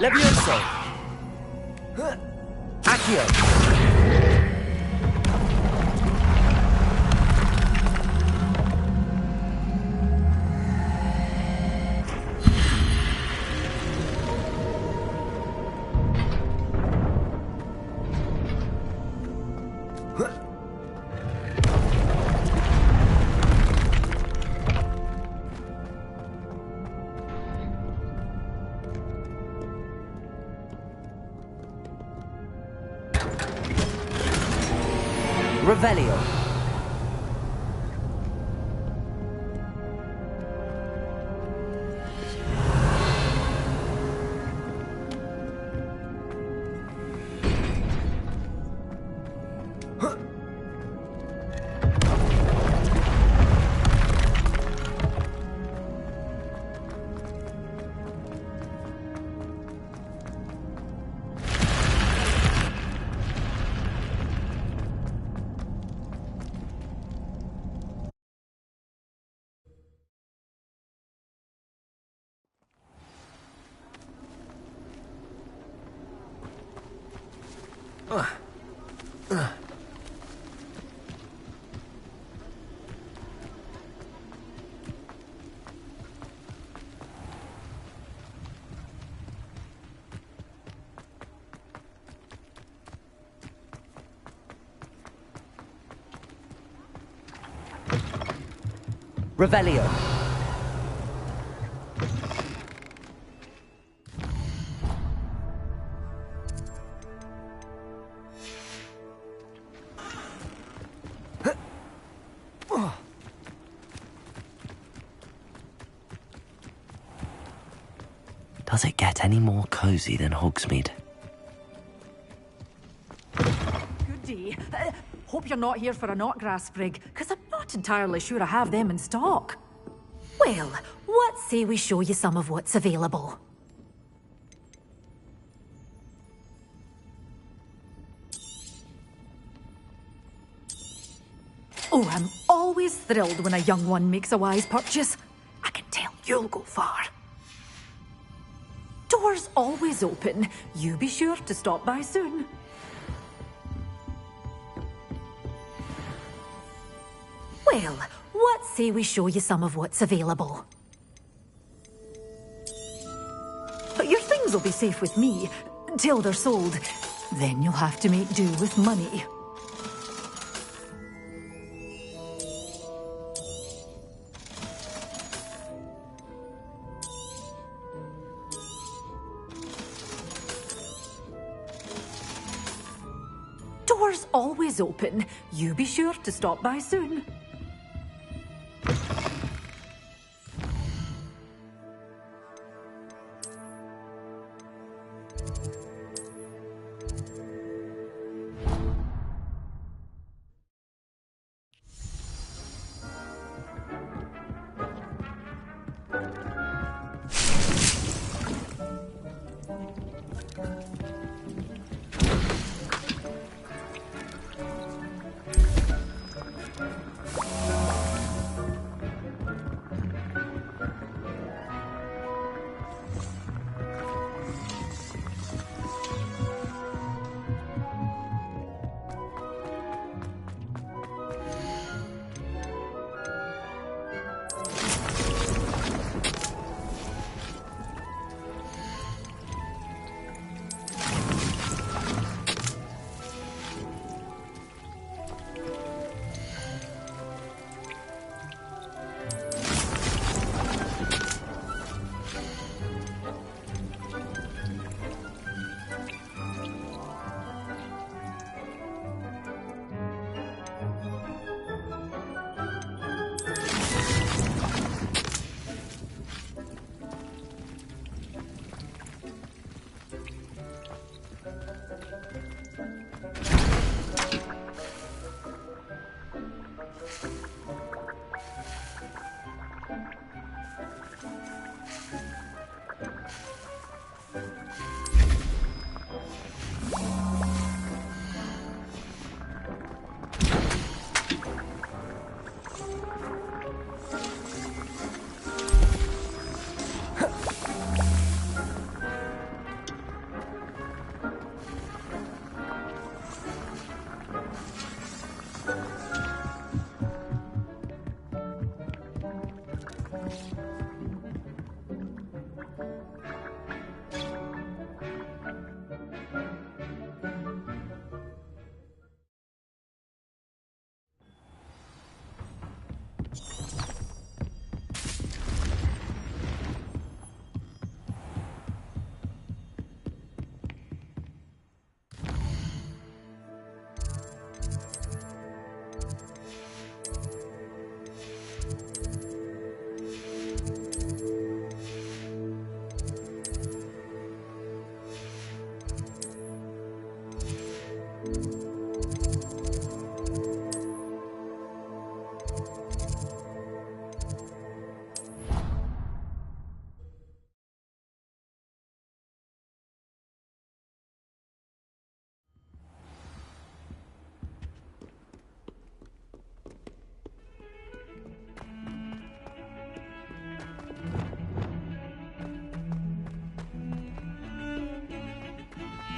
Levioso! Accio! Revelio. Revelio. Does it get any more cozy than Hogsmeade? Good day. Hope you're not here for a knotgrass sprig, because I'm not entirely sure I have them in stock. Well, what say we show you some of what's available? Oh, I'm always thrilled when a young one makes a wise purchase. I can tell you'll go far. Doors always open. You be sure to stop by soon. Well, what say we show you some of what's available? But your things will be safe with me, till they're sold. Then you'll have to make do with money. Doors always open. You be sure to stop by soon.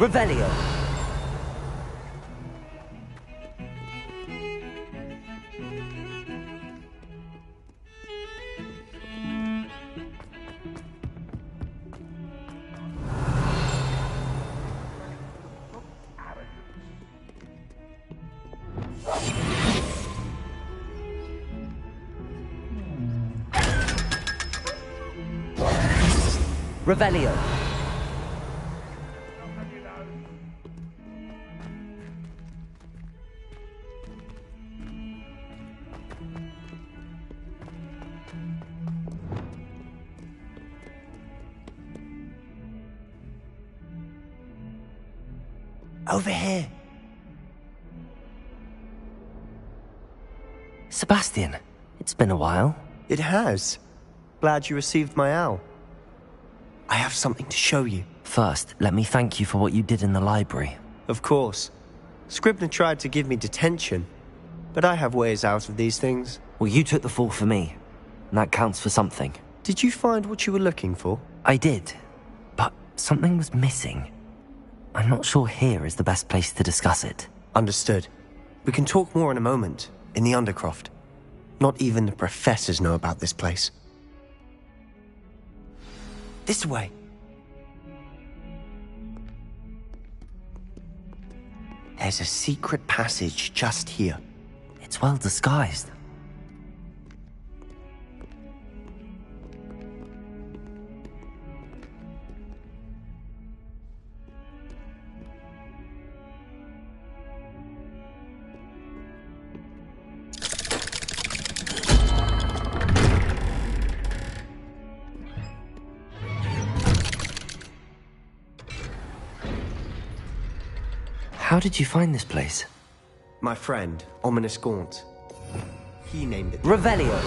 Revelio. Revelio. Over here. Sebastian, it's been a while. It has. Glad you received my owl. I have something to show you. First, let me thank you for what you did in the library. Of course. Scribner tried to give me detention, but I have ways out of these things. Well, you took the fall for me, and that counts for something. Did you find what you were looking for? I did, but something was missing. I'm not sure here is the best place to discuss it. Understood. We can talk more in a moment, in the Undercroft. Not even the professors know about this place. This way. There's a secret passage just here. It's well disguised. How did you find this place? My friend, Ominous Gaunt. He named it. Revelio.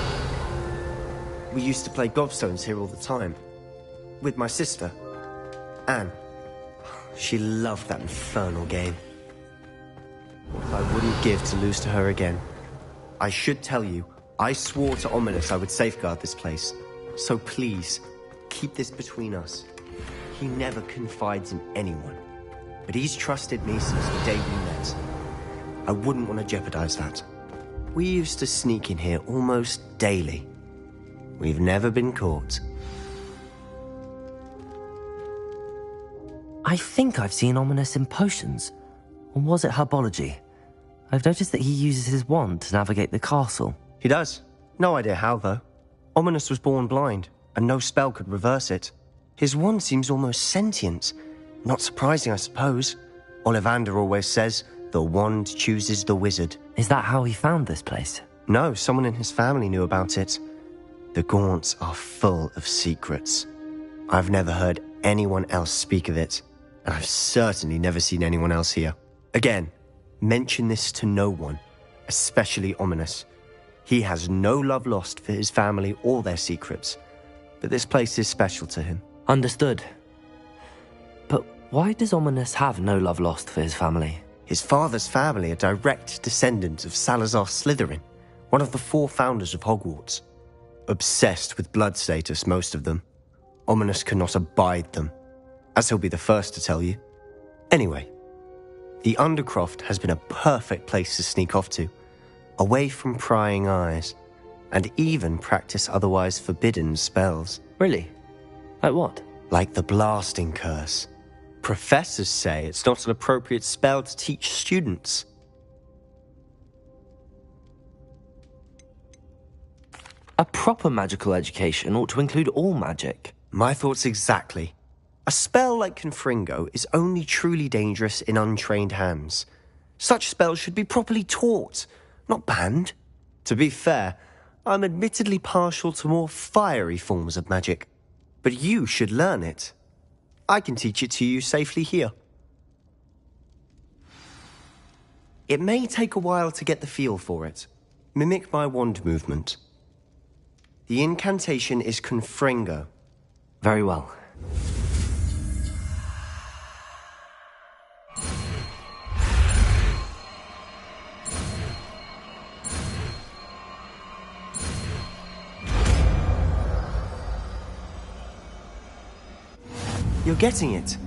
We used to play gobstones here all the time. With my sister, Anne. She loved that infernal game. What I wouldn't give to lose to her again. I should tell you, I swore to Ominous I would safeguard this place. So please, keep this between us. He never confides in anyone. But he's trusted me since the day we met. I wouldn't want to jeopardize that. We used to sneak in here almost daily. We've never been caught. I think I've seen Ominous in potions. Or was it herbology? I've noticed that he uses his wand to navigate the castle. He does. No idea how, though. Ominous was born blind, and no spell could reverse it. His wand seems almost sentient. Not surprising, I suppose. Ollivander always says, the wand chooses the wizard. Is that how he found this place? No, someone in his family knew about it. The Gaunts are full of secrets. I've never heard anyone else speak of it, and I've certainly never seen anyone else here. Again, mention this to no one, especially Ominous. He has no love lost for his family or their secrets, but this place is special to him. Understood. But why does Ominous have no love lost for his family? His father's family are direct descendants of Salazar Slytherin, one of the 4 founders of Hogwarts. Obsessed with blood status, most of them. Ominous cannot abide them, as he'll be the first to tell you. Anyway, the Undercroft has been a perfect place to sneak off to, away from prying eyes, and even practice otherwise forbidden spells. Really? Like what? Like the blasting curse. Professors say it's not an appropriate spell to teach students. A proper magical education ought to include all magic. My thoughts exactly. A spell like Confringo is only truly dangerous in untrained hands. Such spells should be properly taught, not banned. To be fair, I'm admittedly partial to more fiery forms of magic. But you should learn it. I can teach it to you safely here. It may take a while to get the feel for it. Mimic my wand movement. The incantation is Confringo. Very well. You're getting it.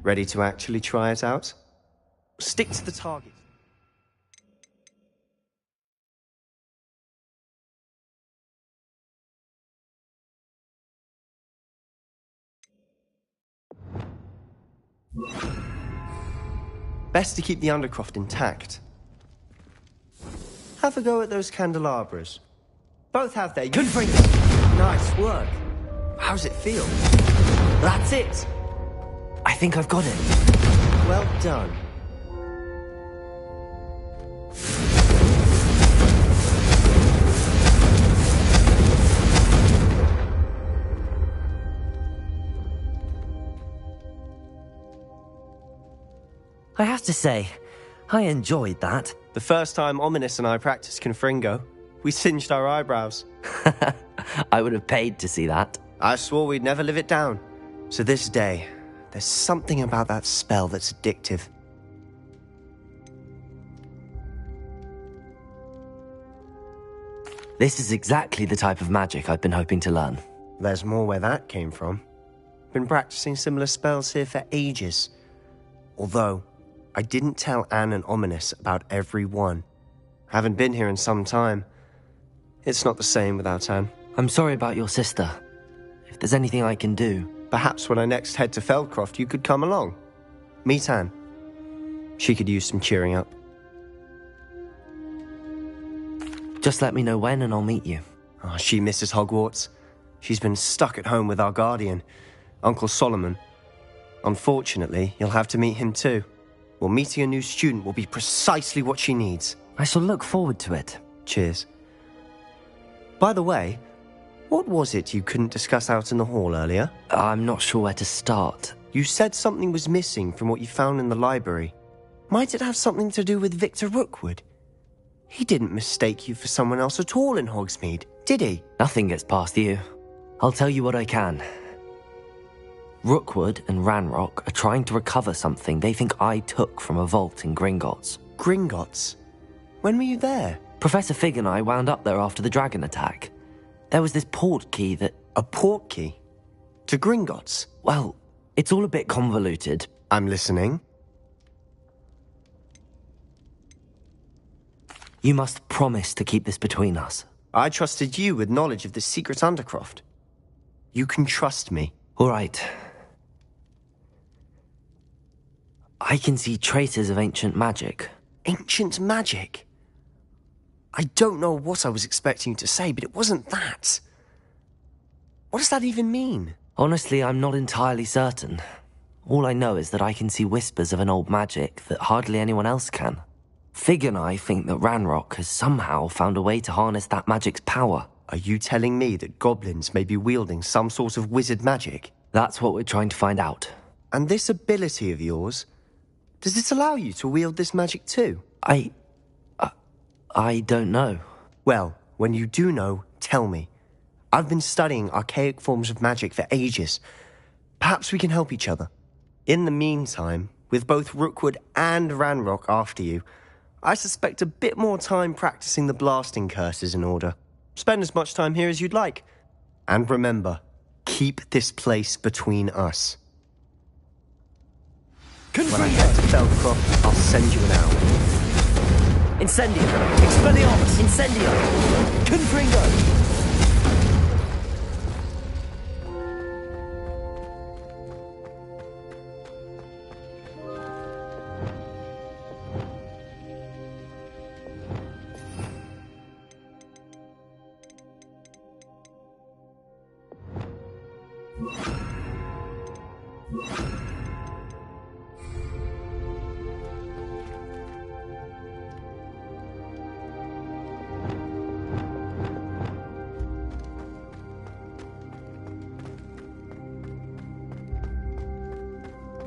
Ready to actually try it out? Stick to the target. Best to keep the Undercroft intact. Have a go at those candelabras. Both have their... Nice work. How's it feel? That's it. I think I've got it. Well done. I have to say, I enjoyed that. The first time Ominous and I practiced Confringo, we singed our eyebrows. I would have paid to see that. I swore we'd never live it down. So this day, there's something about that spell that's addictive. This is exactly the type of magic I've been hoping to learn. There's more where that came from. Been practicing similar spells here for ages. Although, I didn't tell Anne and Ominous about every one. Haven't been here in some time. It's not the same without Anne. I'm sorry about your sister. If there's anything I can do... Perhaps when I next head to Feldcroft, you could come along. Meet Anne. She could use some cheering up. Just let me know when and I'll meet you. Oh, she misses Hogwarts. She's been stuck at home with our guardian, Uncle Solomon. Unfortunately, you'll have to meet him too. Well, meeting a new student will be precisely what she needs. I shall look forward to it. Cheers. By the way, what was it you couldn't discuss out in the hall earlier? I'm not sure where to start. You said something was missing from what you found in the library. Might it have something to do with Victor Rookwood? He didn't mistake you for someone else at all in Hogsmeade, did he? Nothing gets past you. I'll tell you what I can. Rookwood and Ranrock are trying to recover something they think I took from a vault in Gringotts. Gringotts? When were you there? Professor Fig and I wound up there after the dragon attack. There was this port key that... A port key? To Gringotts? Well, it's all a bit convoluted. I'm listening. You must promise to keep this between us. I trusted you with knowledge of the secret Undercroft. You can trust me. All right. I can see traces of ancient magic. Ancient magic? I don't know what I was expecting you to say, but it wasn't that. What does that even mean? Honestly, I'm not entirely certain. All I know is that I can see whispers of an old magic that hardly anyone else can. Fig and I think that Ranrock has somehow found a way to harness that magic's power. Are you telling me that goblins may be wielding some sort of wizard magic? That's what we're trying to find out. And this ability of yours, does it allow you to wield this magic too? I don't know. Well, when you do know, tell me. I've been studying archaic forms of magic for ages. Perhaps we can help each other. In the meantime, with both Rookwood and Ranrock after you, I suspect a bit more time practicing the blasting curse is in order. Spend as much time here as you'd like. And remember, keep this place between us. When I get to Feldcroft, I'll send you an owl. Incendio! Expelliarmus! Incendio! Confringo!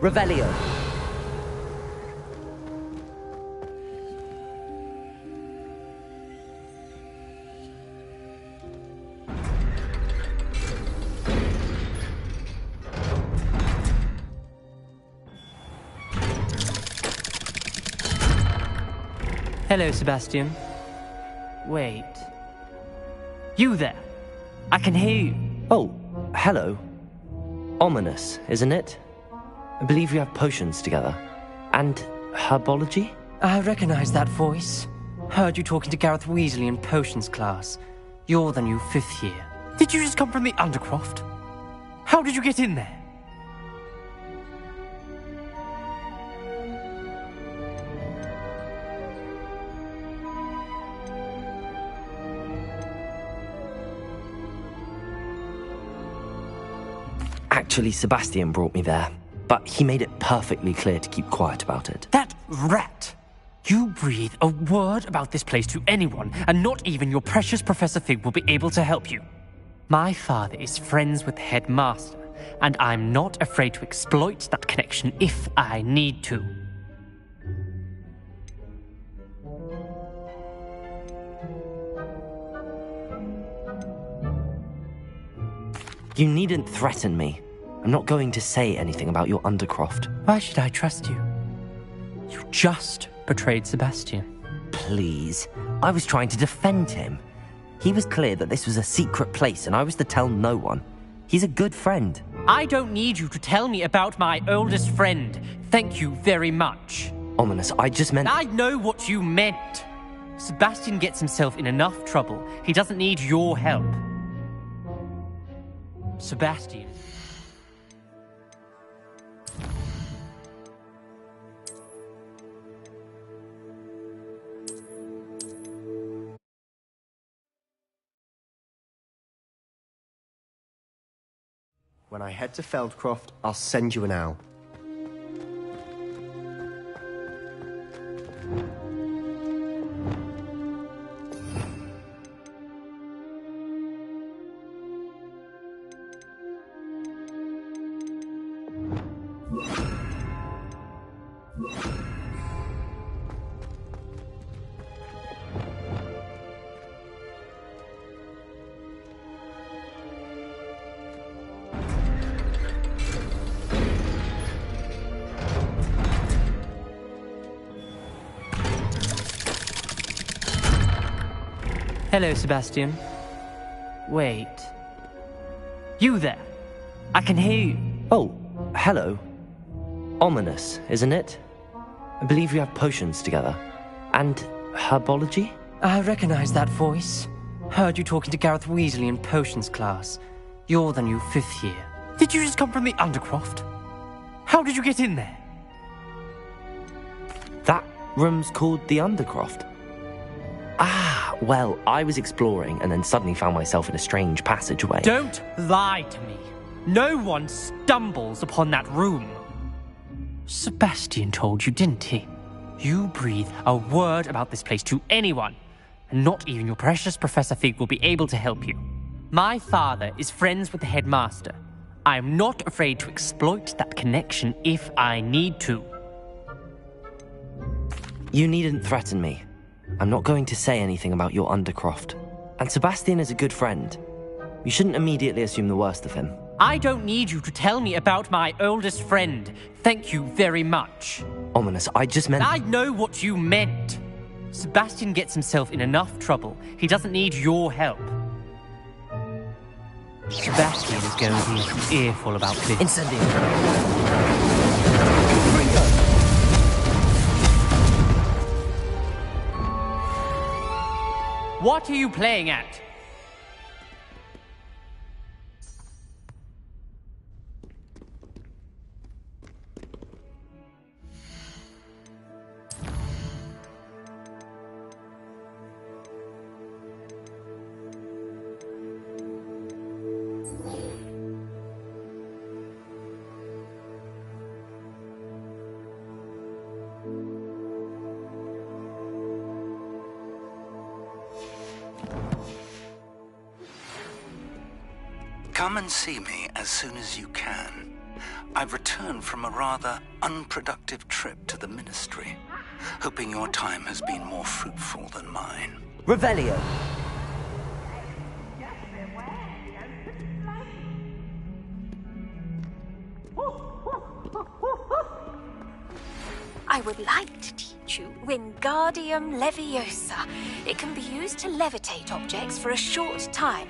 Revelio. Hello, Sebastian. Wait. You there? I can hear you. Oh, hello. Ominous, isn't it? I believe we have potions together. And herbology? I recognize that voice. Heard you talking to Gareth Weasley in potions class. You're the new 5th year. Did you just come from the Undercroft? How did you get in there? Actually, Sebastian brought me there, but he made it perfectly clear to keep quiet about it. That rat! You breathe a word about this place to anyone, and not even your precious Professor Fig will be able to help you. My father is friends with the headmaster, and I'm not afraid to exploit that connection if I need to. You needn't threaten me. I'm not going to say anything about your Undercroft. Why should I trust you? You just betrayed Sebastian. Please. I was trying to defend him. He was clear that this was a secret place and I was to tell no one. He's a good friend. I don't need you to tell me about my oldest friend. Thank you very much. Ominous, I just meant... I know what you meant. Sebastian gets himself in enough trouble. He doesn't need your help. Sebastian. When I head to Feldcroft, I'll send you an owl. Hello, Sebastian. Wait. You there? I can hear you. Oh, hello. Ominous, isn't it? I believe we have potions together. And herbology? I recognize that voice. Heard you talking to Gareth Weasley in potions class. You're the new 5th year. Did you just come from the Undercroft? How did you get in there? That room's called the Undercroft. Ah, well, I was exploring and then suddenly found myself in a strange passageway. Don't lie to me. No one stumbles upon that room. Sebastian told you, didn't he? You breathe a word about this place to anyone, and not even your precious Professor Fig will be able to help you. My father is friends with the headmaster. I am not afraid to exploit that connection if I need to. You needn't threaten me. I'm not going to say anything about your Undercroft. And Sebastian is a good friend. You shouldn't immediately assume the worst of him. I don't need you to tell me about my oldest friend. Thank you very much. Ominous, I just meant... I know what you meant. Sebastian gets himself in enough trouble. He doesn't need your help. Sebastian is going to be an earful about this. Incendio. What are you playing at? Come and see me as soon as you can. I've returned from a rather unproductive trip to the Ministry, hoping your time has been more fruitful than mine. Revelio. I would like to teach you Wingardium Leviosa. It can be used to levitate objects for a short time.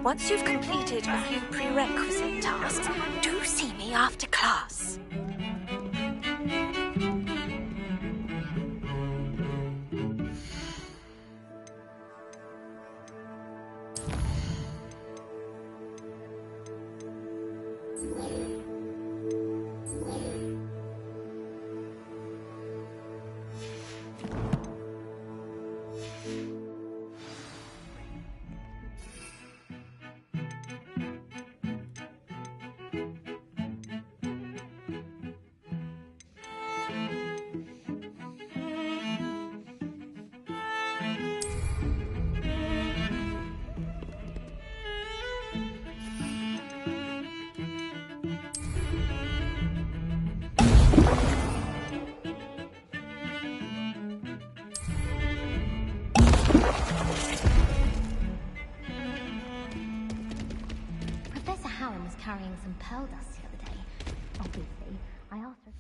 Once you've completed a few prerequisite tasks, do see me after class. carrying some pearl dust the other day. Obviously, I asked her.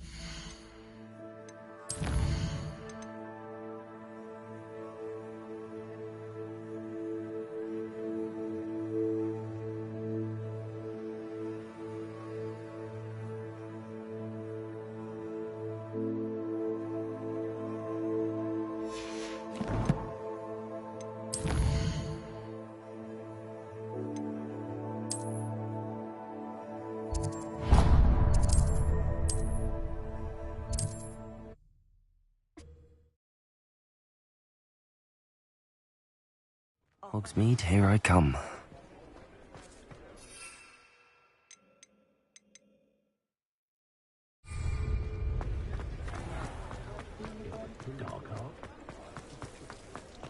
Hogsmeade, here I come.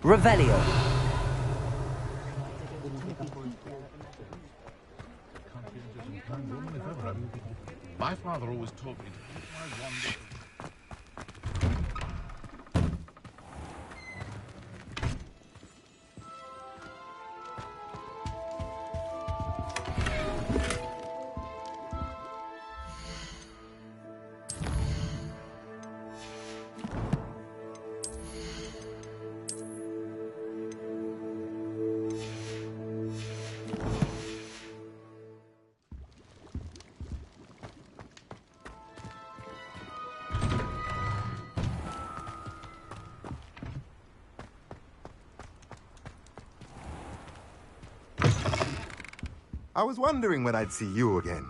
Revelio. My father always taught me to keep my wand. I was wondering when I'd see you again.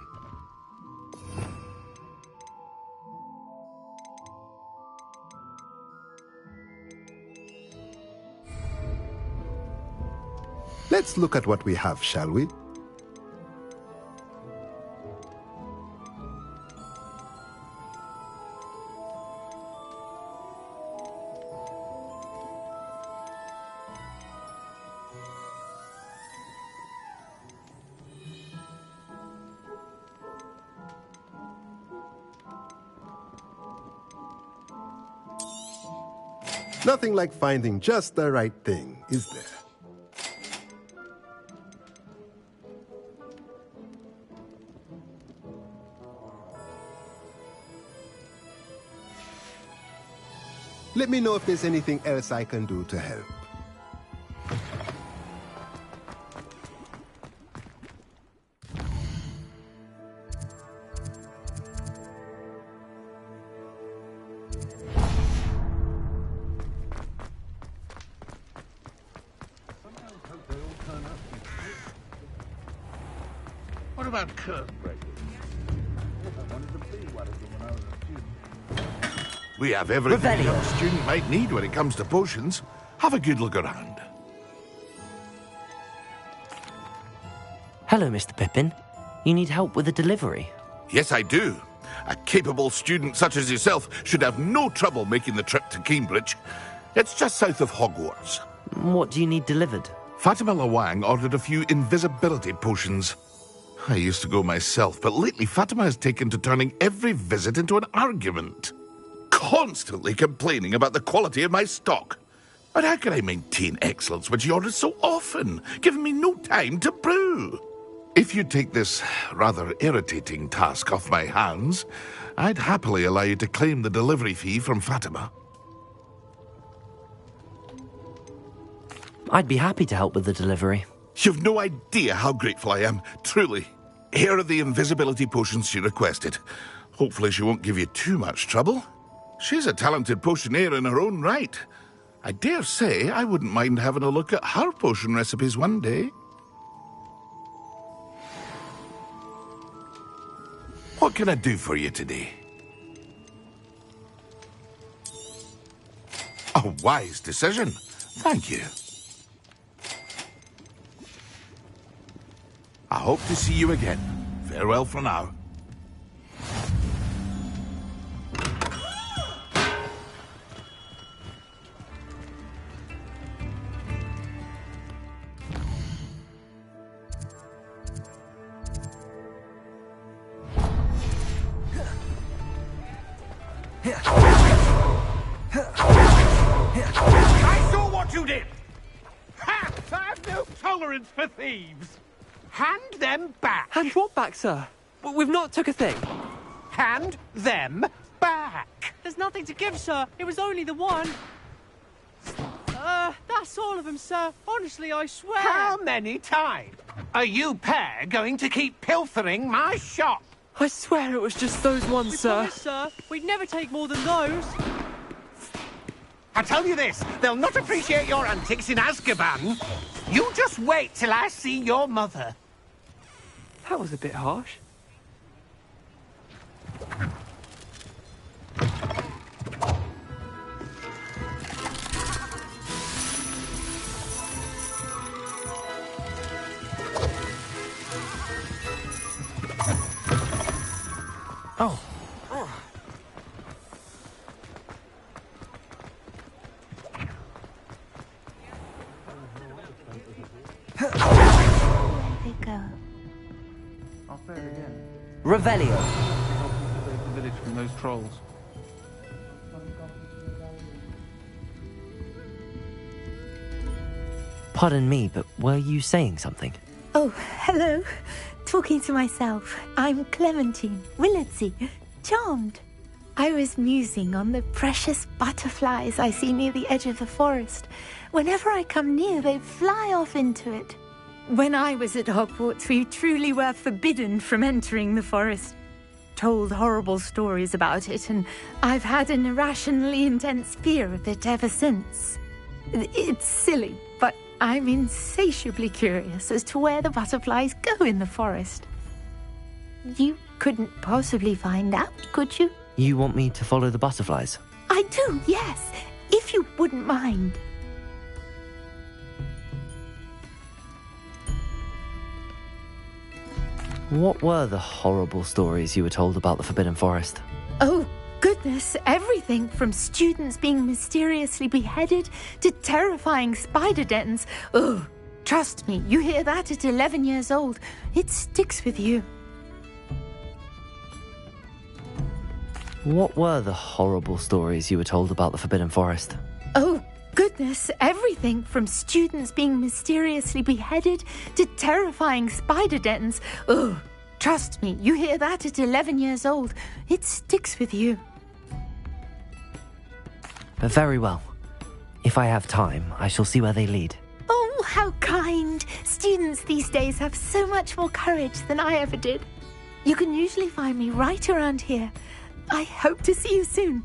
Let's look at what we have, shall we? Nothing like finding just the right thing, is there? Let me know if there's anything else I can do to help. What about curtain breakers? We have everything a young student might need when it comes to potions. Have a good look around. Hello, Mr. Pippin. You need help with a delivery? Yes, I do. A capable student such as yourself should have no trouble making the trip to Cambridge. It's just south of Hogwarts. What do you need delivered? Fatima Lawang ordered a few invisibility potions. I used to go myself, but lately Fatima has taken to turning every visit into an argument. Constantly complaining about the quality of my stock. But how can I maintain excellence when she orders so often, giving me no time to brew? If you take this rather irritating task off my hands, I'd happily allow you to claim the delivery fee from Fatima. I'd be happy to help with the delivery. You've no idea how grateful I am, truly. Here are the invisibility potions she requested. Hopefully she won't give you too much trouble. She's a talented potioneer in her own right. I dare say I wouldn't mind having a look at her potion recipes one day. What can I do for you today? A wise decision. Thank you. I hope to see you again. Farewell for now. I saw what you did! Ha! I have no tolerance for thieves! Hand them back! Hand what back, sir? We've not took a thing. Hand them back! There's nothing to give, sir. It was only the one. That's all of them, sir. Honestly, I swear. How many times are you pair going to keep pilfering my shop? I swear it was just those ones, sir. Promise, sir. We'd never take more than those. I tell you this, they'll not appreciate your antics in Azkaban. You just wait till I see your mother. That was a bit harsh. Oh. Where they go? I'll say it again. Revelio. Save the village from those trolls. Pardon me, but were you saying something? Oh, hello. Talking to myself. I'm Clementine Willardsey. Charmed. I was musing on the precious butterflies I see near the edge of the forest. Whenever I come near, they fly off into it. When I was at Hogwarts, we truly were forbidden from entering the forest. Told horrible stories about it, and I've had an irrationally intense fear of it ever since. It's silly, but I'm insatiably curious as to where the butterflies go in the forest. You couldn't possibly find out, could you? You want me to follow the butterflies? I do, yes, if you wouldn't mind. What were the horrible stories you were told about the Forbidden Forest? Oh, goodness, everything from students being mysteriously beheaded to terrifying spider dens. Oh, trust me, you hear that at 11 years old, it sticks with you. What were the horrible stories you were told about the Forbidden Forest? Oh, goodness, everything from students being mysteriously beheaded to terrifying spider dens. Oh, trust me, you hear that at 11 years old, it sticks with you. Very well. If I have time, I shall see where they lead. Oh, how kind. Students these days have so much more courage than I ever did. You can usually find me right around here. I hope to see you soon.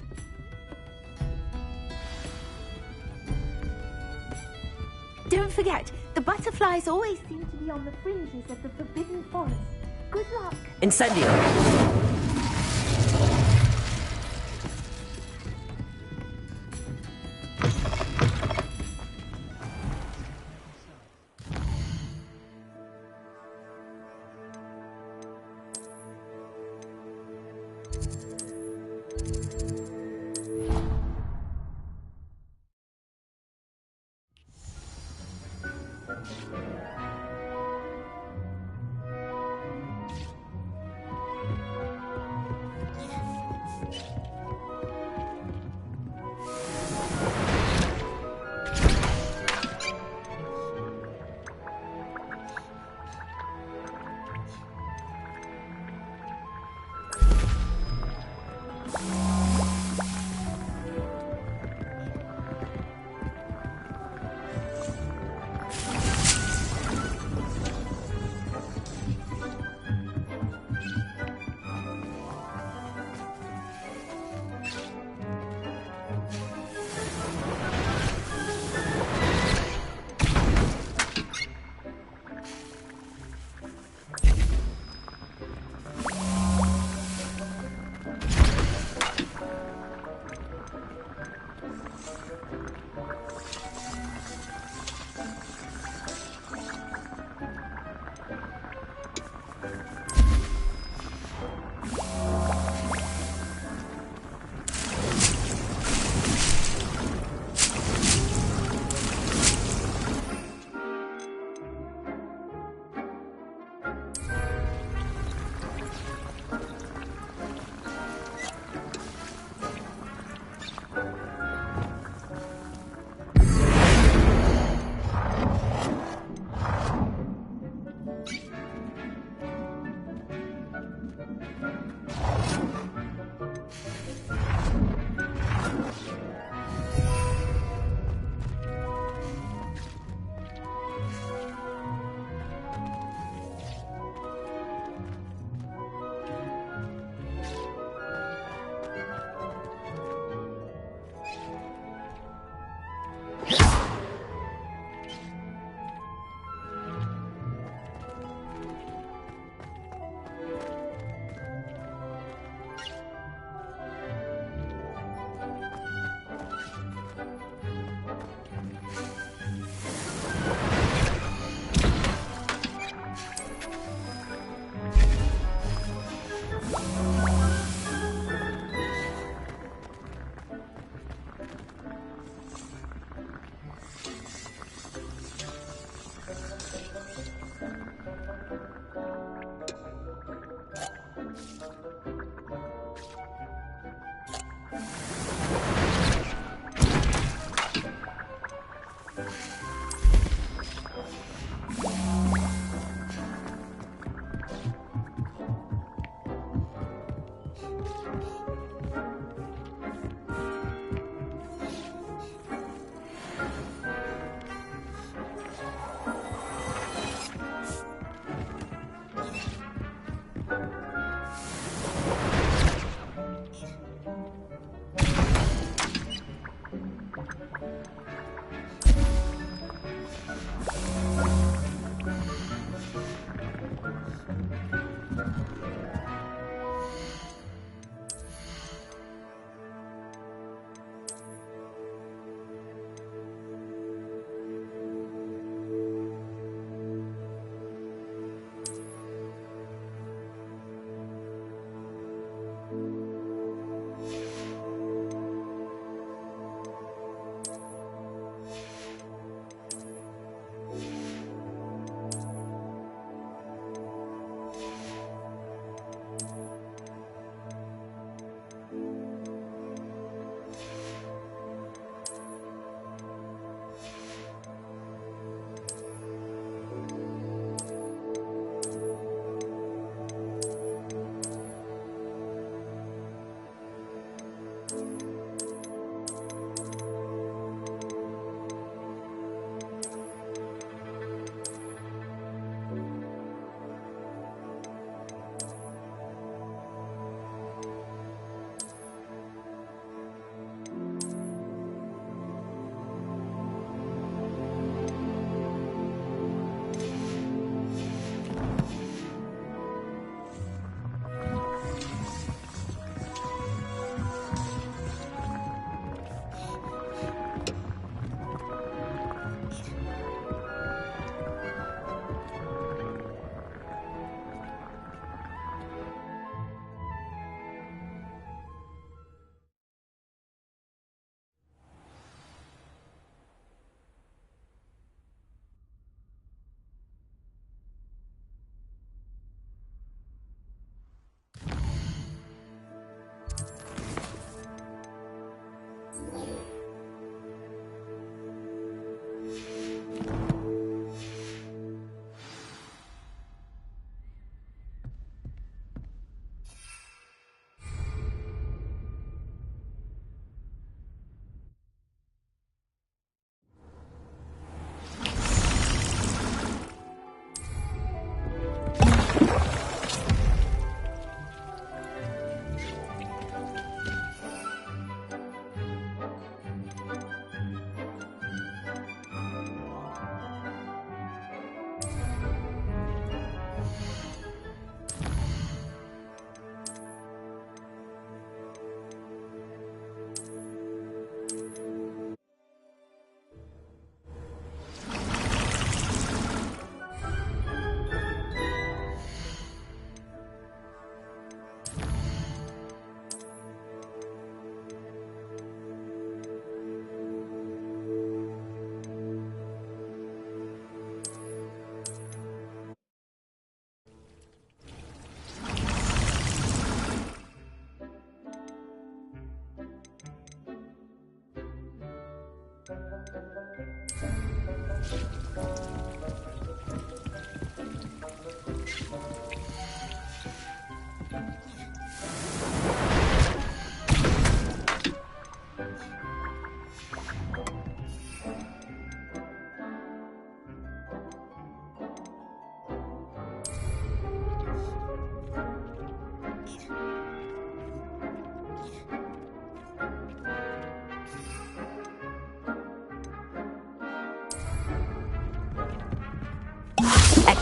Don't forget, the butterflies always seem to be on the fringes of the Forbidden Forest. Good luck. Incendio!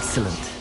Excellent.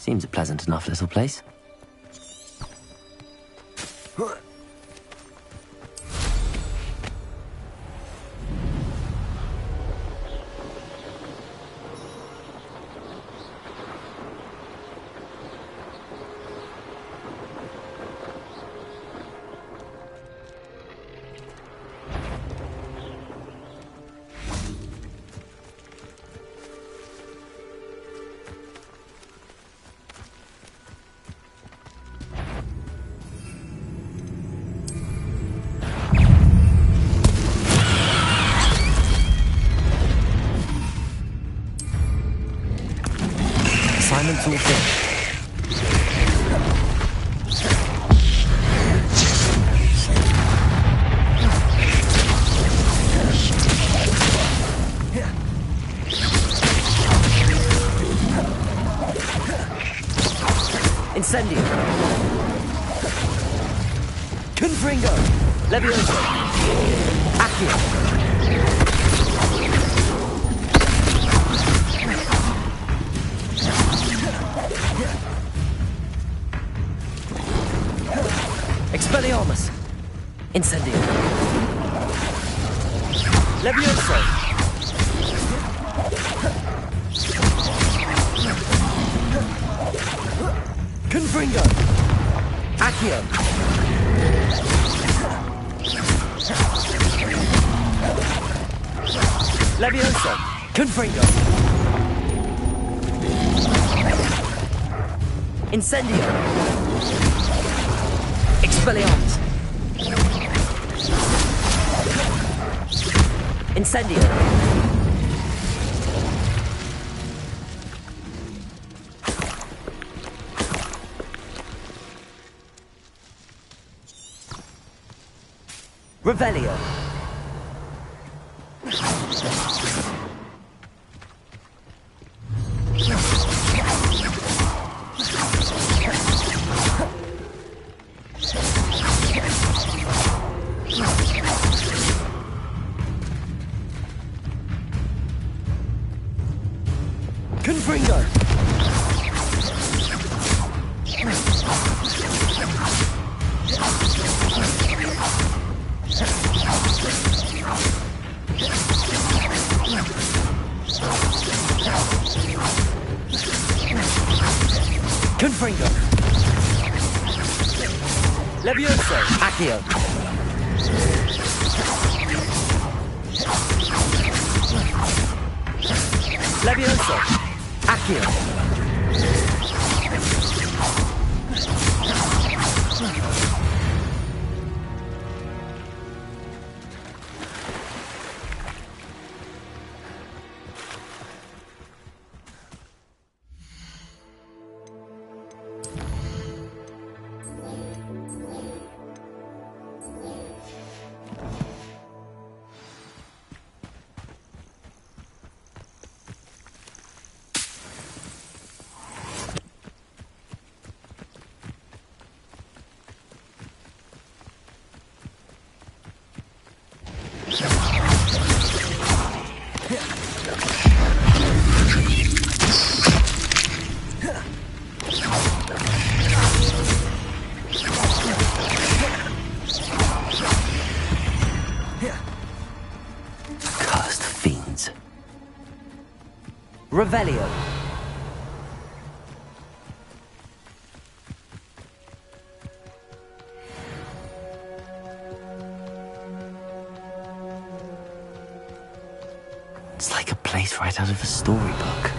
Seems a pleasant enough little place. Assignment's all finished. Incendio. Confringo. Levioso. Accio. Expelliarmus. Incendio. Levioso. Confringo. Accio. Levioso. Confringo. Incendio. Expelliarmus. Incendio. Revelio. Confringo. Confringo. Levioso. Accio. Levioso. Accio. Cursed fiends. Revelio. It's like a place right out of a storybook.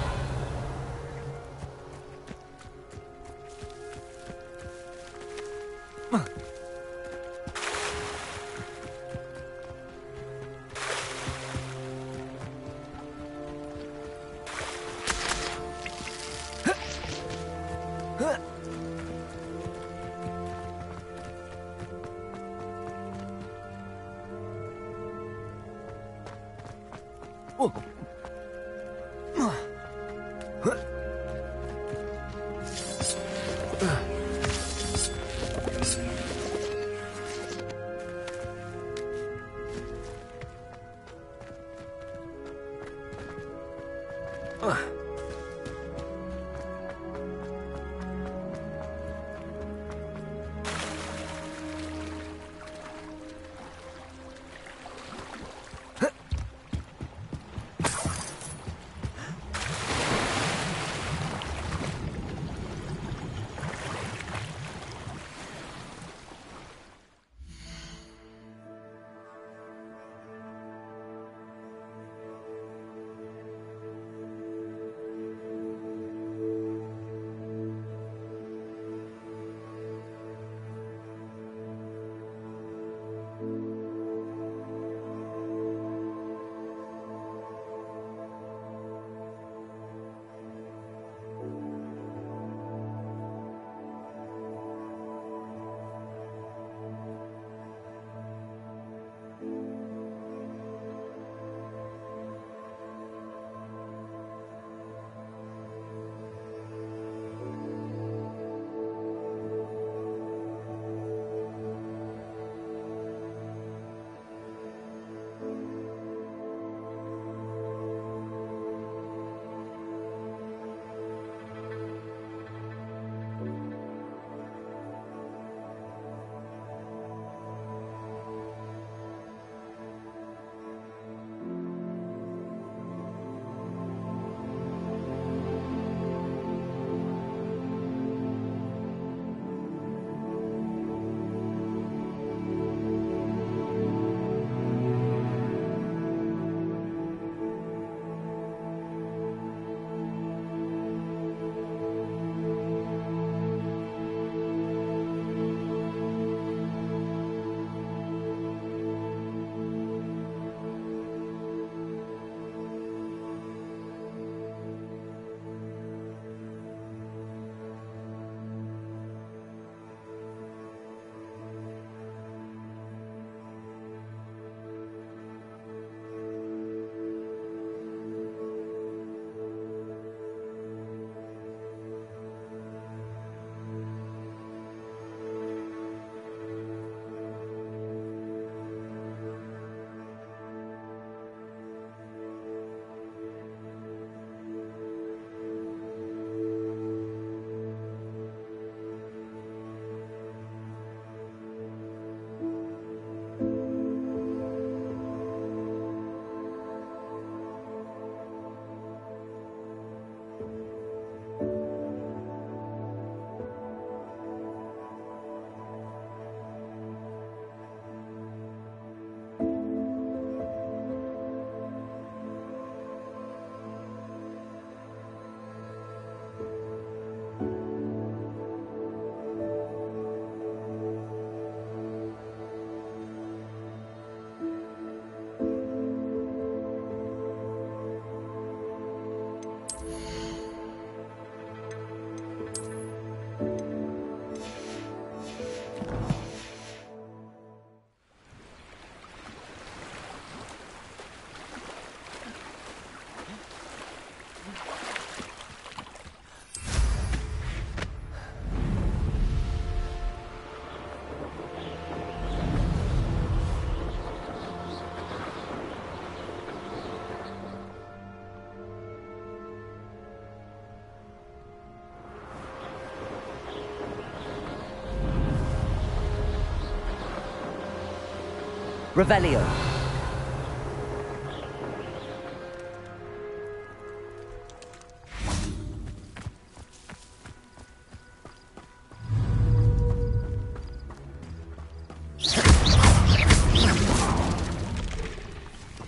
Revelio.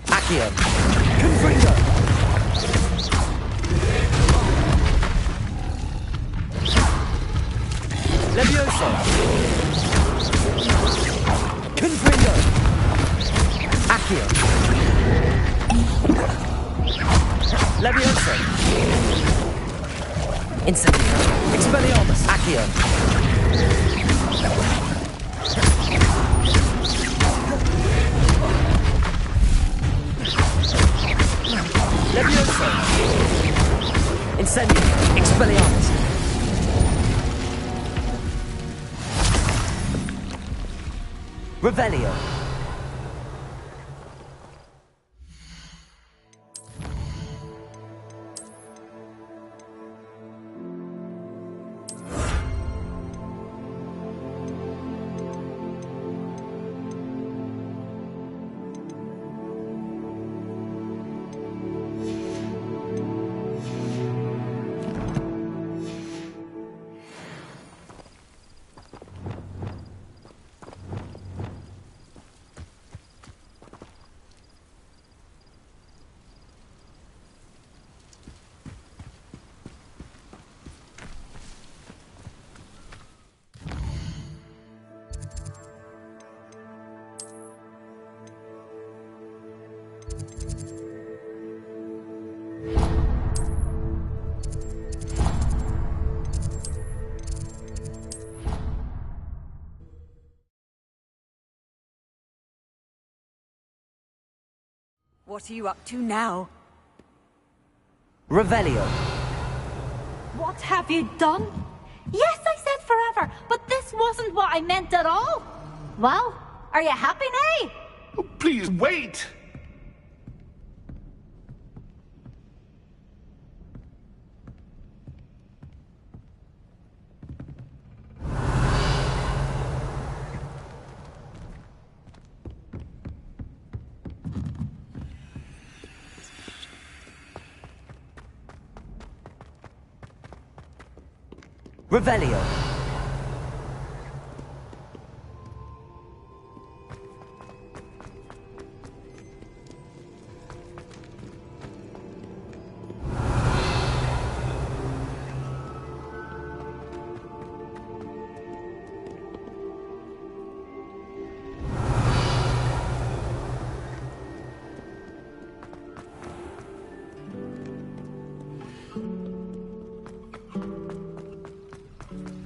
Accio. Confringo. Levioso. Confringo. Accio. Levioso. Incendio. Expelliarmus. Accio. Levioso. Incendio. Expelliarmus. Revelio. What are you up to now? Revelio. What have you done? Yes, I said forever, but this wasn't what I meant at all. Well, are you happy now? Oh, please wait! Revelio.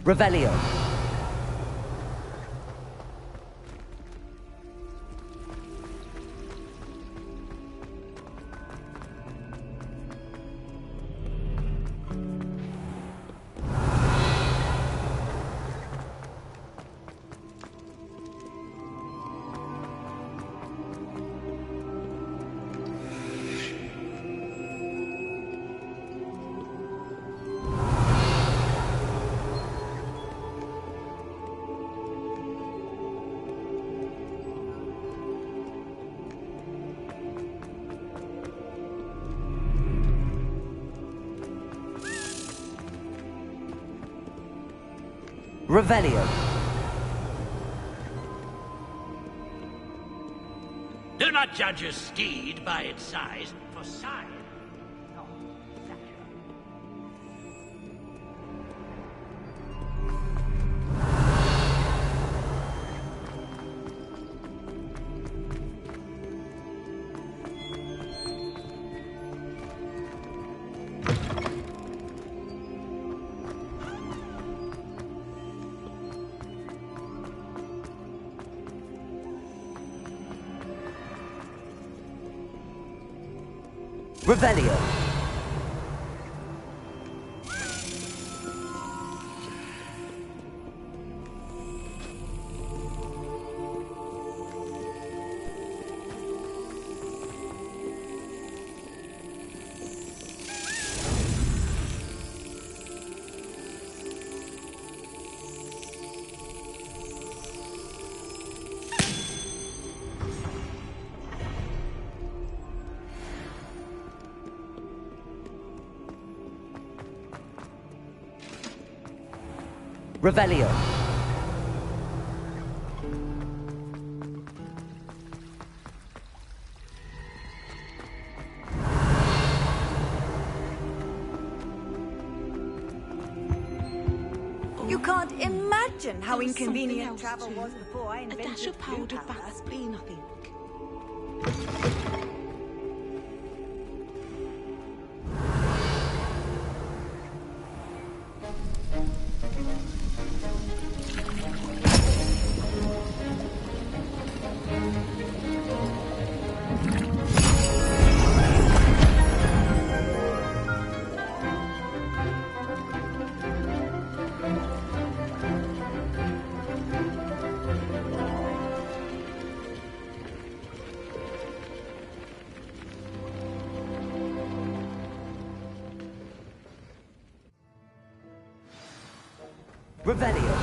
Revelio. Revelio. Do not judge a steed by its size, for size. Revelio. Revelio. You can't imagine how inconvenient travel was before I invented a dash of powdered powder. Vaseline, I think. Revelio.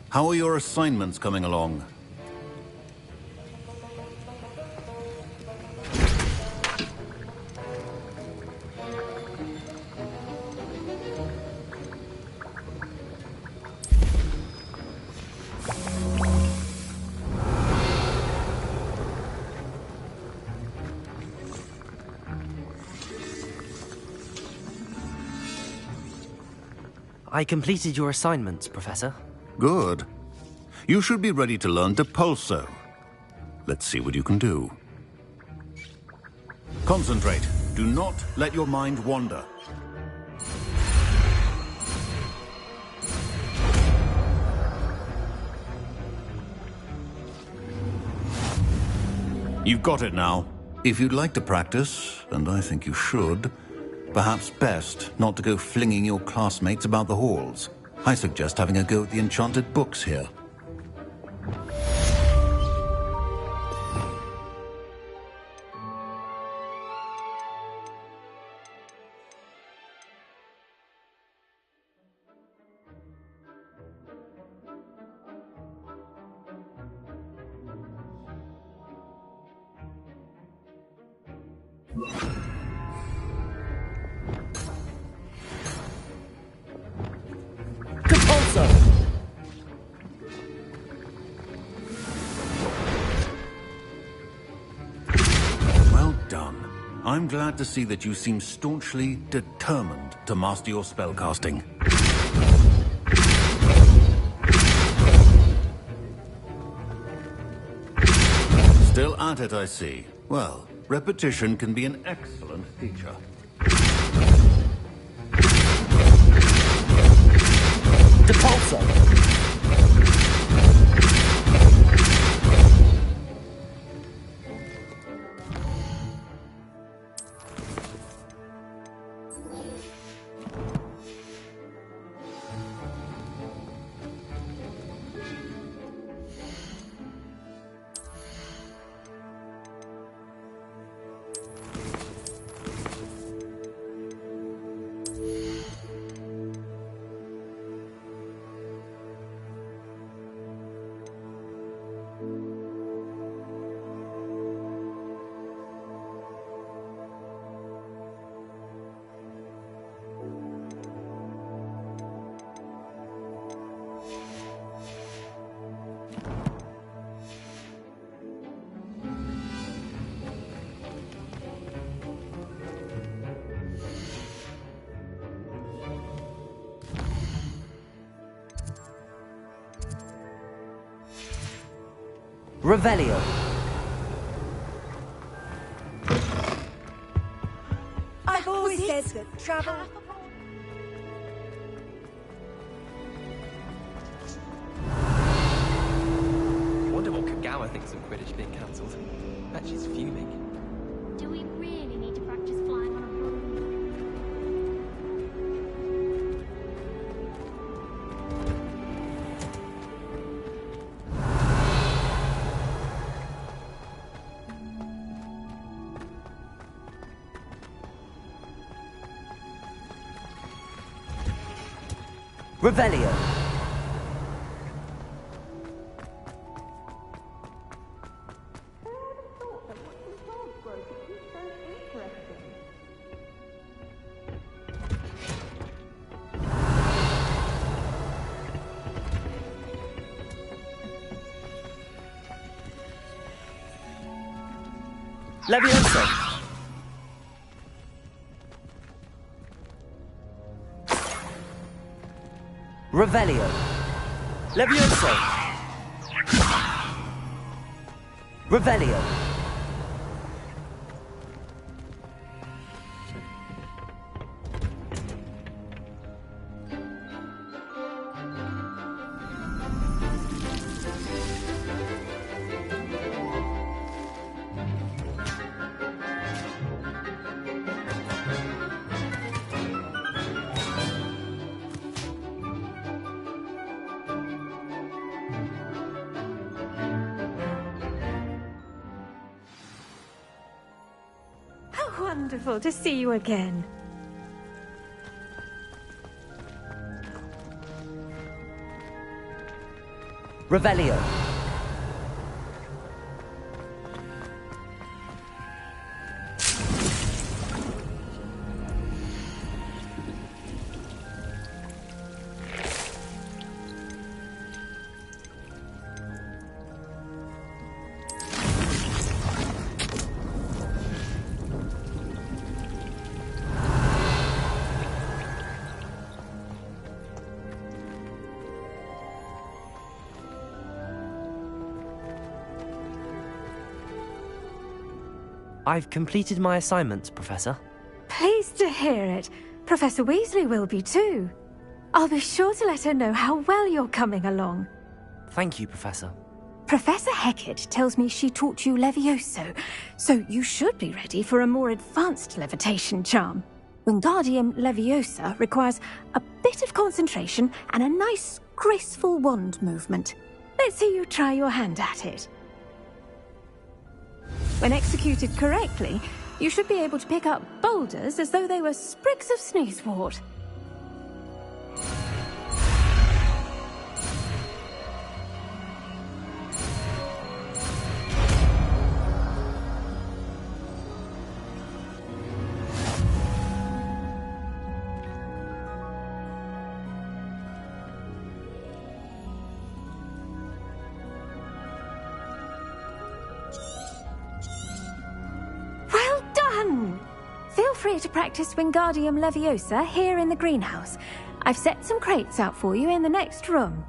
How are your assignments coming along? I completed your assignments, Professor. Good. You should be ready to learn Depulso. Let's see what you can do. Concentrate. Do not let your mind wander. You've got it now. If you'd like to practice, and I think you should, perhaps best not to go flinging your classmates about the halls. I suggest having a go at the enchanted books here. Well done. I'm glad to see that you seem staunchly determined to master your spellcasting. Still at it, I see. Well, repetition can be an excellent teacher. Depulso. Revelio. I've always said that travel... I wonder what Kagawa thinks of Quidditch being cancelled. Bet she's fuming. Do we really need to practice flying on a broom? Revelio. Levioso! Revelio! Levioso! Revelio! Wonderful to see you again. Revelio! I've completed my assignments, Professor. Pleased to hear it. Professor Weasley will be too. I'll be sure to let her know how well you're coming along. Thank you, Professor. Professor Hecat tells me she taught you Levioso, so you should be ready for a more advanced levitation charm. Wingardium Leviosa requires a bit of concentration and a nice, graceful wand movement. Let's see you try your hand at it. When executed correctly, you should be able to pick up boulders as though they were sprigs of sneezewort. Feel free to practice Wingardium Leviosa here in the greenhouse. I've set some crates out for you in the next room.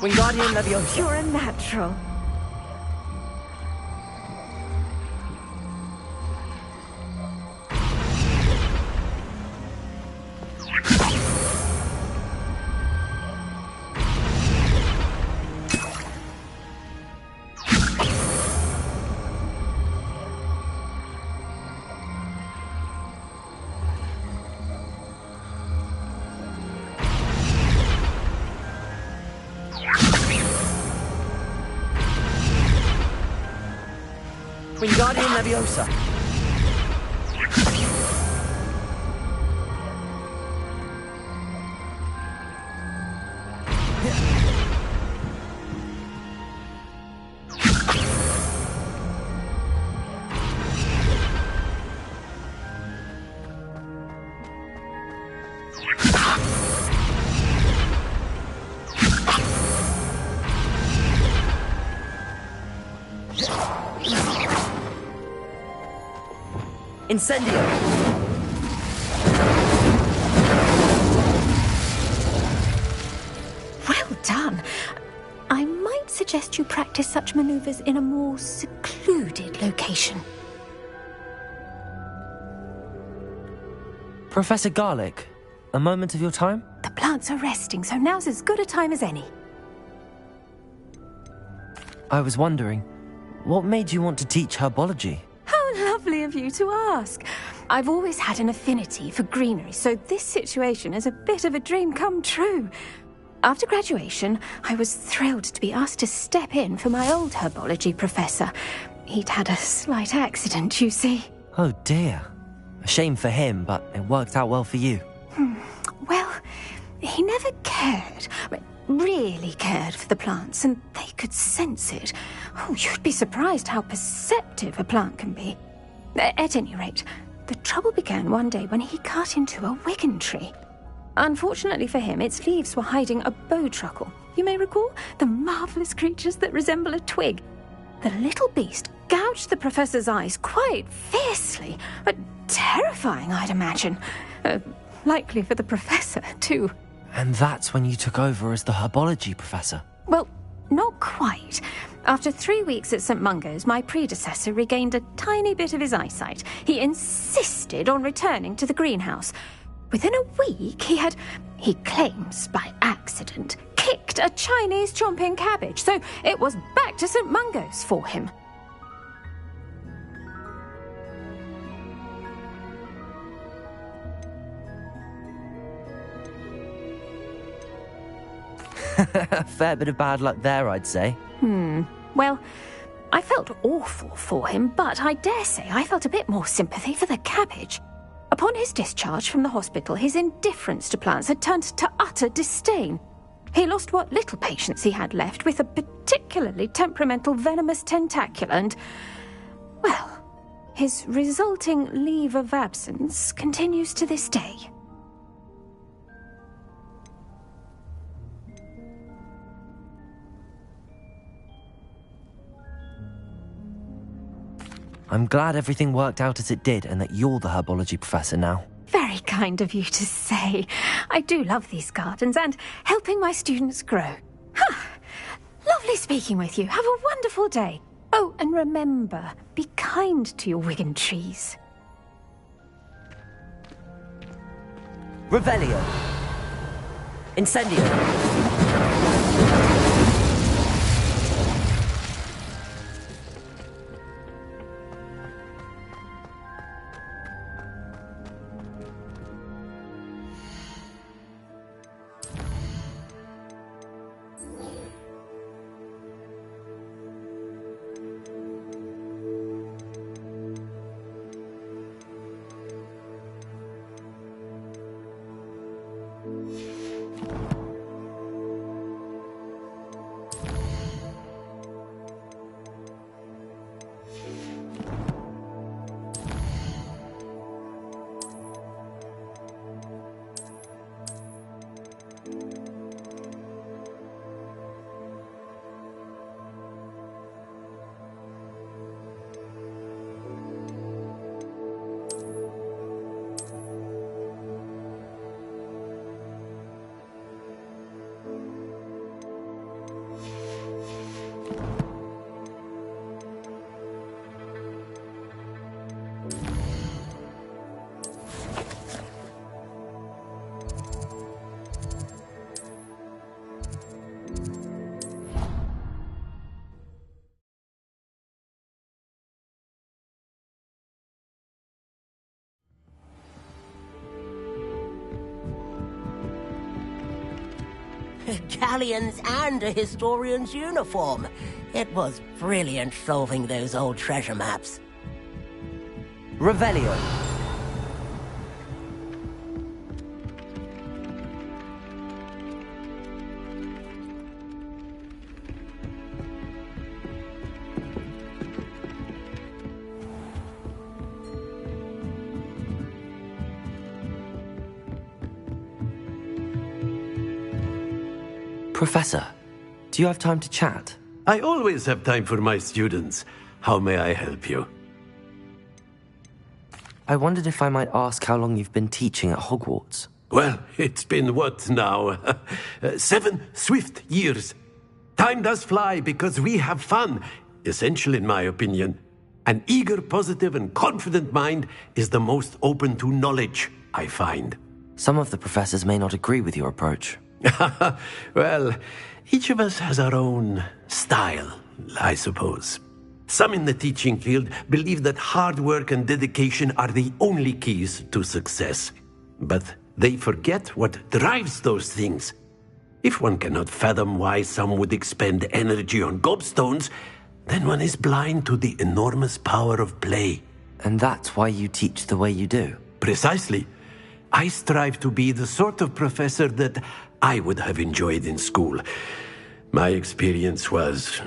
Wingardium Leviosa! You're a natural. Wingardium Leviosa! Incendio! suggest you practice such maneuvers in a more secluded location. Professor Garlic, a moment of your time? The plants are resting, so now's as good a time as any. I was wondering, what made you want to teach herbology? How lovely of you to ask. I've always had an affinity for greenery, so this situation is a bit of a dream come true. After graduation, I was thrilled to be asked to step in for my old herbology professor. He'd had a slight accident, you see. Oh dear. A shame for him, but it worked out well for you. Well, he never really cared for the plants, and they could sense it. Oh, you'd be surprised how perceptive a plant can be. At any rate, the trouble began one day when he cut into a wigan tree. Unfortunately for him, its leaves were hiding a bowtruckle. You may recall the marvellous creatures that resemble a twig. The little beast gouged the professor's eyes quite fiercely, but terrifying, I'd imagine. Likely for the professor, too. And that's when you took over as the herbology professor? Well, not quite. After 3 weeks at St. Mungo's, my predecessor regained a tiny bit of his eyesight. He insisted on returning to the greenhouse. Within a week, he claims by accident, kicked a Chinese chomping cabbage, so it was back to St. Mungo's for him. A fair bit of bad luck there, I'd say. Well, I felt awful for him, but I dare say I felt a bit more sympathy for the cabbage. Upon his discharge from the hospital, his indifference to plants had turned to utter disdain. He lost what little patience he had left with a particularly temperamental venomous tentacula and, well, his resulting leave of absence continues to this day. I'm glad everything worked out as it did and that you're the herbology professor now. Very kind of you to say. I do love these gardens and helping my students grow. Lovely speaking with you. Have a wonderful day. Oh, and remember, be kind to your wigan trees. Revelio. Incendio. Galleons and a historian's uniform. It was brilliant solving those old treasure maps. Revelio. Professor, do you have time to chat? I always have time for my students. How may I help you? I wondered if I might ask how long you've been teaching at Hogwarts. Well, it's been what now? 7 swift years. Time does fly because we have fun. Essential in my opinion. An eager, positive, and confident mind is the most open to knowledge, I find. Some of the professors may not agree with your approach. Well, each of us has our own style, I suppose. Some in the teaching field believe that hard work and dedication are the only keys to success. But they forget what drives those things. If one cannot fathom why some would expend energy on gobstones, then one is blind to the enormous power of play. And that's why you teach the way you do? Precisely. I strive to be the sort of professor that I would have enjoyed in school. My experience was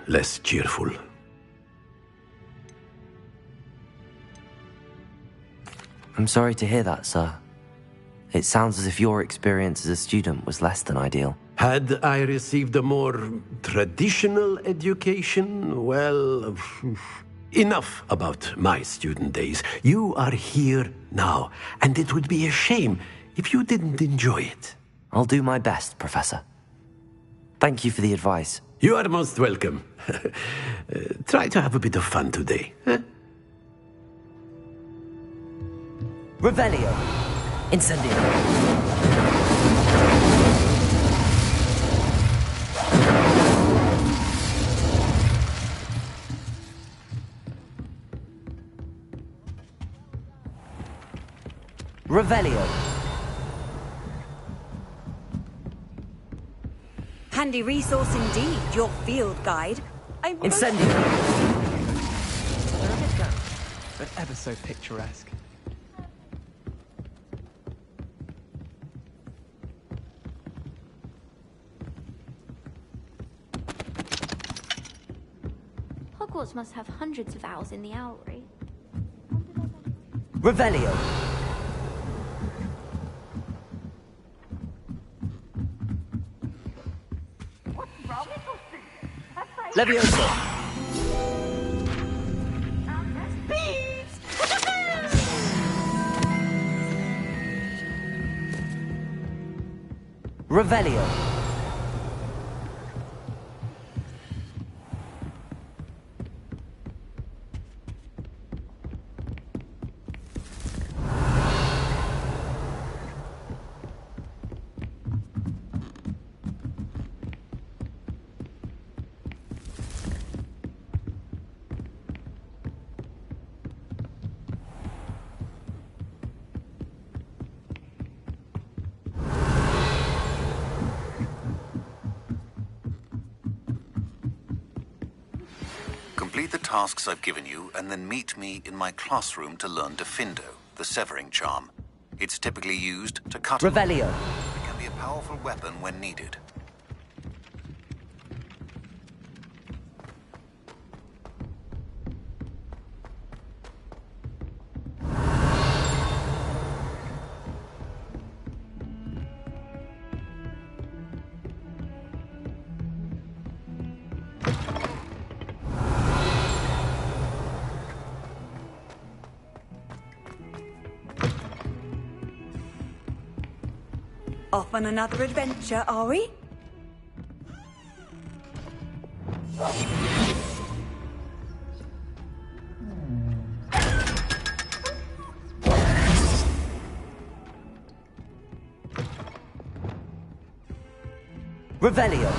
less cheerful. I'm sorry to hear that, sir. It sounds as if your experience as a student was less than ideal. Had I received a more traditional education, well, enough about my student days. You are here now, and it would be a shame if you didn't enjoy it. I'll do my best, Professor. Thank you for the advice. You are most welcome. Try to have a bit of fun today. Huh? Revelio. Incendio. Revelio. Handy resource indeed, your field guide. Incendio. They're a bit damp, but ever so picturesque. Hogwarts must have hundreds of owls in the owlry. Revelio. Levioso. Revelio. Complete the tasks I've given you, and then meet me in my classroom to learn Defindo, the severing charm. It's typically used to cut... Revelio. It can be a powerful weapon when needed. Off on another adventure, are we? Revelio.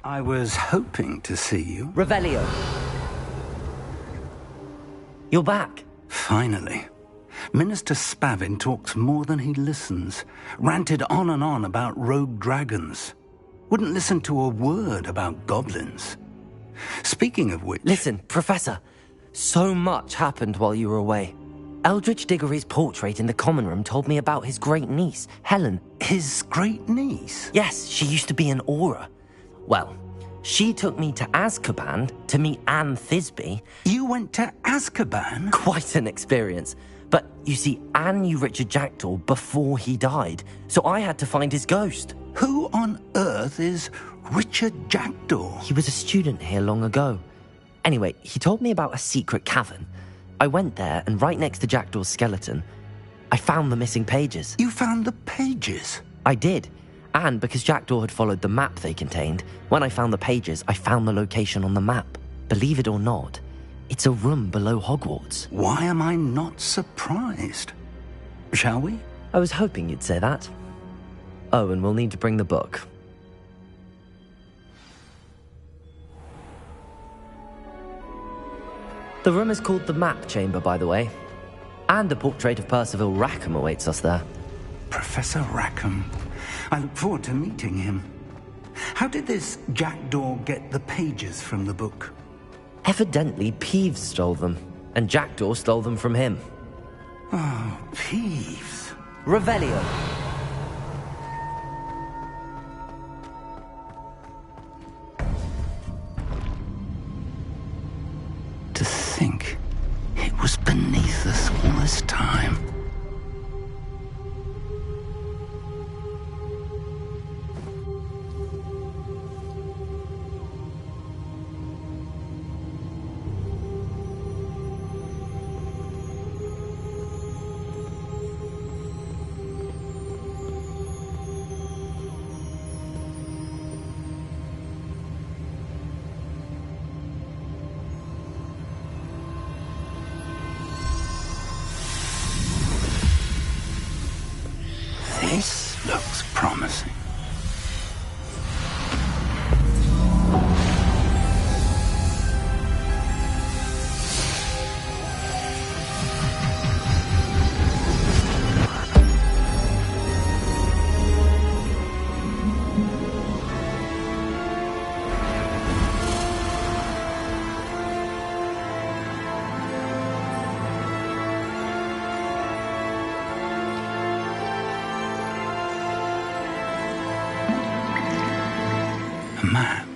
I was hoping to see you. Revelio. You're back. Finally. Minister Spavin talks more than he listens. Ranted on and on about rogue dragons. Wouldn't listen to a word about goblins. Speaking of which... Listen, Professor. So much happened while you were away. Eldridge Diggory's portrait in the common room told me about his great niece, Helen. His great niece? Yes, she used to be an Auror. Well, she took me to Azkaban to meet Anne Thisbe. You went to Azkaban? Quite an experience. But you see, Anne knew Richard Jackdaw before he died, so I had to find his ghost. Who on earth is Richard Jackdaw? He was a student here long ago. Anyway, he told me about a secret cavern. I went there, and right next to Jackdaw's skeleton, I found the missing pages. You found the pages? I did. And because Jackdaw had followed the map they contained, when I found the pages, I found the location on the map. Believe it or not, it's a room below Hogwarts. Why am I not surprised? Shall we? I was hoping you'd say that. Oh, and we'll need to bring the book. The room is called the Map Chamber, by the way. And a portrait of Percival Rackham awaits us there. Professor Rackham. I look forward to meeting him. How did this Jackdaw get the pages from the book? Evidently, Peeves stole them, and Jackdaw stole them from him. Oh, Peeves. Revelio. To think it was beneath us all this time. This looks promising. A map.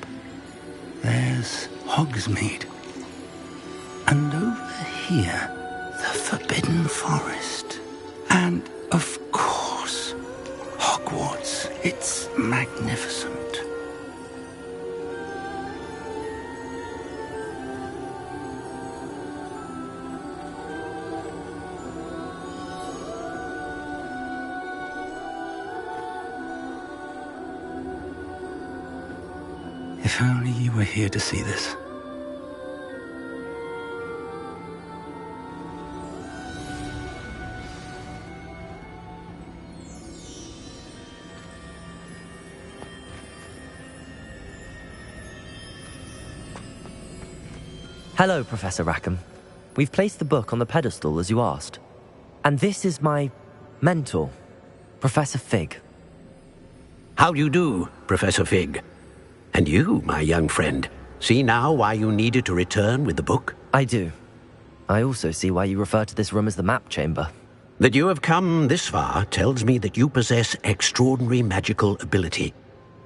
There's Hogsmeade. And over here, the Forbidden Forest. And, of course, Hogwarts. It's magnificent. If only you were here to see this. Hello, Professor Rackham. We've placed the book on the pedestal as you asked. And this is my mentor, Professor Fig. How do you do, Professor Fig? And you, my young friend, see now why you needed to return with the book? I do. I also see why you refer to this room as the Map Chamber. That you have come this far tells me that you possess extraordinary magical ability,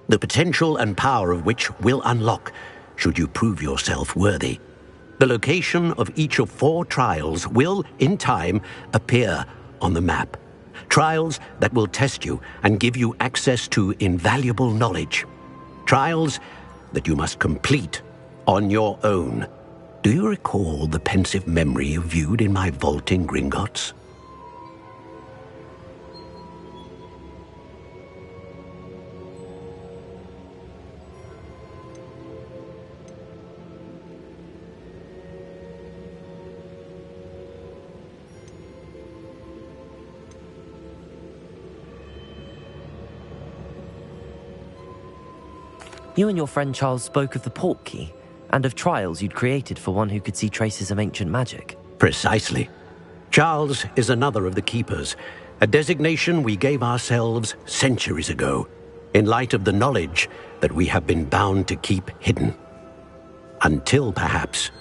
the potential and power of which will unlock should you prove yourself worthy. The location of each of 4 trials will, in time, appear on the map. Trials that will test you and give you access to invaluable knowledge. Trials that you must complete on your own. Do you recall the pensive memory you viewed in my vault in Gringotts? You and your friend Charles spoke of the Portkey, and of trials you'd created for one who could see traces of ancient magic. Precisely. Charles is another of the Keepers, a designation we gave ourselves centuries ago, in light of the knowledge that we have been bound to keep hidden. Until perhaps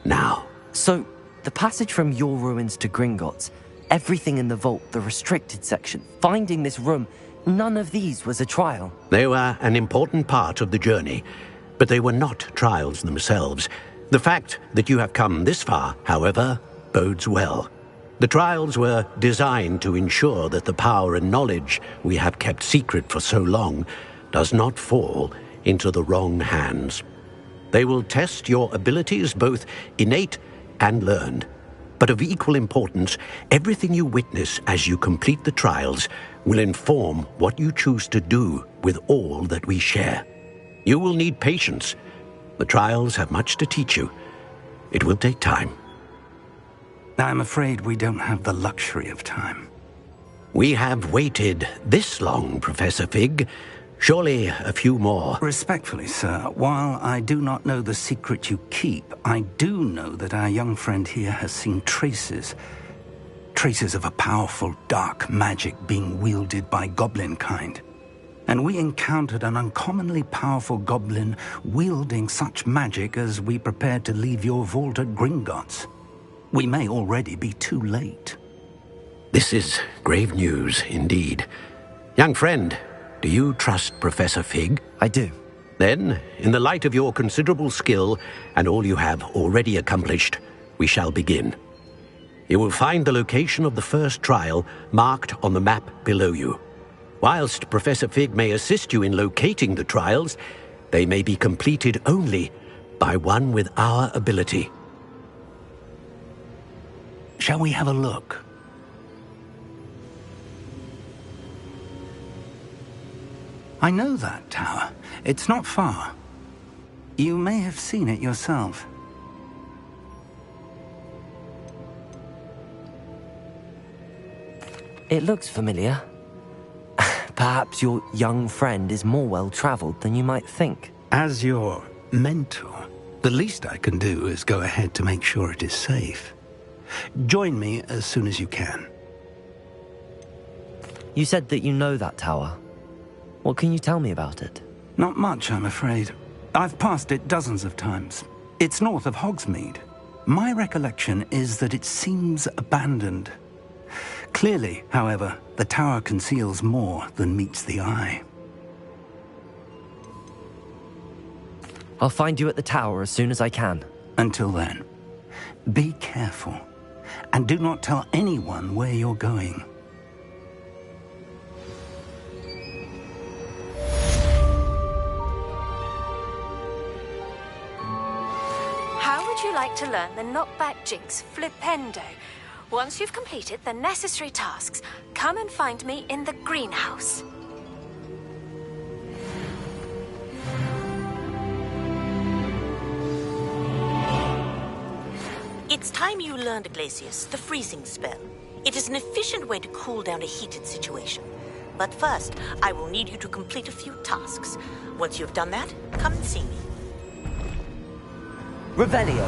now. So, The passage from your ruins to Gringotts, everything in the vault, the restricted section, finding this room, none of these was a trial. They were an important part of the journey, but they were not trials themselves. The fact that you have come this far, however, bodes well. The trials were designed to ensure that the power and knowledge we have kept secret for so long does not fall into the wrong hands. They will test your abilities, both innate and learned. But of equal importance, everything you witness as you complete the trials will inform what you choose to do with all that we share. You will need patience. The trials have much to teach you. It will take time. I'm afraid we don't have the luxury of time. We have waited this long, Professor Fig. Surely a few more. Respectfully, sir, while I do not know the secret you keep, I do know that our young friend here has seen traces of a powerful dark magic being wielded by goblin kind. And we encountered an uncommonly powerful goblin wielding such magic as we prepared to leave your vault at Gringotts. We may already be too late. This is grave news indeed. Young friend, do you trust Professor Fig? I do. Then, in the light of your considerable skill and all you have already accomplished, we shall begin. You will find the location of the first trial marked on the map below you. Whilst Professor Fig may assist you in locating the trials, they may be completed only by one with our ability. Shall we have a look? I know that tower. It's not far. You may have seen it yourself. It looks familiar. Perhaps your young friend is more well-traveled than you might think. As your mentor, the least I can do is go ahead to make sure it is safe. Join me as soon as you can. You said that you know that tower. What can you tell me about it? Not much, I'm afraid. I've passed it dozens of times. It's north of Hogsmeade. My recollection is that it seems abandoned. Clearly, however, the tower conceals more than meets the eye. I'll find you at the tower as soon as I can. Until then, be careful, and do not tell anyone where you're going. How would you like to learn the knockback jinx flipendo? Once you've completed the necessary tasks, come and find me in the greenhouse. It's time you learned, Glacius, the freezing spell. It is an efficient way to cool down a heated situation. But first, I will need you to complete a few tasks. Once you've done that, come and see me. Revelio.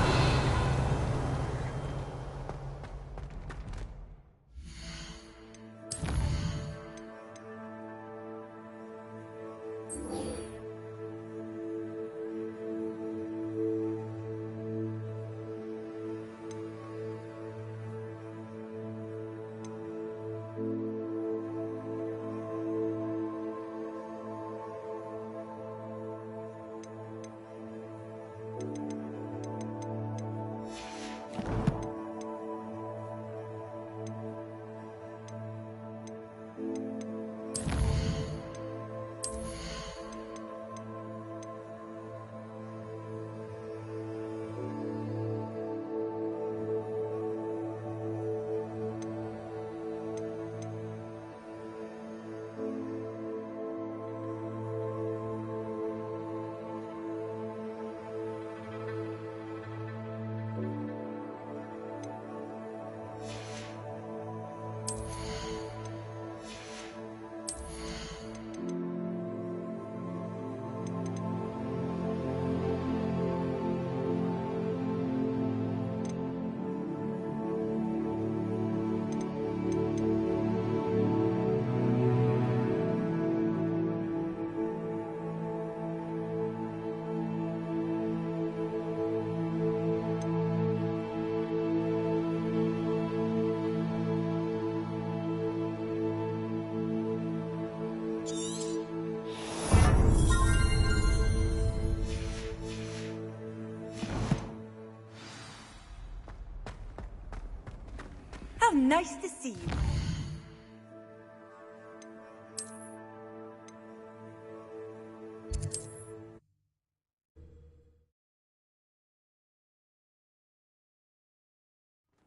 Nice to see you.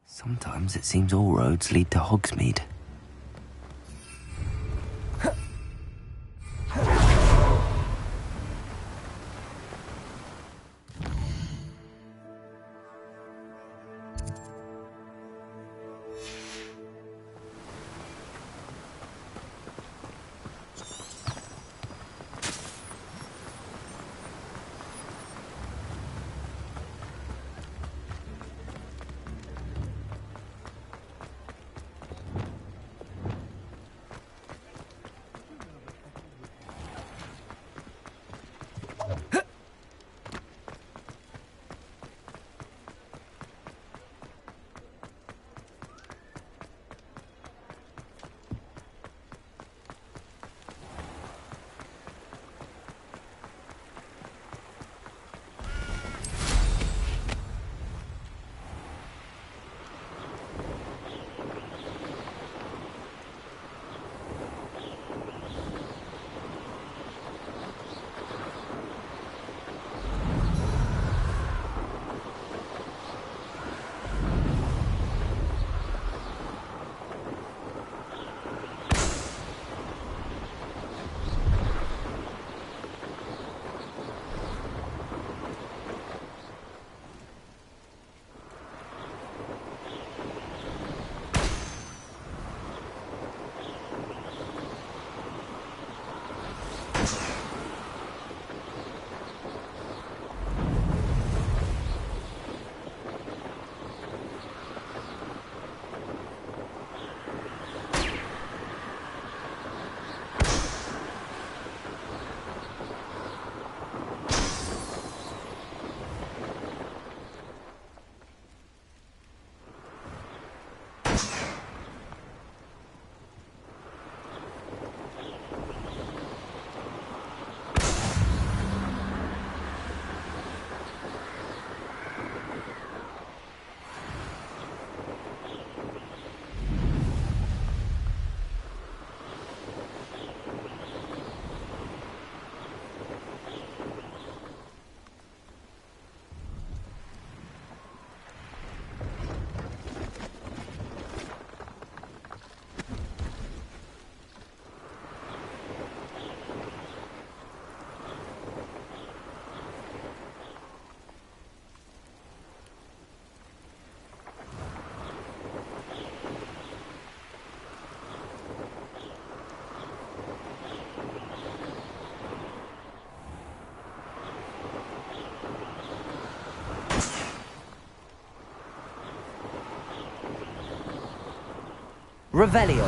Sometimes it seems all roads lead to Hogsmeade. Revelio.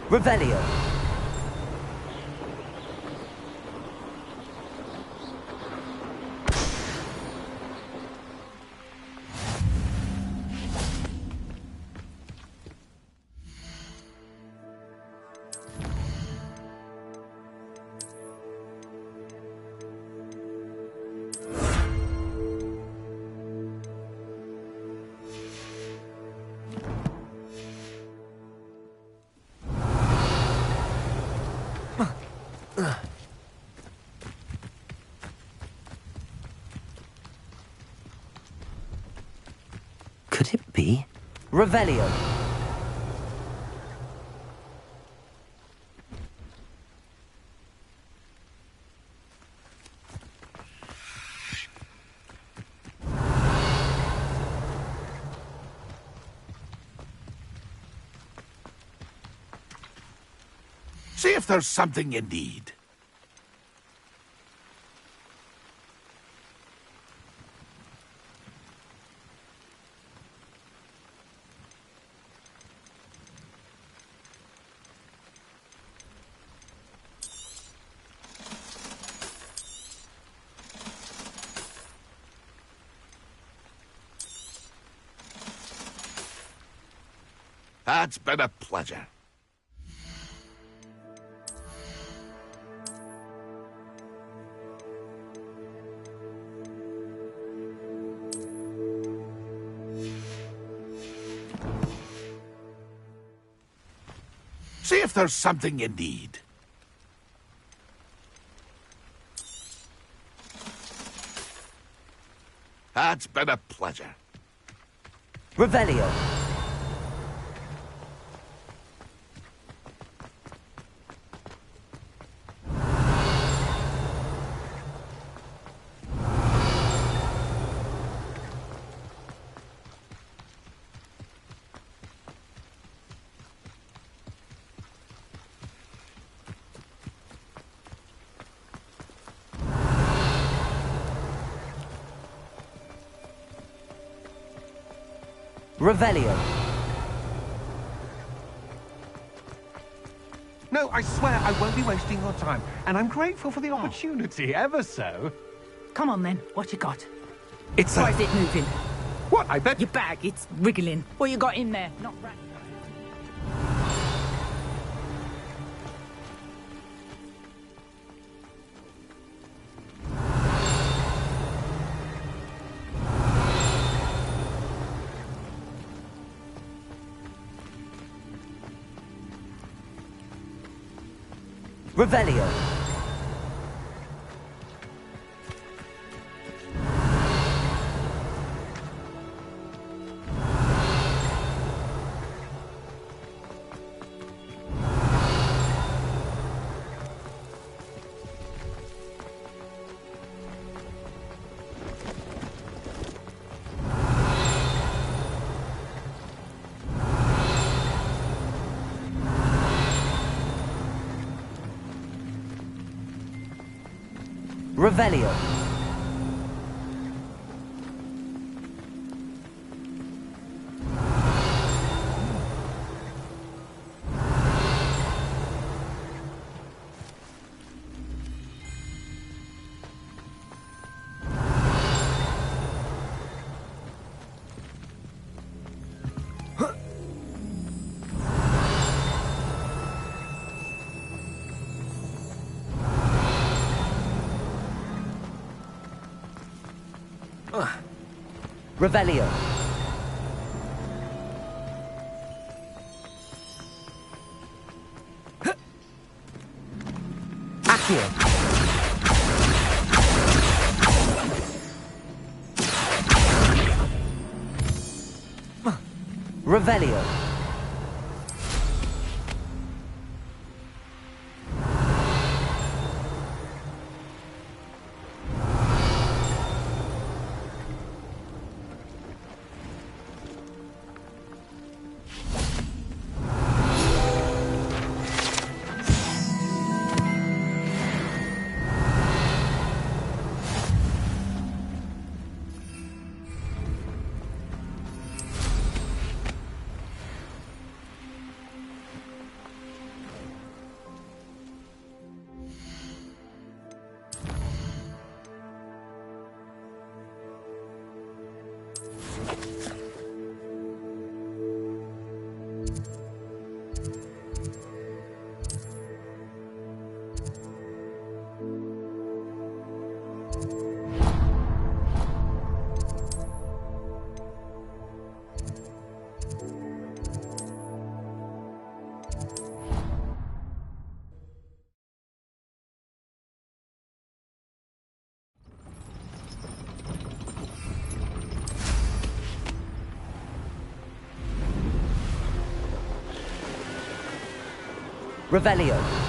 Revelio. Could it be? Revelio. See if there's something you need. It's been a pleasure. See if there's something you need. It's been a pleasure. Revelio. Revelio. No, I swear I won't be wasting your time, and I'm grateful for the opportunity, ever so. Come on then, what you got? It's Why is it moving? What, I bet? Your bag, it's wriggling. What you got in there? Not right. Revelio. Revelio. Revelio. Accio. Revelio. Revelio.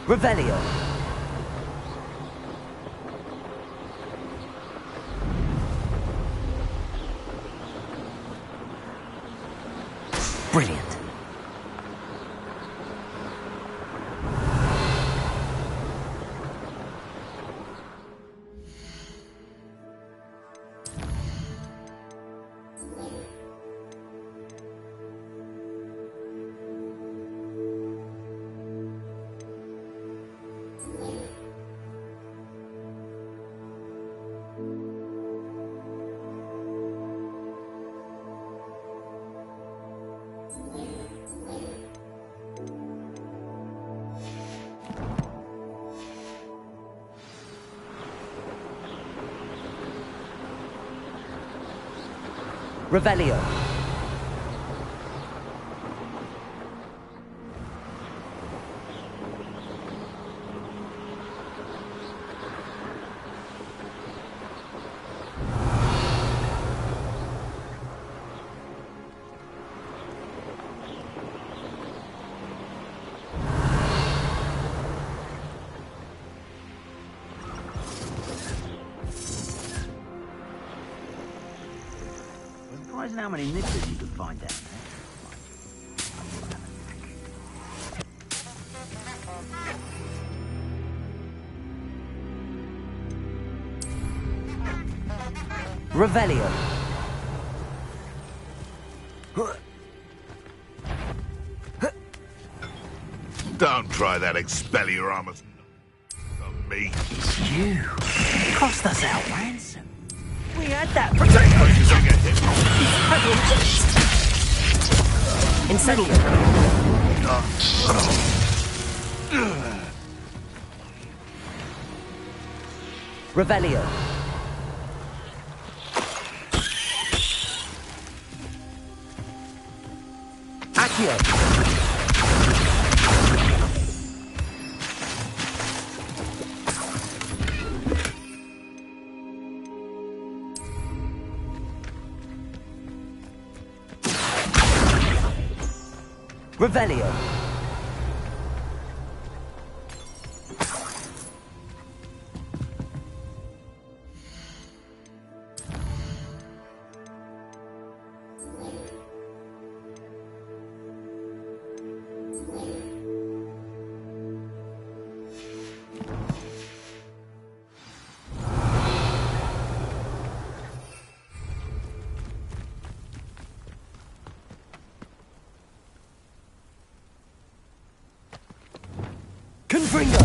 Revelio. Brilliant. Revelio. Surprising how many nippers you can find down there. Revelio. Don't try that Expelliarmus on me. It's you. Cost us our ransom. We had that Incendio. Revelio. Accio. Revelio. Confringo!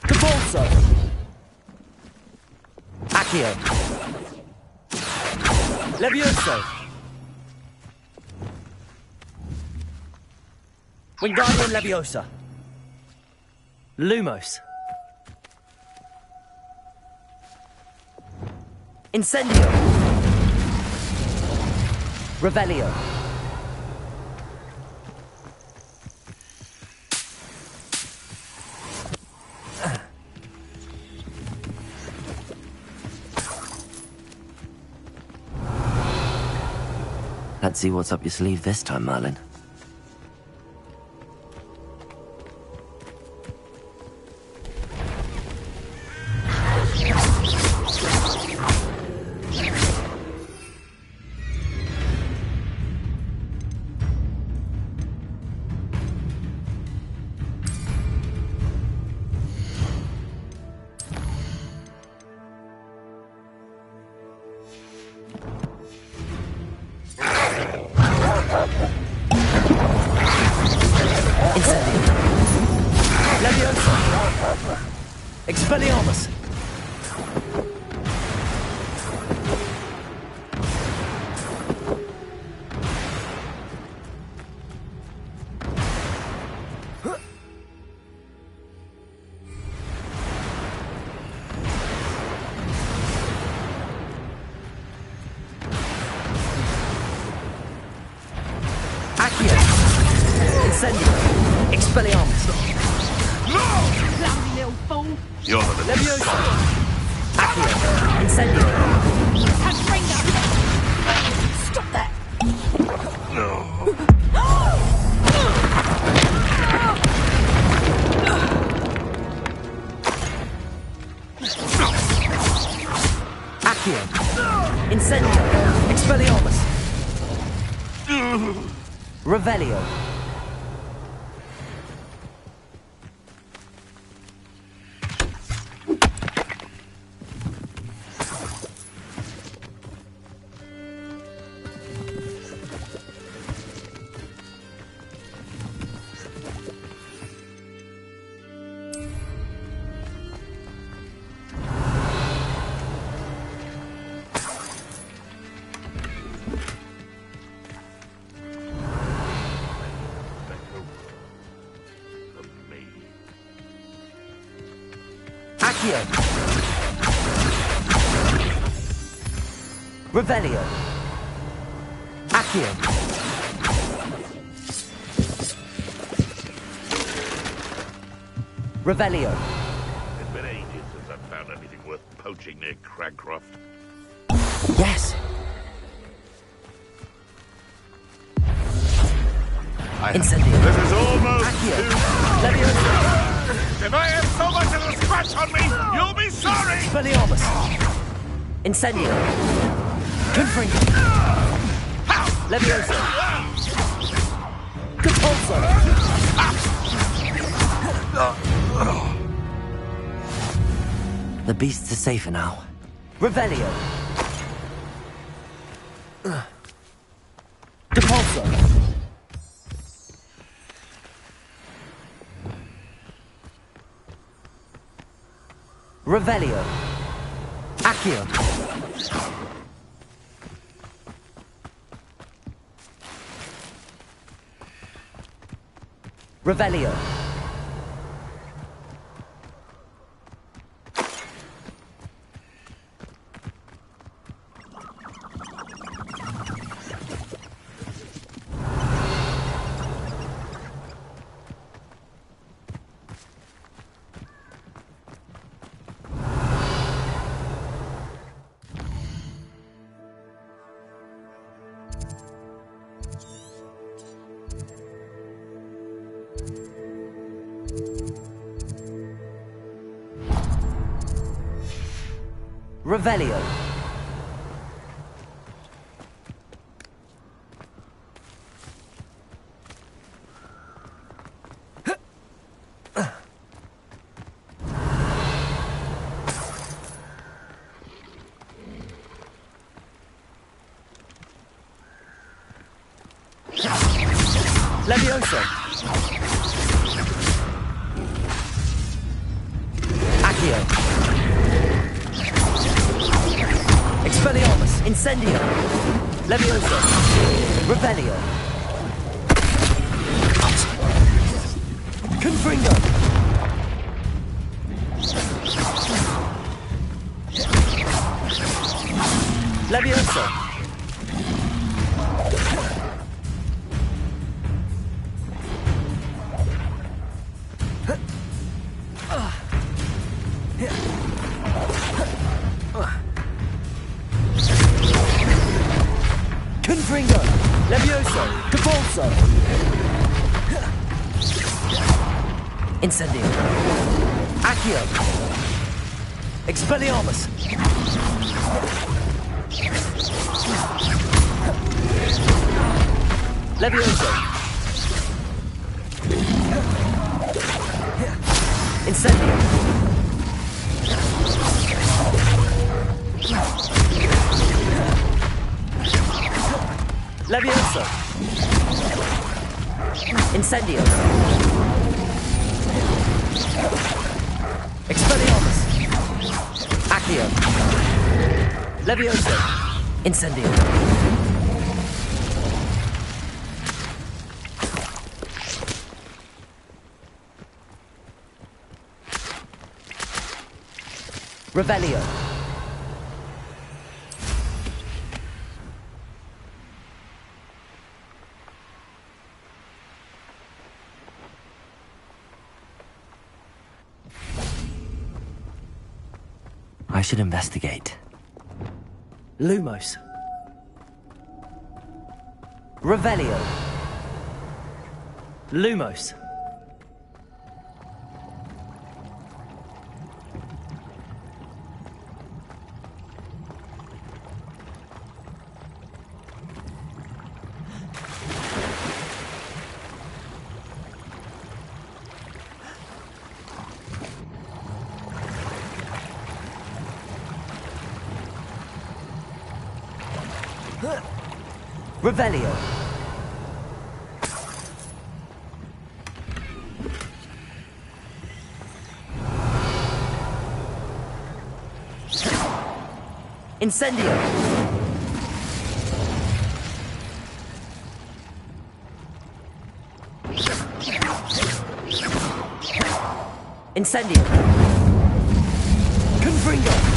Cabalso! Accio! Levioso! Wingardium Leviosa! Lumos! Incendio! Revelio! Let's see what's up your sleeve this time, Merlin. Expelliarmus! Accio! Incendio! Expelliarmus! Bloody little fool! You're the Leviosa! Accio! Incendio! Stop that! Accio! Incendio! Expelliarmus! Revelio! Accio! Revelio! Accio! Revelio! It's been ages since I've found anything worth poaching near Cragcroft. Yes! Incendio! This is almost Accio! too... Leviosa! If I have so much as a scratch on me, you'll be sorry! Expelliarmus! Incendio! Confringo! Leviosa! Compulso! The beasts are safer now. Revelio! Compulso! Revelio! Accio! Revelio! Revelio! Leviosa! Accio! Expelliarmus! Incendio! Leviosa! Revelio! Confringo! Leviosa! Confringo! Levioso! Compulso! Incendio! Accio! Expelliarmus! Levioso! Incendio! Levioso! Incendio! Expelliarmus! Accio! Levioso! Incendio! Revelio! I should investigate. Lumos. Revelio. Lumos. Revelio. Incendio. Incendio. Confringo.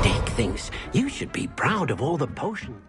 Dick thinks you should be proud of all the potions.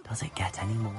Does it get any more?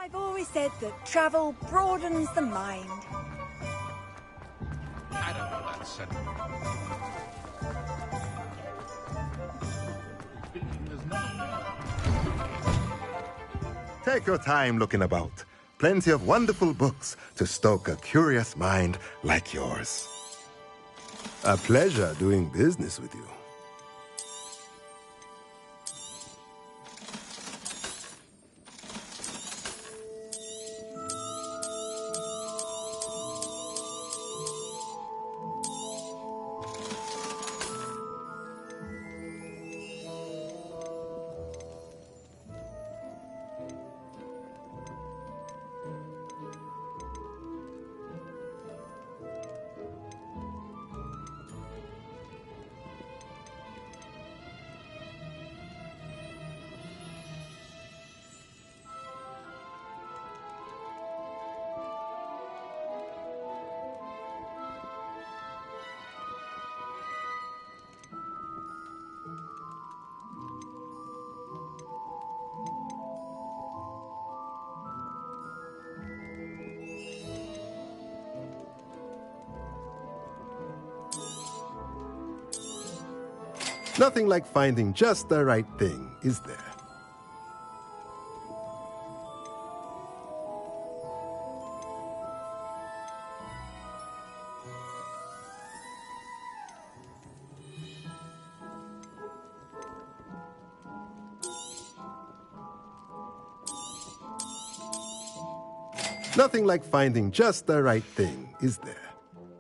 I've always said that travel broadens the mind. I don't know that, son. Take your time looking about. Plenty of wonderful books to stoke a curious mind like yours. A pleasure doing business with you. Nothing like finding just the right thing, is there? Nothing like finding just the right thing, is there?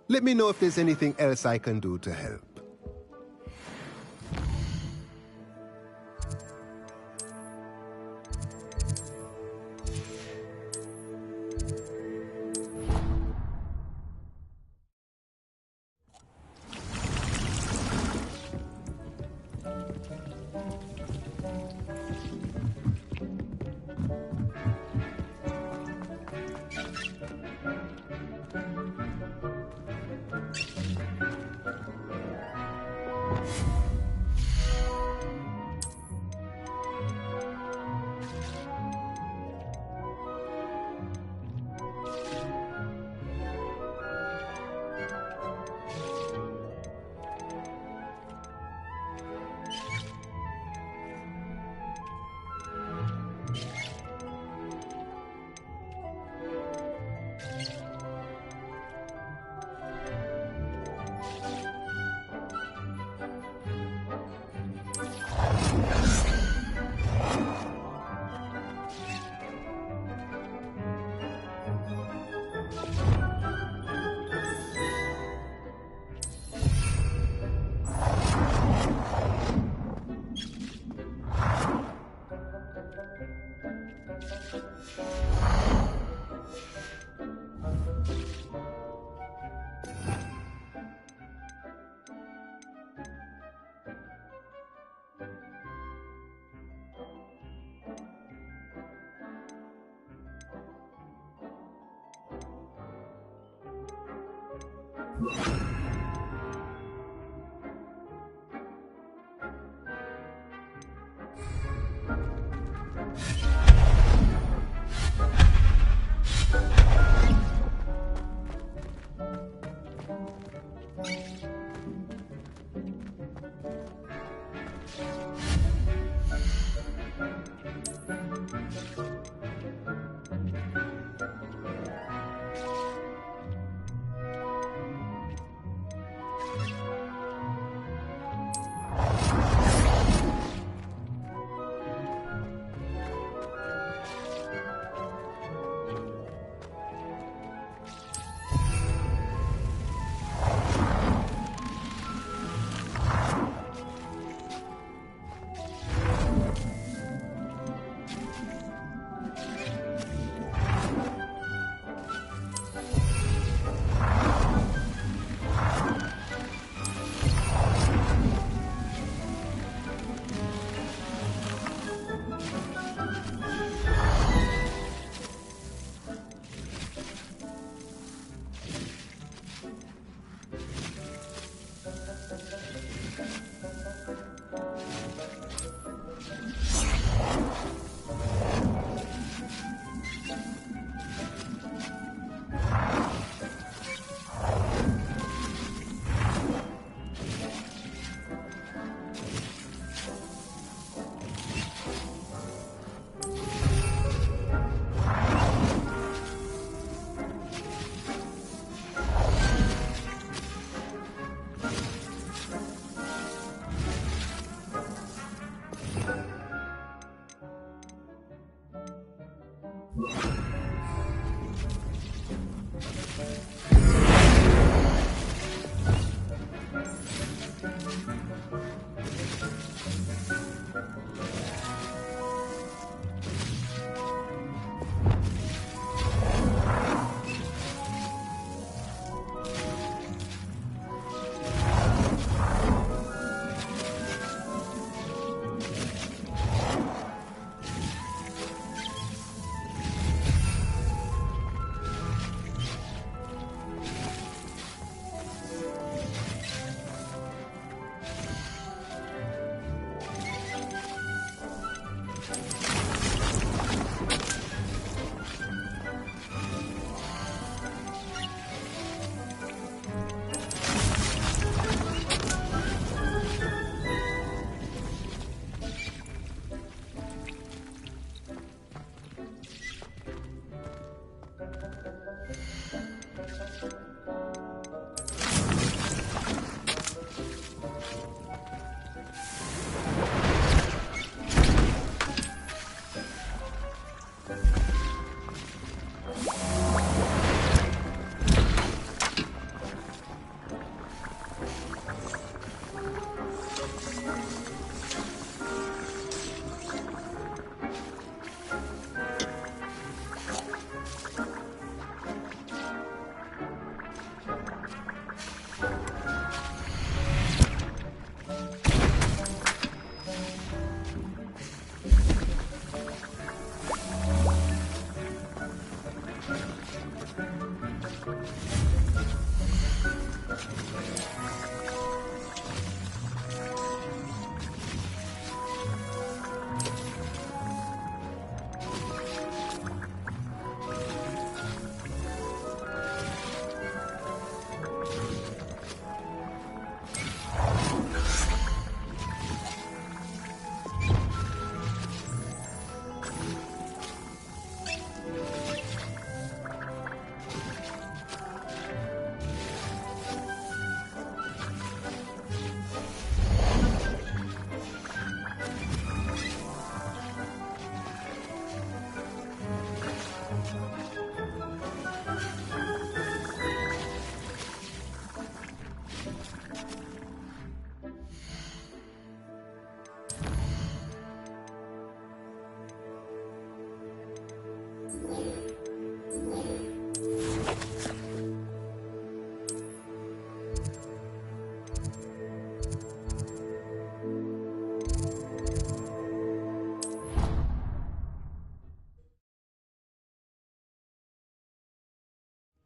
Let me know if there's anything else I can do to help.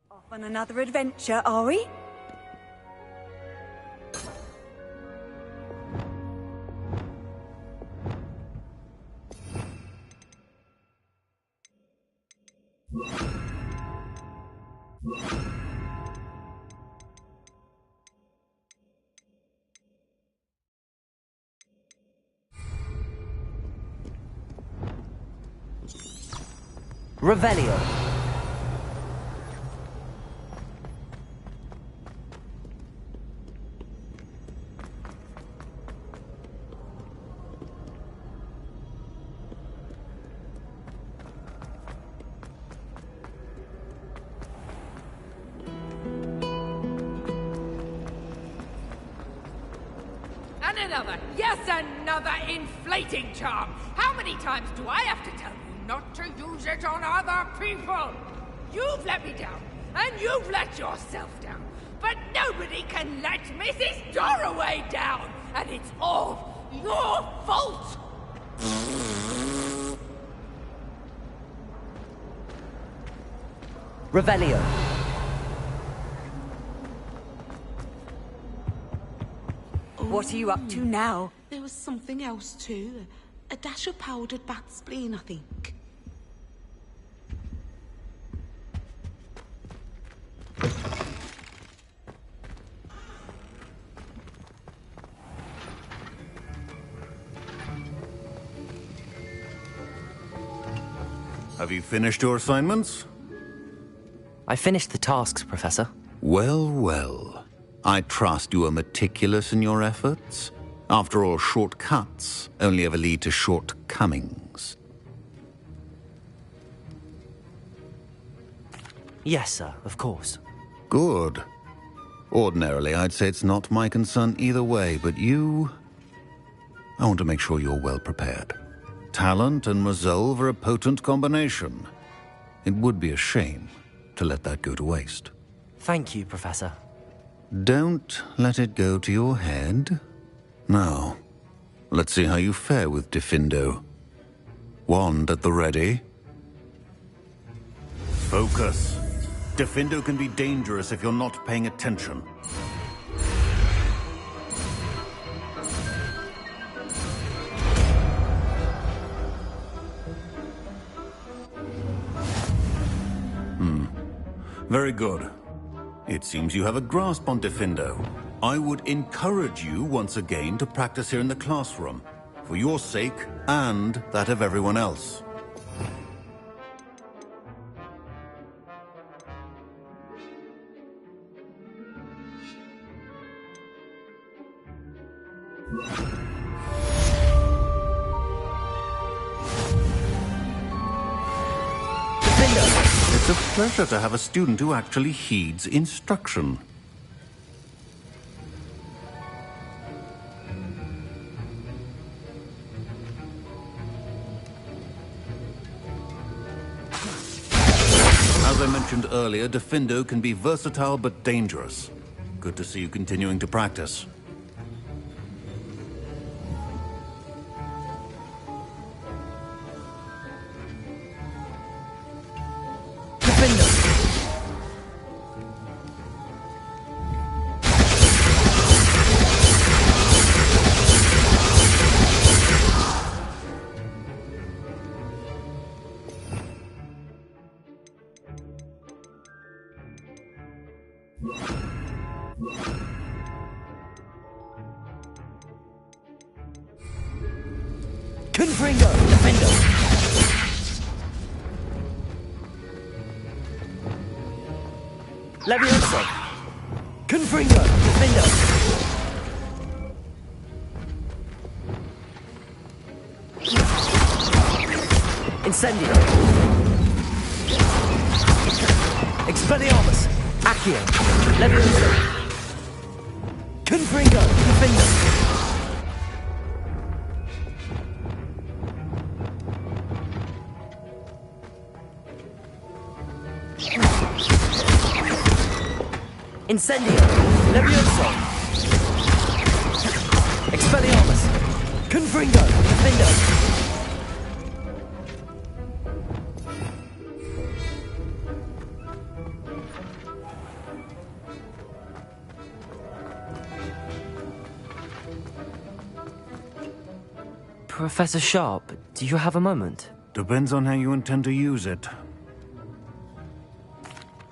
Off on another adventure, are we? Revelio. And another, yes, another inflating charm. How many times do I have to tell you not to use it on other people? You've let me down, and you've let yourself down. But nobody can let Mrs. Dorraway down, and it's all your fault! Revelio. What are you up to now? There was something else too. A dash of powdered bat spleen, I think. Have you finished your assignments? I finished the tasks, Professor. Well, well. I trust you are meticulous in your efforts. After all, shortcuts only ever lead to shortcomings. Yes, sir, of course. Good. Ordinarily, I'd say it's not my concern either way, but you... I want to make sure you're well prepared. Talent and resolve are a potent combination. It would be a shame to let that go to waste. Thank you, Professor. Don't let it go to your head. Now, let's see how you fare with Diffindo. Wand at the ready. Focus. Diffindo can be dangerous if you're not paying attention. Very good. It seems you have a grasp on Diffindo. I would encourage you once again to practice here in the classroom, for your sake and that of everyone else. It's a pleasure to have a student who actually heeds instruction. As I mentioned earlier, Diffindo can be versatile but dangerous. Good to see you continuing to practice. Confringo! Diffindo! Levioso! Confringo! Diffindo! Incendio! Expelliarmus! Accio! Levioso! Confringo! Diffindo! Incendio! Levioso! Expelliarmus! Confringo! Diffindo! Professor Sharp, do you have a moment? Depends on how you intend to use it.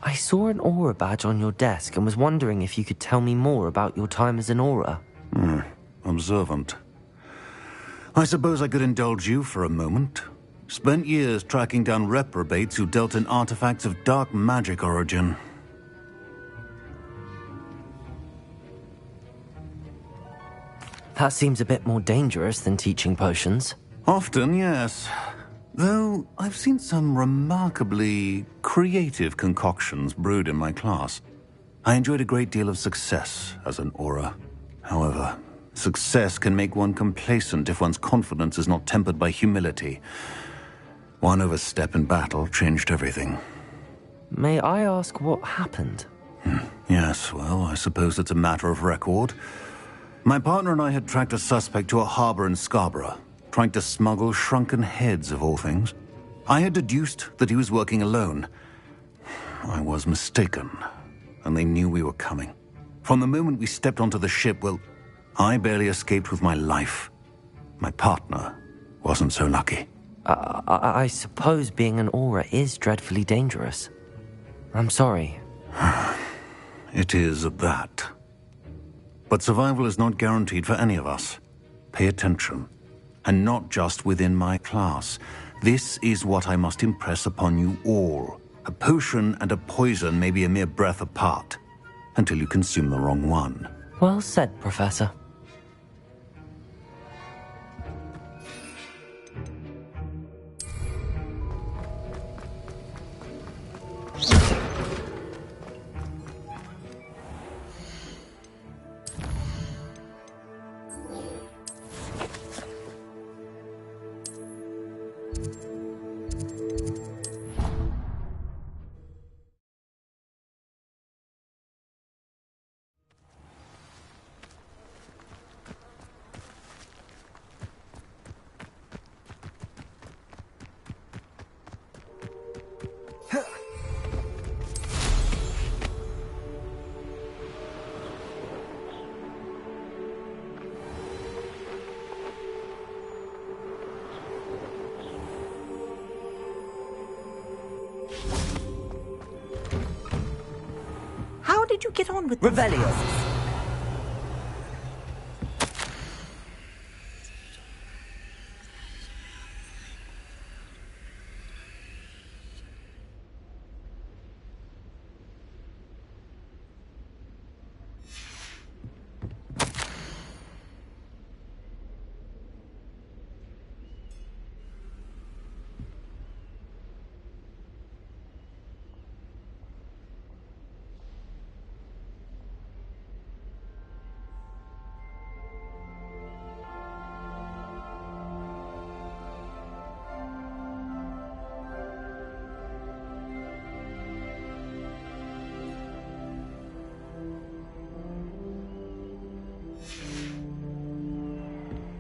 I saw an aura badge on your desk and was wondering if you could tell me more about your time as an aura. Observant. I suppose I could indulge you for a moment. Spent years tracking down reprobates who dealt in artifacts of dark magic origin. That seems a bit more dangerous than teaching potions. Often, yes. Though I've seen some remarkably creative concoctions brewed in my class. I enjoyed a great deal of success as an aura. However, success can make one complacent if one's confidence is not tempered by humility. One overstep in battle changed everything. May I ask what happened? Yes, well, I suppose it's a matter of record. My partner and I had tracked a suspect to a harbor in Scarborough, trying to smuggle shrunken heads of all things. I had deduced that he was working alone. I was mistaken, and they knew we were coming. From the moment we stepped onto the ship, well, I barely escaped with my life. My partner wasn't so lucky. I suppose being an aura is dreadfully dangerous. I'm sorry. It is at that. But survival is not guaranteed for any of us. Pay attention. And not just within my class. This is what I must impress upon you all. A potion and a poison may be a mere breath apart, until you consume the wrong one. Well said, Professor. did you get on with those Revelio. tasks?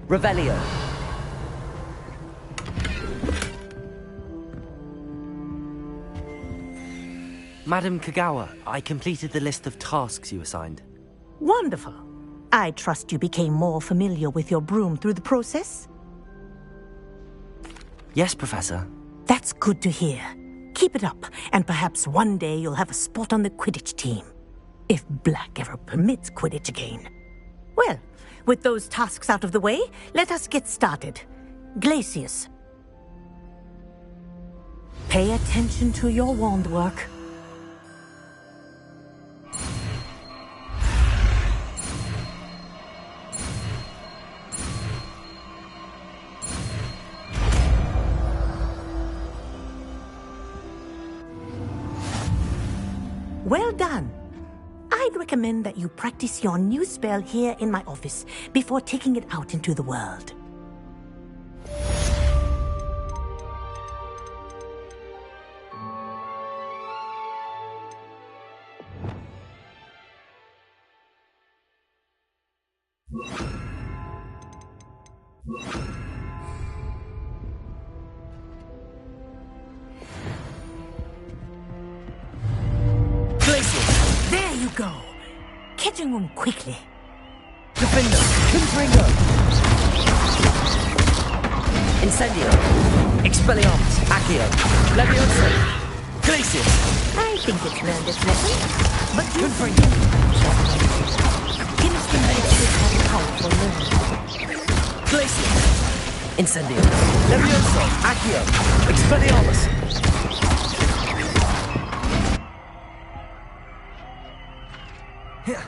Revelio. Madam Kagawa, I completed the list of tasks you assigned. Wonderful. I trust you became more familiar with your broom through the process? Yes, Professor. That's good to hear. Keep it up, and perhaps one day you'll have a spot on the Quidditch team. If Black ever permits Quidditch again. Well, with those tasks out of the way, let us get started. Glacius. Pay attention to your wand work. Well done. I'd recommend that you practice your new spell here in my office before taking it out into the world. There you go. Catching them quickly. Defender. Confringo. Incendio. Expelliarmus. Accio. Leviosa. Glacius. I think it's learned its lesson. But you Confringo. Chemistry makes this have powerful learning. Glacius. Incendio. Leviosa. Accio. Expelliarmus. Here.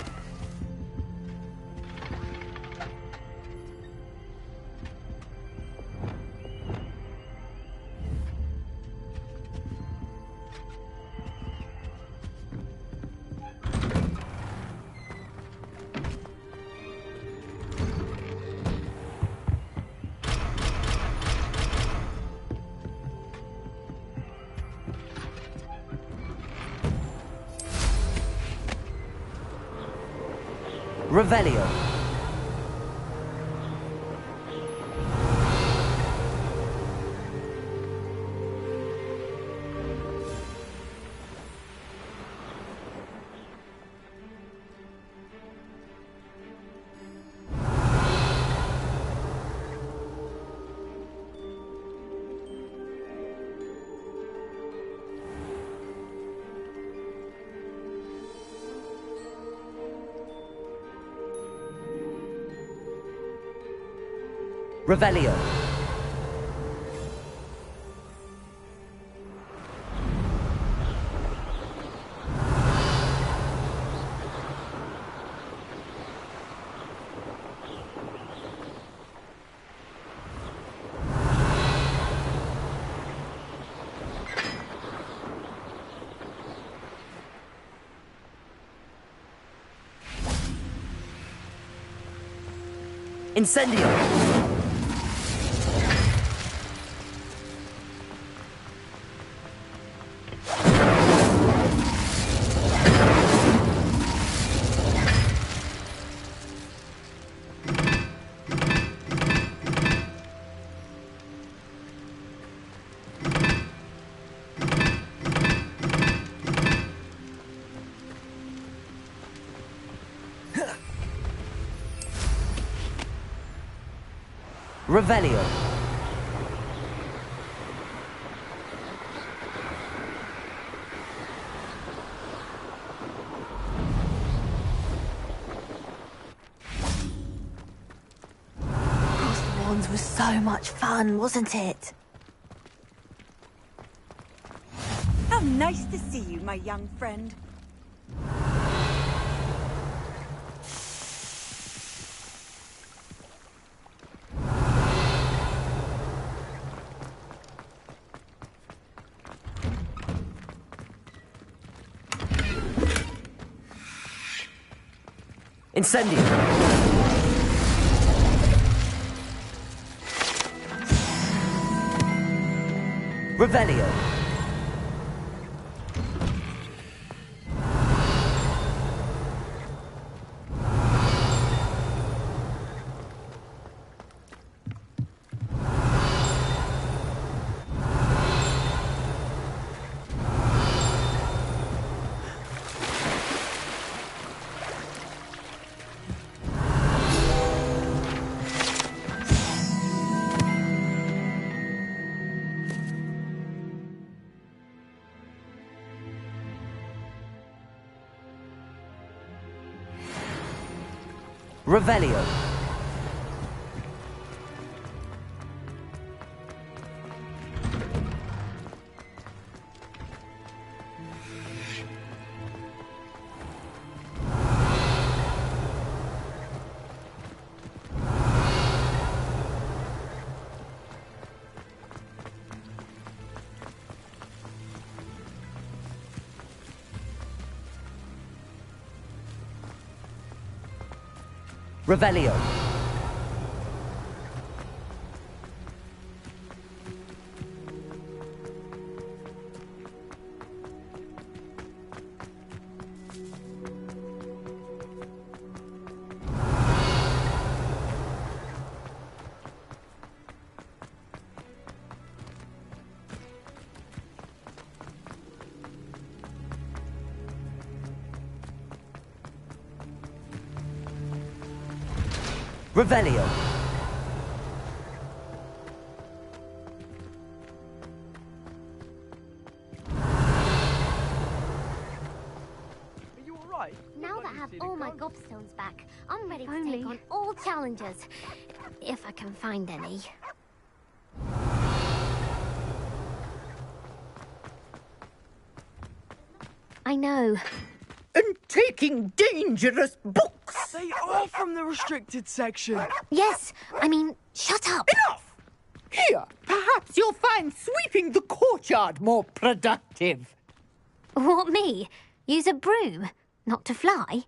Revelio. Revelio. Incendio. Revelio. was so much fun, wasn't it? How nice to see you, my young friend. Incendio! Revelio! Revelio. Revelio. Revelio. Are you alright? Now that I have all my gobstones back, I'm ready to take on all challenges. If I can find any. I know. And taking dangerous books! They are from the restricted section. Yes, I mean, shut up. Enough! Here, perhaps you'll find sweeping the courtyard more productive. What, me? Use a broom? Not to fly?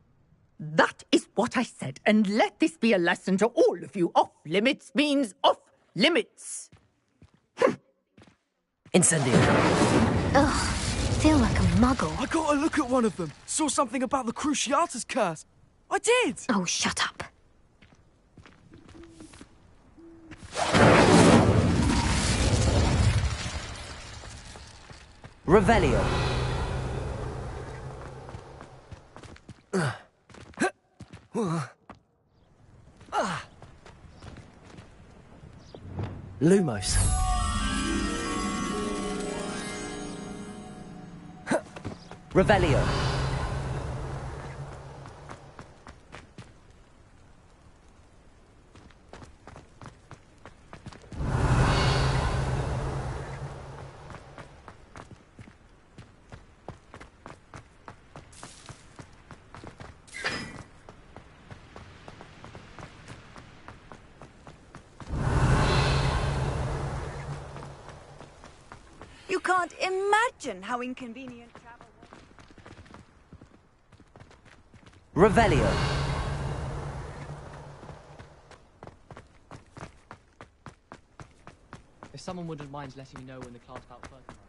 That is what I said, and let this be a lesson to all of you. Off limits means off limits. Incendio. Ugh. Feel like a muggle. I got a look at one of them. Saw something about the Cruciatus curse. I did. Oh, shut up. Revelio. Lumos. Revelio. You can't imagine how inconvenient travel was. Revelio. If someone wouldn't mind letting me know when the class bout first arrives.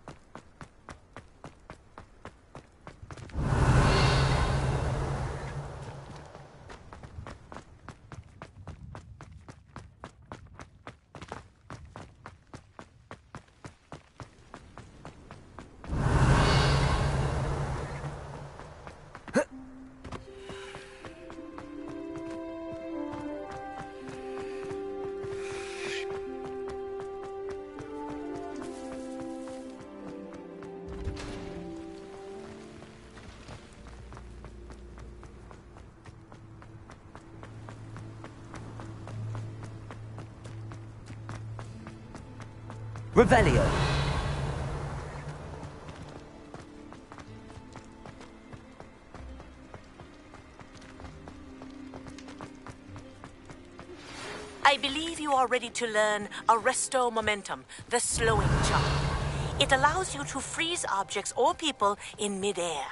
Revelio. I believe you are ready to learn Arresto Momentum, the slowing charm. It allows you to freeze objects or people in midair.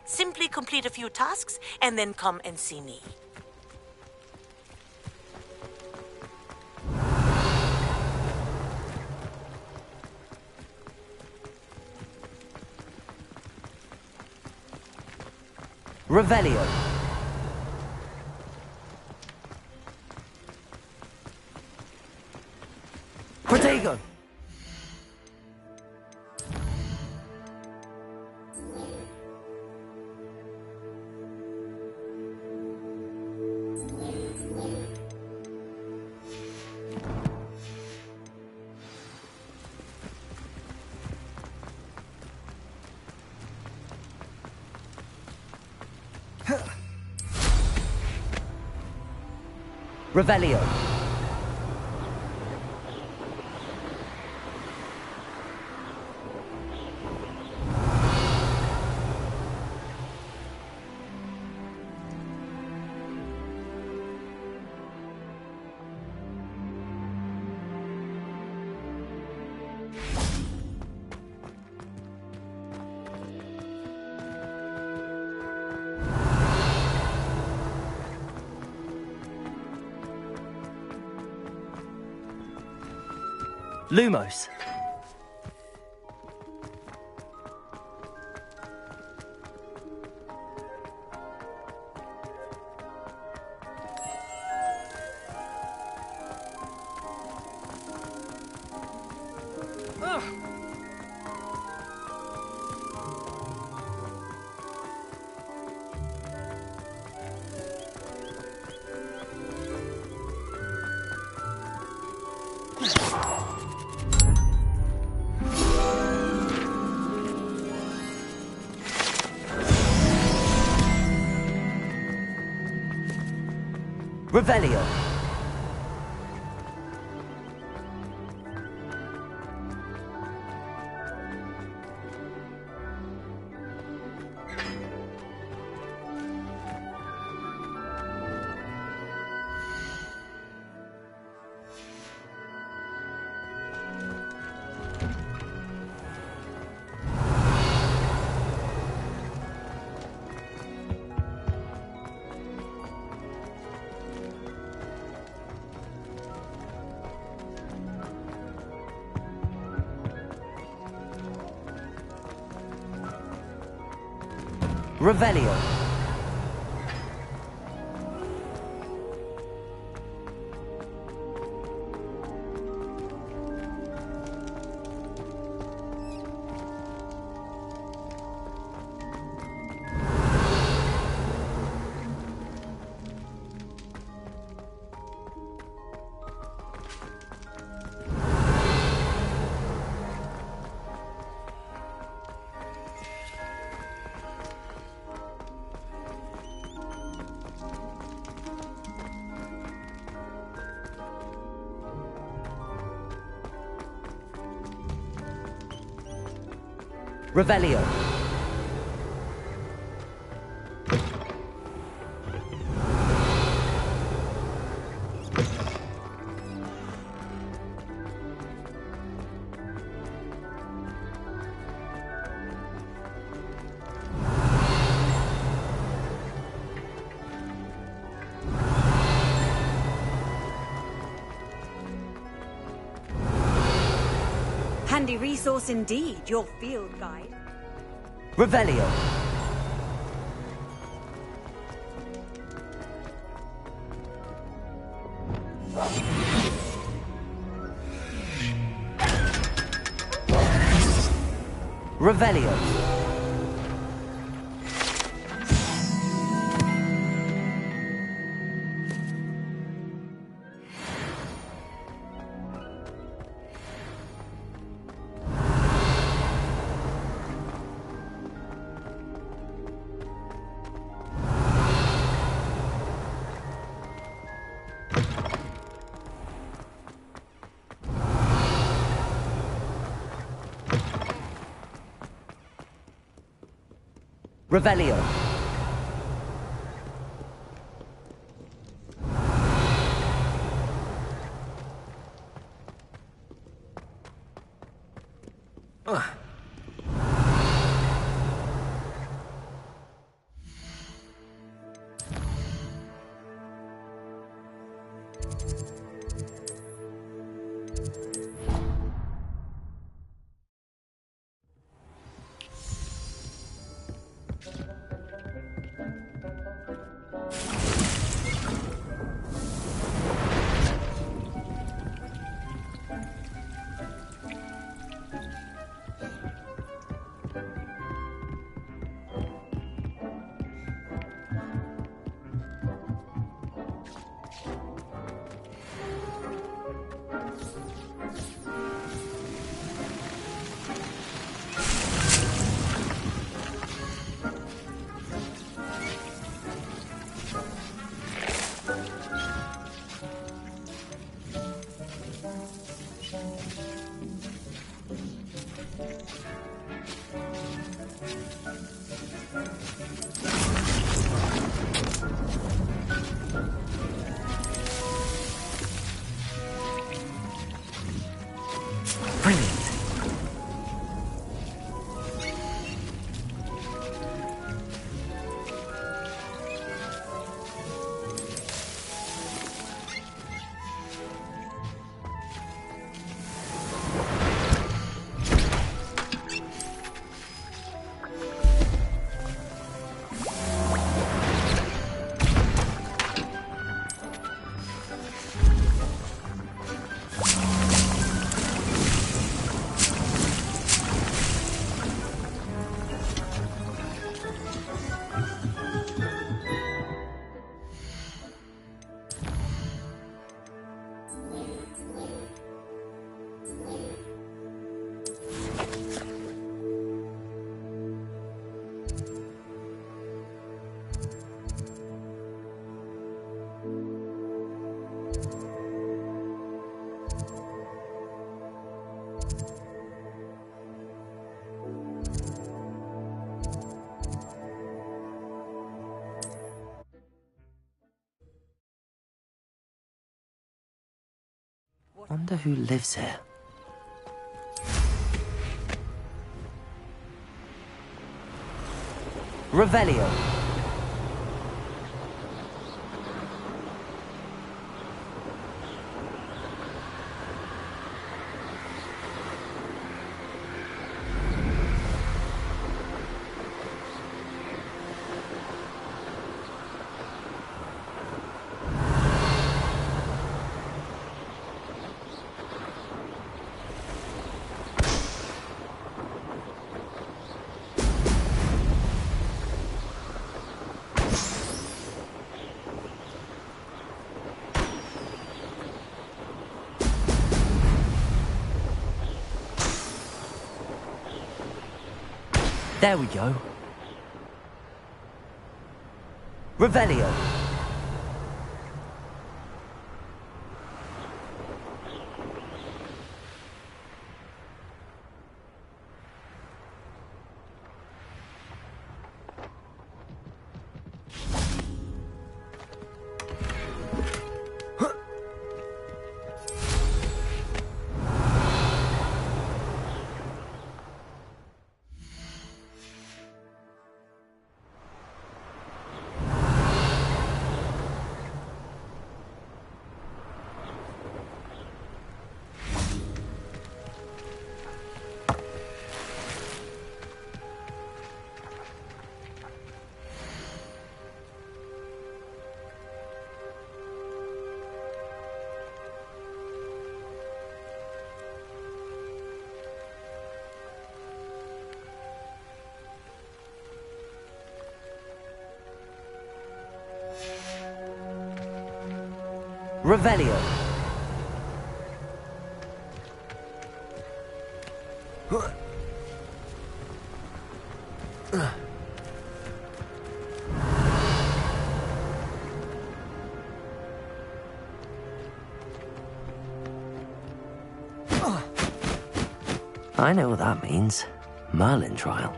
Simply complete a few tasks and then come and see me. Revelio. Protego. Revelio. Lumos. Revelio. Revelio. Revelio. Handy resource indeed, your field guide. Revelio. Revelio. Revelio. Wonder who lives here. Revelio. There we go. Revelio. Revelio. I know what that means. Merlin trial.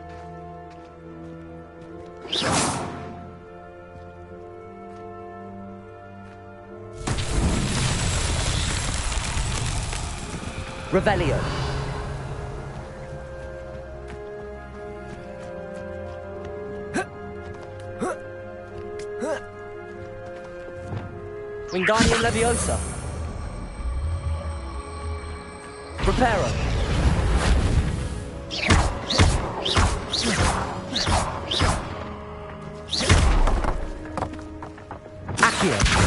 Revelio. Wingardium Leviosa. Preparo. Accio.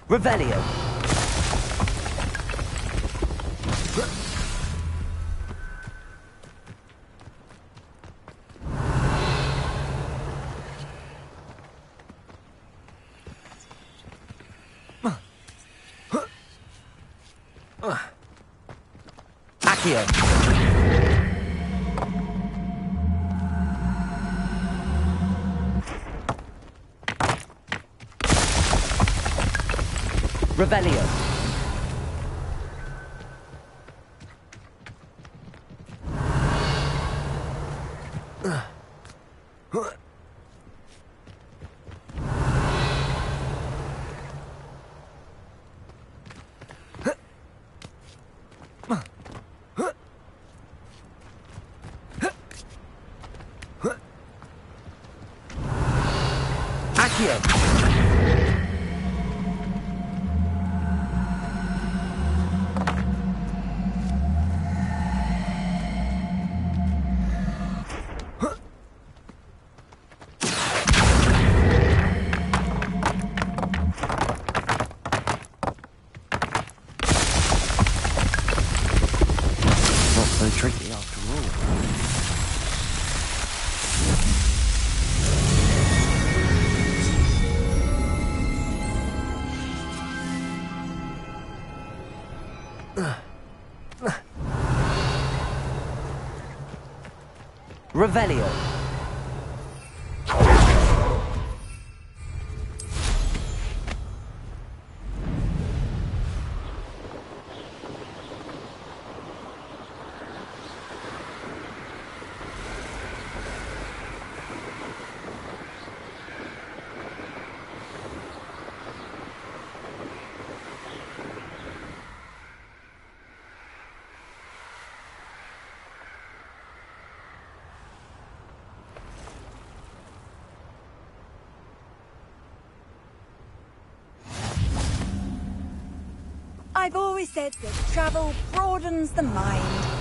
Revelio. Accio. Revelio. Accio. Not so tricky after all. Revelio. I've always said that travel broadens the mind.